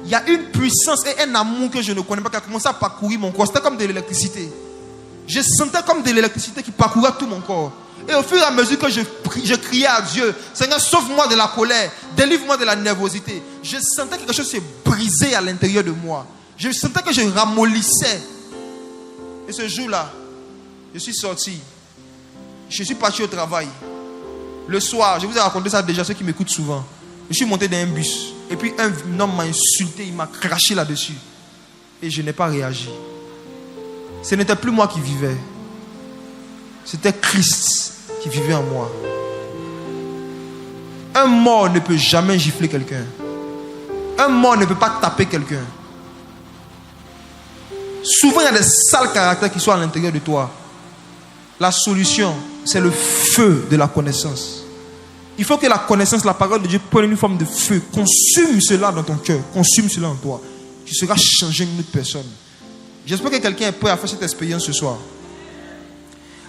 Il y a une puissance et un amour que je ne connais pas qui a commencé à parcourir mon corps. C'était comme de l'électricité. Je sentais comme de l'électricité qui parcourait tout mon corps. Et au fur et à mesure que je criais à Dieu, Seigneur, sauve-moi de la colère, délivre-moi de la nervosité. Je sentais que quelque chose s'est brisé à l'intérieur de moi. Je sentais que je ramollissais. Et ce jour-là, je suis sorti. Je suis parti au travail. Le soir, je vous ai raconté ça déjà, ceux qui m'écoutent souvent. Je suis monté dans un bus. Et puis un homme m'a insulté, il m'a craché là-dessus. Et je n'ai pas réagi. Ce n'était plus moi qui vivais. C'était Christ qui vivait en moi. Un mort ne peut jamais gifler quelqu'un. Un mort ne peut pas taper quelqu'un. Souvent, il y a des sales caractères qui sont à l'intérieur de toi. La solution, c'est le feu de la connaissance. Il faut que la connaissance, la parole de Dieu prenne une forme de feu. Consume cela dans ton cœur. Consume cela en toi. Tu seras changé une autre personne. J'espère que quelqu'un est prêt à faire cette expérience ce soir.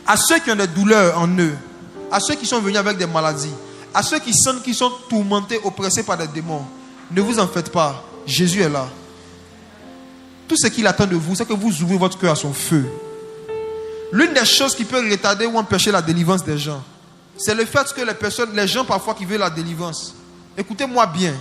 À ceux qui ont des douleurs en eux, à ceux qui sont venus avec des maladies, à ceux qui sentent qu'ils sont tourmentés, oppressés par des démons, ne vous en faites pas. Jésus est là. Tout ce qu'il attend de vous, c'est que vous ouvrez votre cœur à son feu. L'une des choses qui peut retarder ou empêcher la délivrance des gens, c'est le fait que les gens parfois qui veulent la délivrance, écoutez-moi bien,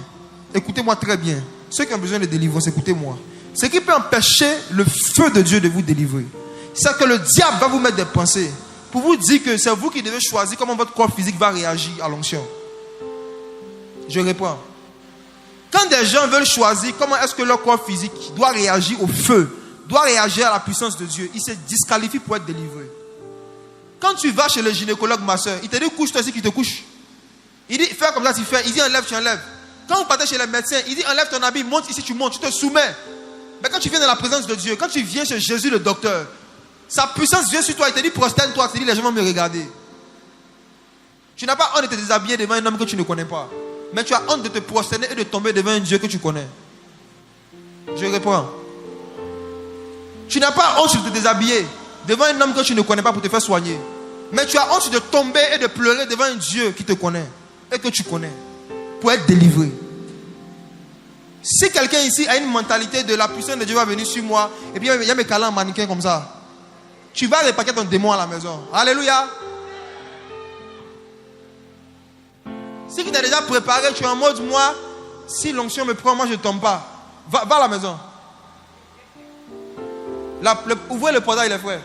écoutez-moi très bien. Ceux qui ont besoin de délivrance, écoutez-moi. Ce qui peut empêcher le feu de Dieu de vous délivrer, c'est que le diable va vous mettre des pensées pour vous dire que c'est vous qui devez choisir comment votre corps physique va réagir à l'onction. Je réponds. Quand des gens veulent choisir comment est-ce que leur corps physique doit réagir au feu, doit réagir à la puissance de Dieu, il se disqualifie pour être délivré. Quand tu vas chez le gynécologue, ma soeur, il te dit couche-toi ici, qu'il te couche. Il dit fais comme ça, tu fais. Il dit enlève, tu enlèves. Quand vous partez chez le médecin, il dit enlève ton habit, monte ici, tu montes, tu te soumets. Mais quand tu viens dans la présence de Dieu, quand tu viens chez Jésus le docteur, sa puissance vient sur toi, il te dit prosterne-toi, il te dit les gens vont me regarder. Tu n'as pas honte de te déshabiller devant un homme que tu ne connais pas. Mais tu as honte de te prosterner et de tomber devant un Dieu que tu connais. Je réponds. Tu n'as pas honte de te déshabiller devant un homme que tu ne connais pas pour te faire soigner. Mais tu as honte de tomber et de pleurer devant un Dieu qui te connaît et que tu connais pour être délivré. Si quelqu'un ici a une mentalité de la puissance de Dieu va venir sur moi et puis il y a mes câlins en mannequin comme ça, tu vas repaquer ton démon à la maison. Alléluia. Si tu t'es déjà préparé, tu es en mode moi, si l'onction me prend, moi je ne tombe pas. Va à la maison. Ouvrez le portail, les frères.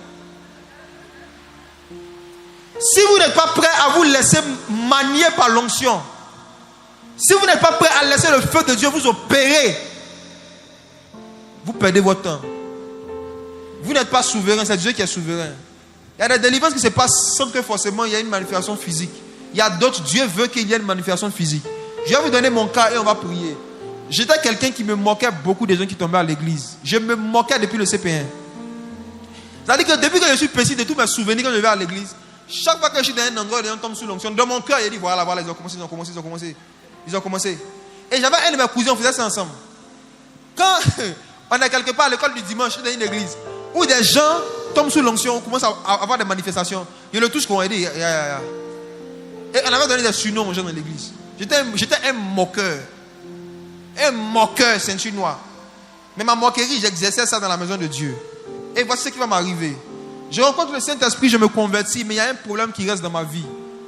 Si vous n'êtes pas prêt à vous laisser manier par l'onction, si vous n'êtes pas prêt à laisser le feu de Dieu vous opérer, vous perdez votre temps. Vous n'êtes pas souverain, c'est Dieu qui est souverain. Il y a des délivrances qui se passent sans que forcément il y ait une manifestation physique. Il y a d'autres, Dieu veut qu'il y ait une manifestation physique. Je vais vous donner mon cas et on va prier. J'étais quelqu'un qui me moquait beaucoup des gens qui tombaient à l'église. Je me moquais depuis le CP1. C'est-à-dire que depuis que je suis précis de tous mes souvenirs quand je vais à l'église, chaque fois que je suis dans un endroit où les gens tombent sous l'onction, dans mon cœur, il dit voilà, ils ont commencé. Et j'avais un de mes cousins, on faisait ça ensemble. Quand on est quelque part à l'école du dimanche, dans une église, où des gens tombent sous l'onction, on commence à avoir des manifestations, je le touche qu'on a dit, et on avait donné des surnoms aux gens dans l'église. J'étais un moqueur. Un moqueur, ceinture noire. Mais ma moquerie, j'exerçais ça dans la maison de Dieu. Et voici ce qui va m'arriver. Je rencontre le Saint-Esprit, je me convertis, mais il y a un problème qui reste dans ma vie.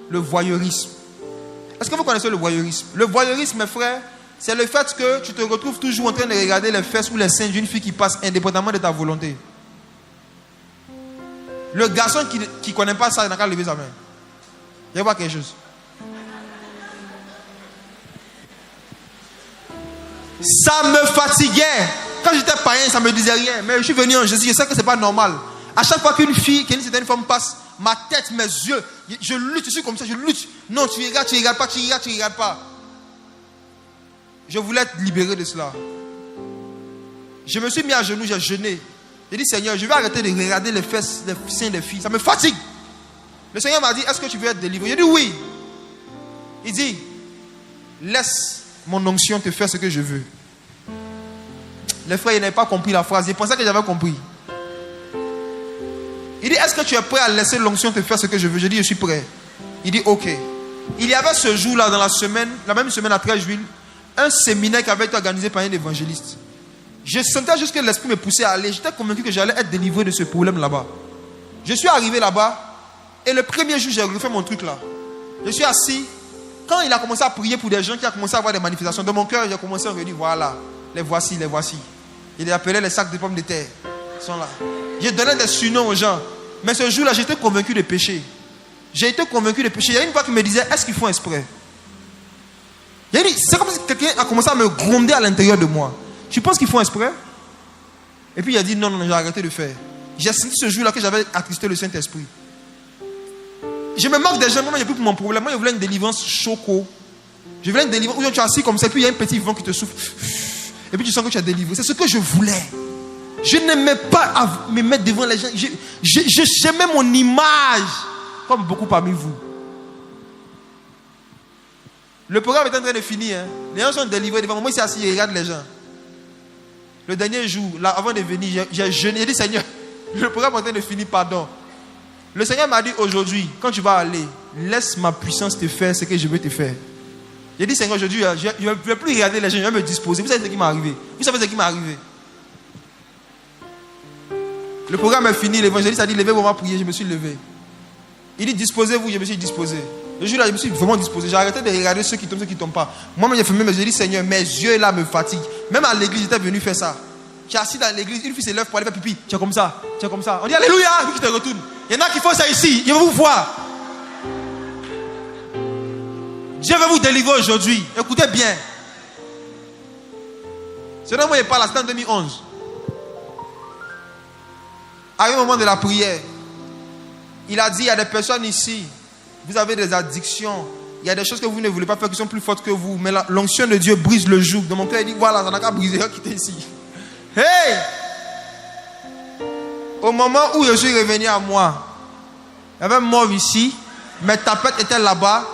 Le voyeurisme. Est-ce que vous connaissez le voyeurisme? Le voyeurisme, mes frères, c'est le fait que tu te retrouves toujours en train de regarder les fesses ou les seins d'une fille qui passe indépendamment de ta volonté. Le garçon qui ne connaît pas ça, il n'a qu'à lever sa main. Il y a pas quelque chose. Ça me fatiguait. Quand j'étais païen, ça ne me disait rien. Mais je suis venu en Jésus, je sais que ce n'est pas normal. À chaque fois qu'une fille, qu'une certaine femme passe, ma tête, mes yeux. Je lutte, je suis comme ça, je lutte. Non, tu regardes pas. Je voulais être libéré de cela. Je me suis mis à genoux, j'ai jeûné. J'ai dit, Seigneur, je vais arrêter de regarder les fesses des seins des filles. Ça me fatigue. Le Seigneur m'a dit, est-ce que tu veux être délivré? J'ai dit oui. Il dit, laisse mon onction te faire ce que je veux. Les frères, ils n'avaient pas compris la phrase. Ils pensaient que j'avais compris. Il dit, est-ce que tu es prêt à laisser l'onction te faire ce que je veux? Je dis, je suis prêt. Il dit, ok. Il y avait ce jour-là dans la semaine, la même semaine à 13 juillet, un séminaire qui avait été organisé par un évangéliste. Je sentais juste que l'esprit me poussait à aller. J'étais convaincu que j'allais être délivré de ce problème là-bas. Je suis arrivé là-bas et le premier jour, j'ai refait mon truc là. Je suis assis. Quand il a commencé à prier pour des gens qui ont commencé à avoir des manifestations, dans mon cœur, j'ai commencé à redire, voilà, les voici. Il appelait les sacs de pommes de terre. Ils sont là. J'ai donné des surnoms aux gens. Mais ce jour-là, j'étais convaincu de péché. J'ai été convaincu de péché. Il y a une voix qui me disait, est-ce qu'ils font exprès? C'est comme si quelqu'un a commencé à me gronder à l'intérieur de moi. Tu penses qu'ils font exprès? Et puis il a dit, non, j'ai arrêté de faire. J'ai senti ce jour-là que j'avais attristé le Saint-Esprit. Je me moque des gens, moi, il n'y a plus pour mon problème. Moi, je voulais une délivrance choco. Je voulais une délivrance où tu es assis comme ça, et puis il y a un petit vent qui te souffle. Et puis tu sens que tu as délivré. C'est ce que je voulais. Je n'aimais pas me mettre devant les gens. J'aimais mon image, comme beaucoup parmi vous. Le programme est en train de finir. Hein. Les gens sont délivrés devant moi. Moi, ici assis, je regarde les gens. Le dernier jour, là, avant de venir, j'ai jeûné. J'ai dit, Seigneur, le programme est en train de finir, pardon. Le Seigneur m'a dit aujourd'hui, quand tu vas aller, laisse ma puissance te faire ce que je veux te faire. J'ai dit, Seigneur, aujourd'hui, je ne vais plus regarder les gens, je vais me disposer. Vous savez ce qui m'est arrivé? Le programme est fini, l'évangéliste a dit, levez-vous, on va prier. Je me suis levé. Il dit, disposez-vous, je me suis disposé. Le jour-là, je me suis vraiment disposé. J'ai arrêté de regarder ceux qui tombent pas. Moi-même, j'ai fermé mes yeux. J'ai dit, Seigneur, mes yeux là me fatiguent. Même à l'église, j'étais venu faire ça. Tu es assis dans l'église, une fille se lève pour aller faire pipi. Tu es comme ça. On dit, Alléluia, puis tu te retournes. Il y en a qui font ça ici. Je vais vous voir. Dieu veut vous délivrer aujourd'hui. Écoutez bien. C'est là où il parle, c'était en 2011. Arrivé au moment de la prière, il a dit, il y a des personnes ici, vous avez des addictions, il y a des choses que vous ne voulez pas faire qui sont plus fortes que vous, mais l'onction de Dieu brise le joug. Dans mon cœur, il dit, voilà, ça n'a qu'à briser, quittez ici. Hey! Au moment où je suis revenu à moi, il y avait un mort ici, mes tapettes étaient là-bas,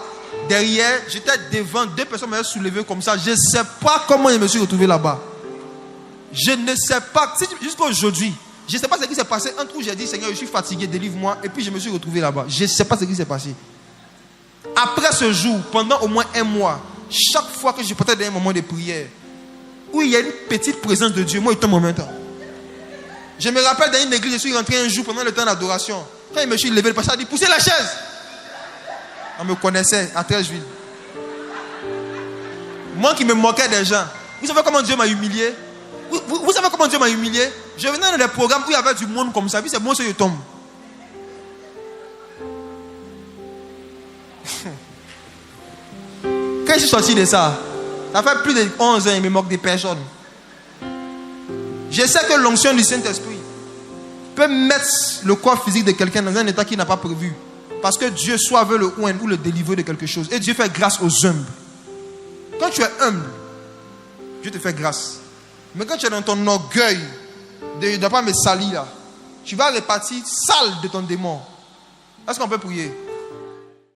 derrière, j'étais devant, 2 personnes m'avaient soulevé comme ça, je ne sais pas comment je me suis retrouvé là-bas. Je ne sais pas, jusqu'à aujourd'hui, je ne sais pas ce qui s'est passé. Un trou, j'ai dit, Seigneur, je suis fatigué, délivre-moi. Et puis je me suis retrouvé là-bas. Je ne sais pas ce qui s'est passé. Après ce jour, pendant au moins 1 mois, chaque fois que je partais dans un moment de prière, où il y a une petite présence de Dieu, moi, il tombe en même temps. Je me rappelle dans une église, je suis rentré un jour pendant le temps d'adoration. Quand il me suis levé, le pasteur a dit, poussez la chaise. On me connaissait à 13 villes. Moi qui me moquais des gens. Vous savez comment Dieu m'a humilié? Vous savez comment Dieu m'a humilié? Je venais dans des programmes où il y avait du monde comme ça. Puis c'est bon si je tombe. Quand je suis sorti de ça, ça fait plus de 11 ans, il me moque des personnes. Je sais que l'onction du Saint-Esprit peut mettre le corps physique de quelqu'un dans un état qu'il n'a pas prévu. Parce que Dieu soit veut le oindre ou le délivrer de quelque chose. Et Dieu fait grâce aux humbles. Quand tu es humble, Dieu te fait grâce. Mais quand tu es dans ton orgueil, de ne pas me salir là, tu vas repartir sale de ton démon. Est-ce qu'on peut prier?